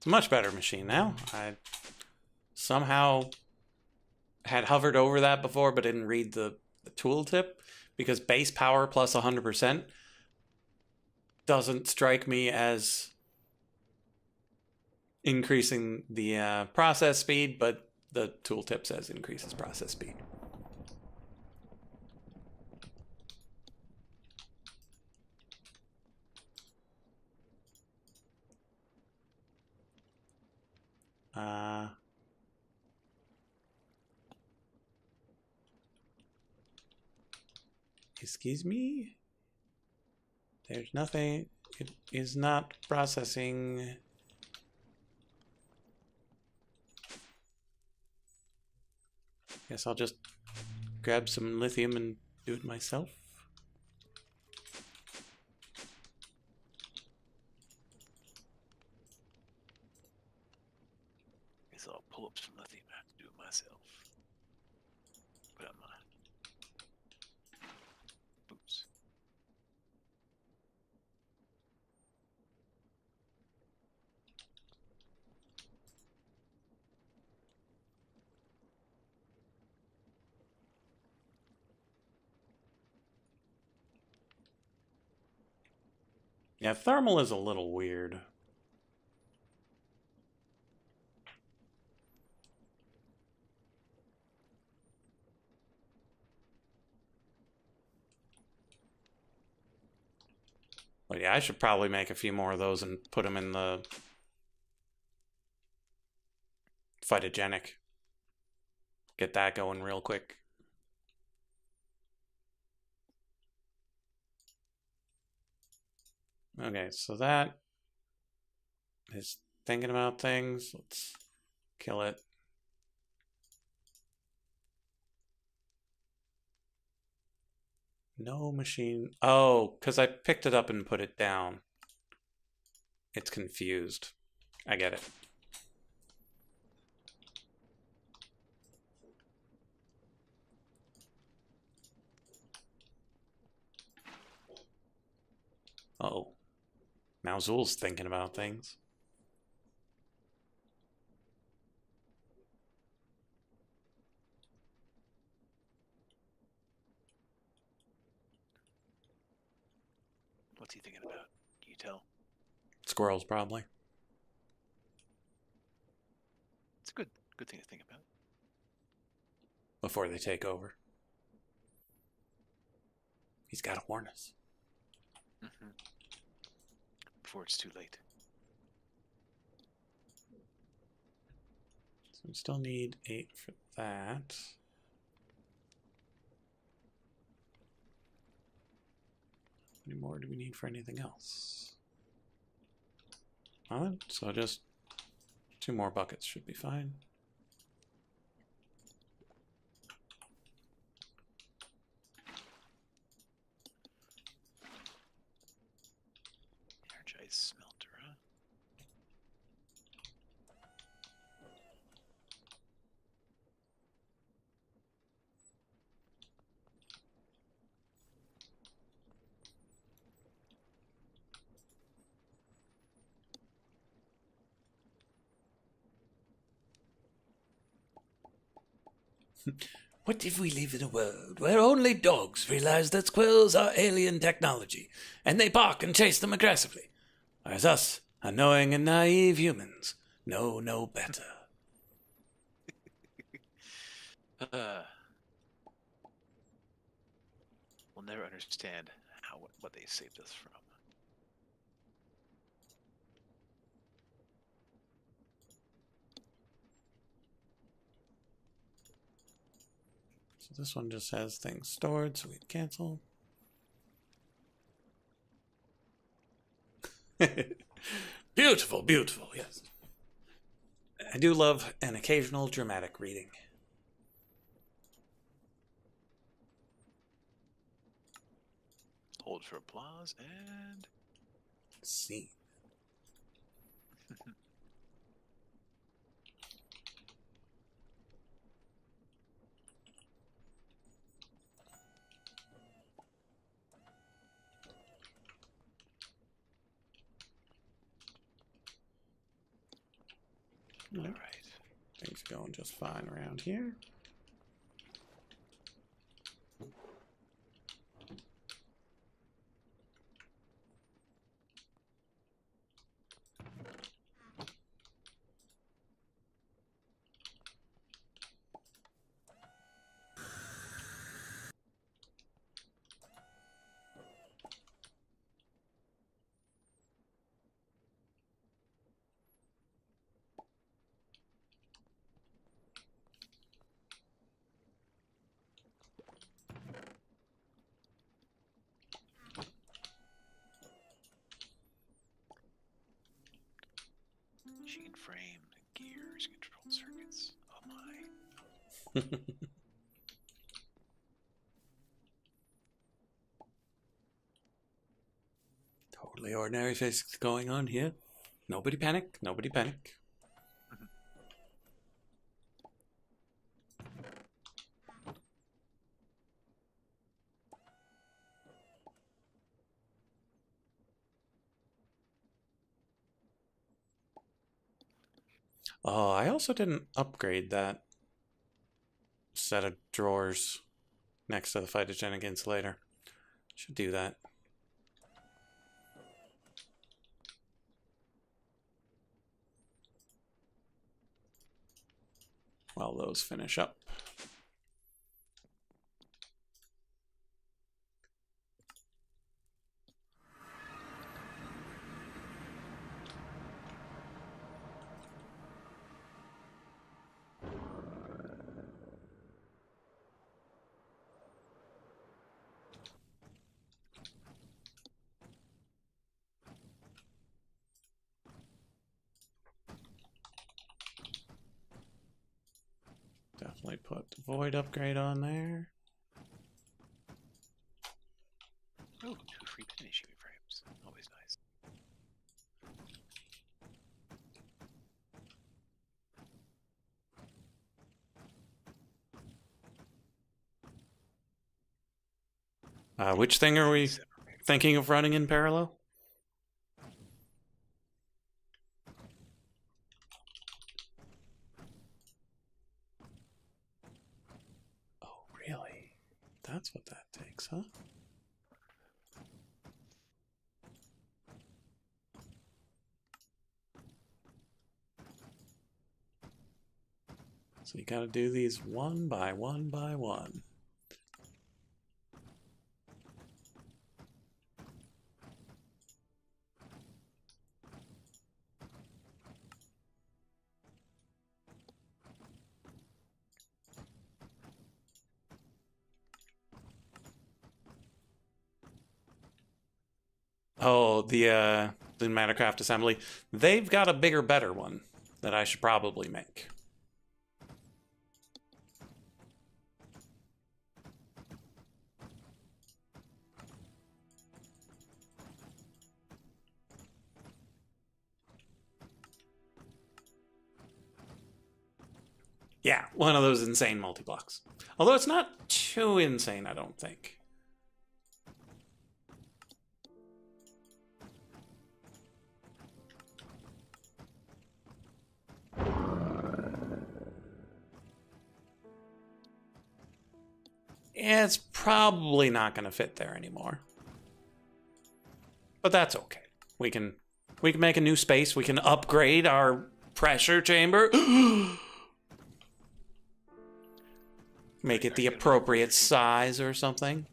a much better machine now. I somehow had hovered over that before, but didn't read the tooltip, because base power plus 100% doesn't strike me as increasing the process speed, but the tooltip says increases process speed. Excuse me? There's nothing. It is not processing. Guess I'll just grab some lithium and do it myself. Guess I'll pull up some lithium and have to do it myself. Put on my boots. Yeah, thermal is a little weird. But yeah, I should probably make a few more of those and put them in the phytogenic. Get that going real quick. Okay, so that is thinking about things. Let's kill it. No machine. Oh, because I picked it up and put it down. It's confused. I get it. Uh-oh. Now Zul's thinking about things. What's he thinking about? Can you tell? Squirrels, probably. It's a good thing to think about. Before they take over. He's got to warn us. Mm-hmm. Before it's too late. So we still need 8 for that. How many more do we need for anything else? So just 2 more buckets should be fine. Energized smelter, huh? What if we live in a world where only dogs realize that squirrels are alien technology, and they bark and chase them aggressively, whereas us, annoying and naive humans, know no better? We'll never understand what they saved us from. So this one just has things stored, so we'd cancel. Beautiful, beautiful, yes. I do love an occasional dramatic reading. Hold for applause and Scene. all right. Things are going just fine around here. Finishing frame, gears, control circuits. Oh my. Totally ordinary physics going on here. Nobody panic. Nobody panic. Oh, I also didn't upgrade that set of drawers next to the phytogenic insulator. Should do that. While those finish up. Definitely put the void upgrade on there. Oh, 2 free finishing frames. Always nice. Which thing are we thinking of running in parallel? Oh, really? That's what that takes, huh? So you gotta do these one by one by one. Oh, the Mattercraft assembly. They've got a bigger, better one that I should probably make. Yeah, one of those insane multi-blocks. Although it's not too insane, I don't think. It's probably not going to fit there anymore. But that's okay. We can make a new space. We can upgrade our pressure chamber. Make it the appropriate size or something.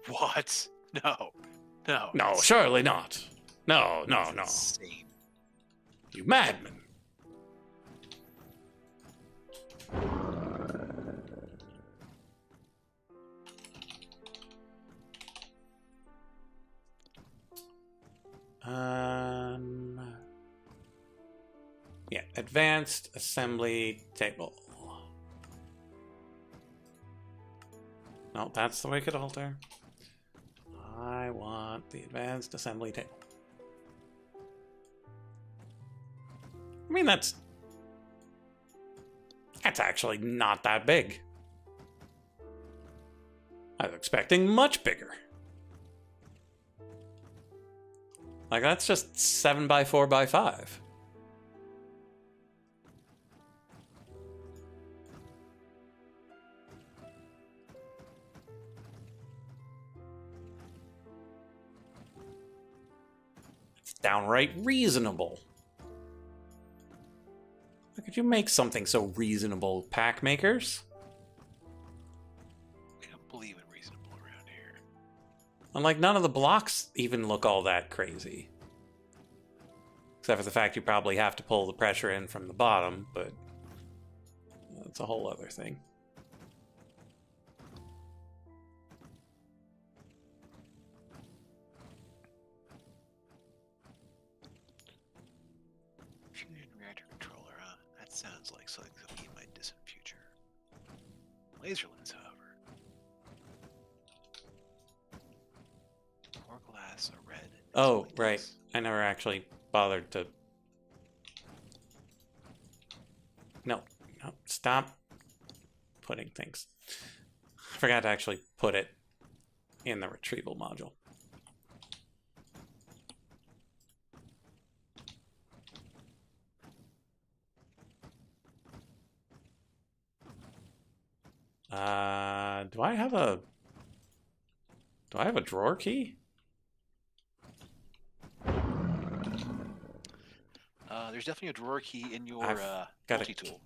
What? No. No. No, surely not. No, no, no. Insane. You madman. Yeah, advanced assembly table. No, that's the wicked altar. I want the advanced assembly table. I mean, that's actually not that big. I was expecting much bigger. Like, that's just 7 by 4 by 5. It's downright reasonable. How could you make something so reasonable, pack makers? We don't believe in reasonable around here. And like, none of the blocks even look all that crazy. Except for the fact you probably have to pull the pressure in from the bottom, but that's a whole other thing. Fusion reactor sounds like something in my distant future. Laser lens, however. More glass, a red. Oh, right. I never actually bothered to... No, stop putting things. I forgot to actually put it in the retrieval module. Do I have a drawer key? There's definitely a drawer key in your multi-tool.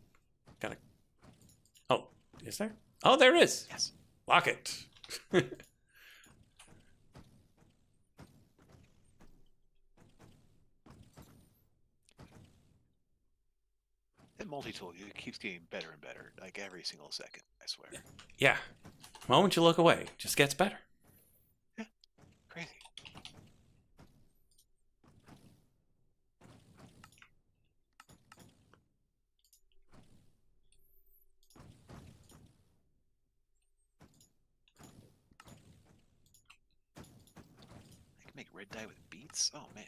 Oh, is there? Oh, there is. Yes. Lock it. That multi-tool keeps getting better and better, like every single second, I swear. Yeah. The moment you look away, it just gets better. Yeah. Crazy. I can make red dye with beets? Oh, man.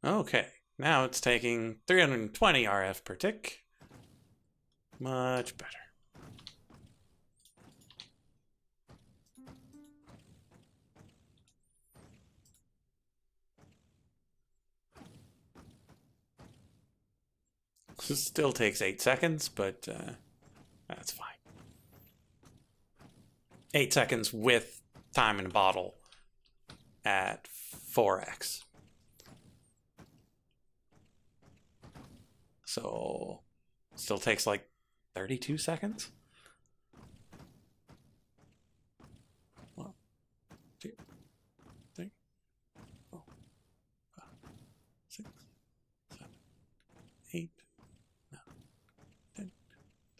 Okay. Now it's taking 320 RF per tick. Much better. Still takes 8 seconds, but that's fine. 8 seconds with time in a bottle at 4x. So, still takes like 32 seconds? 1, 2, 3, 4, 5, 6, 7, 8, 9, 10,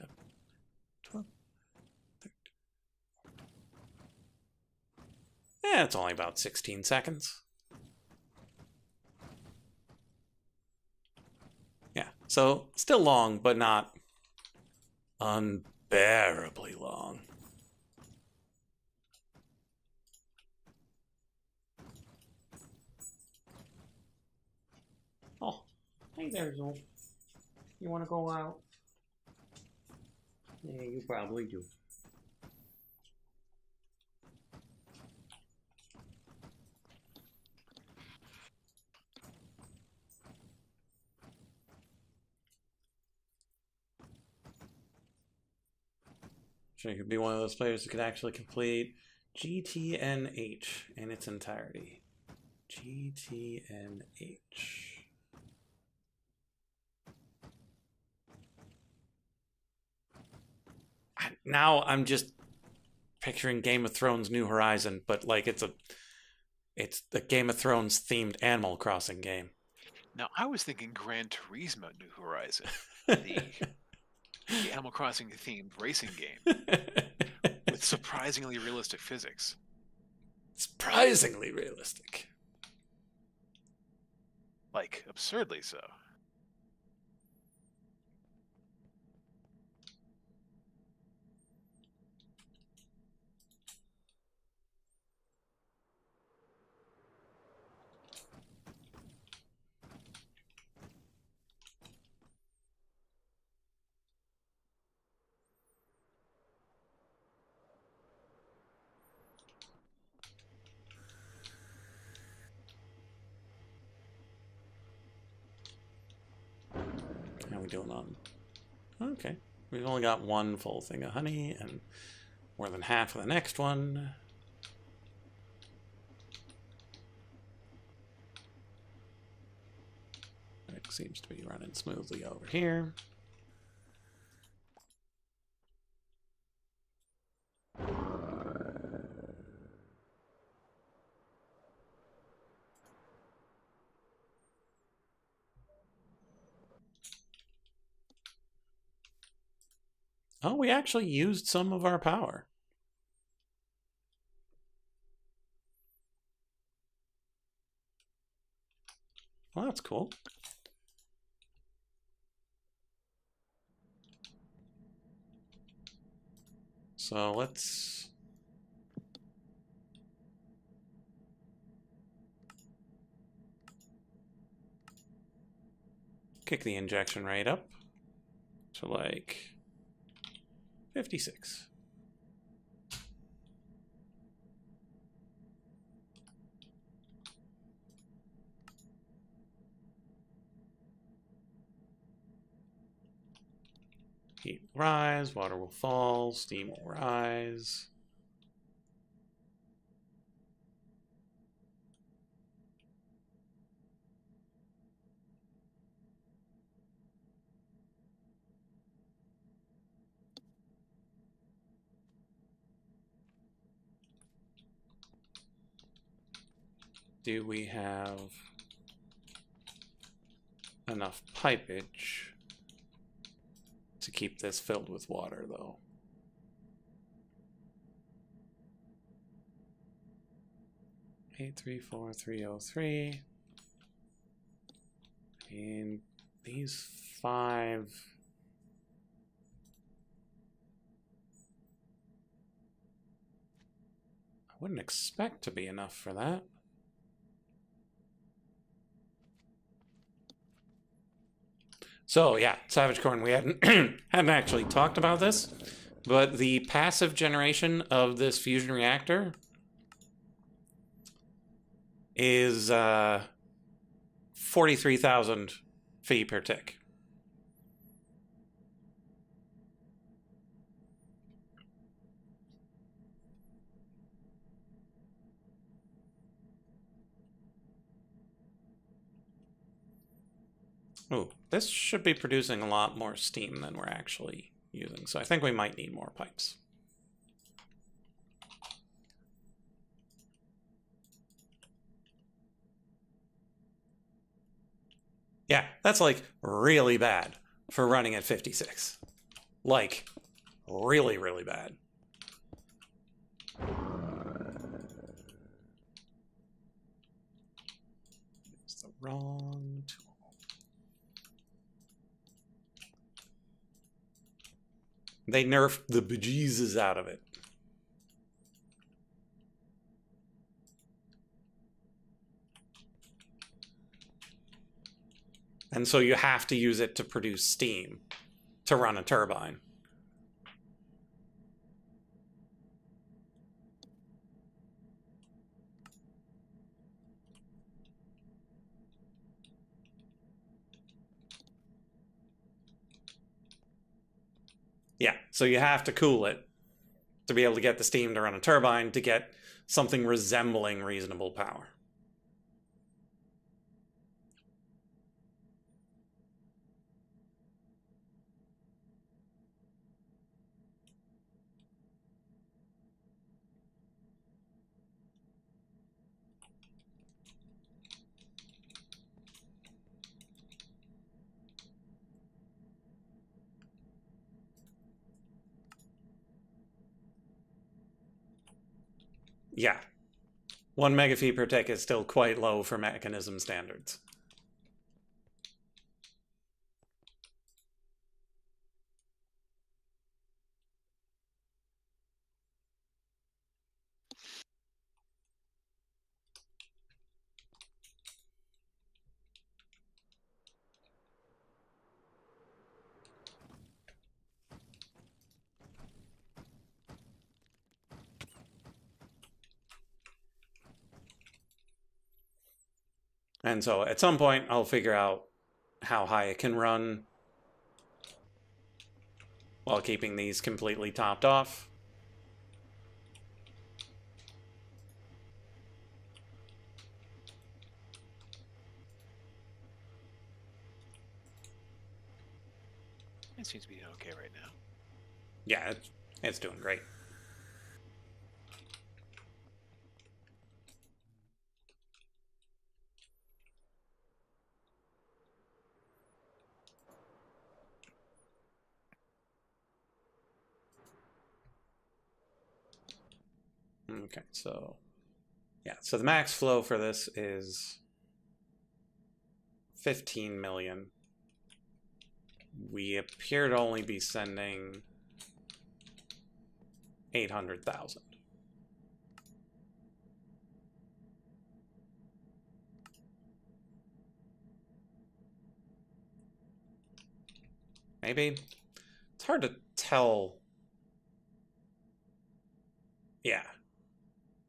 11, 12, 13. Yeah, it's only about 16 seconds. Yeah, so still long, but not unbearably long. Oh, hey there, Zol. You want to go out? Yeah, you probably do. Sure, you could be one of those players who could actually complete GTNH in its entirety. GTNH. Now I'm just picturing Game of Thrones New Horizon, but like it's a Game of Thrones themed Animal Crossing game. Now, I was thinking Gran Turismo New Horizon, the Animal Crossing themed racing game with surprisingly realistic physics. Surprisingly realistic. Like, absurdly so. How are we doing on? Okay. We've only got one full thing of honey and more than half of the next one. It seems to be running smoothly over here. Oh, we actually used some of our power. Well, that's cool. So let's kick the injection rate up to like 56. Heat will rise, water will fall, steam will rise. Do we have enough pipage to keep this filled with water, though? Eight, 3, 4, 303. And these 5. I wouldn't expect to be enough for that. So yeah, Savage Corn, we hadn't hadn't actually talked about this, but the passive generation of this fusion reactor is 43,000 phi per tick. Oh, this should be producing a lot more steam than we're actually using, so I think we might need more pipes. Yeah, that's like really bad for running at 56. Like, really, really bad. It's the wrong tool. They nerfed the bejesus out of it. And so you have to use it to produce steam to run a turbine. Yeah, so you have to cool it to be able to get the steam to run a turbine to get something resembling reasonable power. Yeah, 1 megaphi per tick is still quite low for mechanism standards. And so at some point, I'll figure out how high it can run while keeping these completely topped off. It seems to be okay right now. Yeah, it's doing great. Okay, so yeah, so the max flow for this is 15 million. We appear to only be sending 800,000. Maybe. It's hard to tell. Yeah.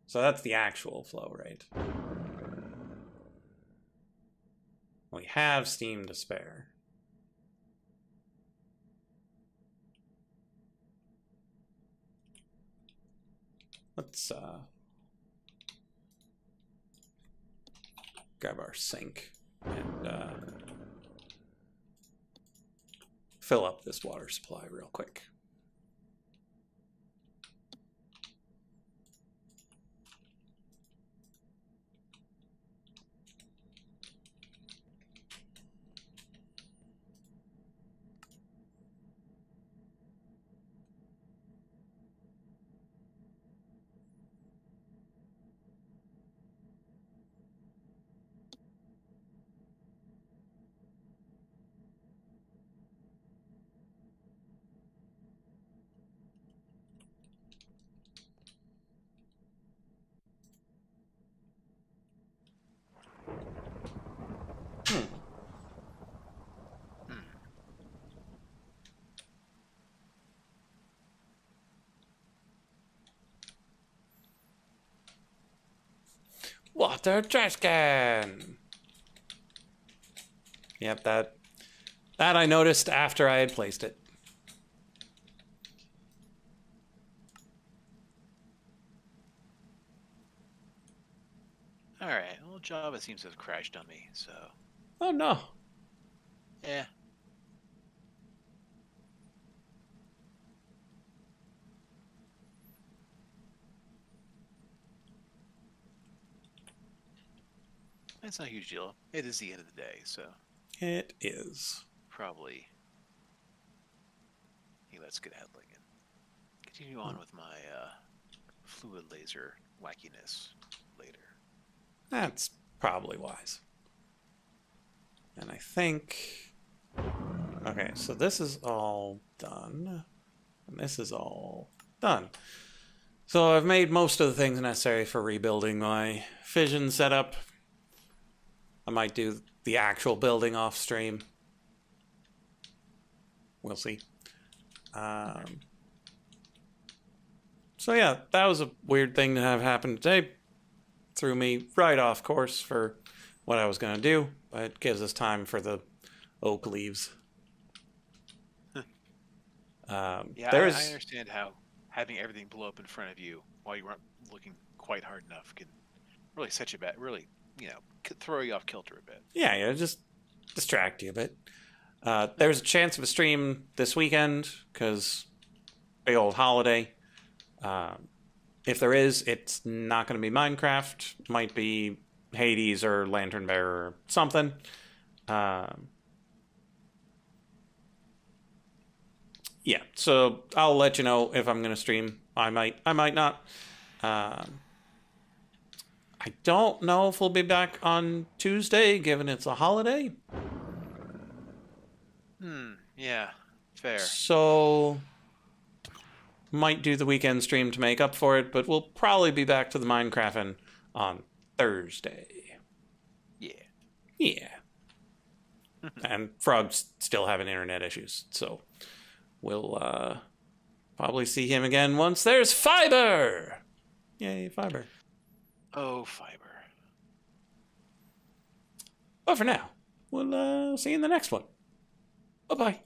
So that's the actual flow rate. We have steam to spare. Let's grab our sink and fill up this water supply real quick. Water trash can. Yep, that I noticed after I had placed it. All right. Well, Java seems to have crashed on me, so. Oh no. Yeah. It's not a huge deal. It is the end of the day, so. It is. Probably. Hey, let's get headling and continue on with my fluid laser wackiness later. That's probably wise. And I think... Okay, so this is all done. And this is all done. So I've made most of the things necessary for rebuilding my fission setup. I might do the actual building off stream. We'll see. So yeah, that was a weird thing to have happen today. Threw me right off course for what I was going to do, but it gives us time for the oak leaves. Yeah, I understand how having everything blow up in front of you while you weren't looking quite hard enough can really set you back, really, throw you off kilter a bit. Yeah, just distract you a bit. There's a chance of a stream this weekend, because big old holiday. If there is, it's not going to be Minecraft. Might be Hades or Lantern Bearer or something. Yeah, so I'll let you know if I'm going to stream. I might not. I don't know if we'll be back on Tuesday, given it's a holiday. Yeah, fair. So might do the weekend stream to make up for it, but we'll probably be back to the Minecrafting on Thursday. Yeah. Yeah. And Frog's still having internet issues, so we'll probably see him again once there's fiber. Yay, fiber. Oh, fiber. But for now, we'll see you in the next one. Bye-bye.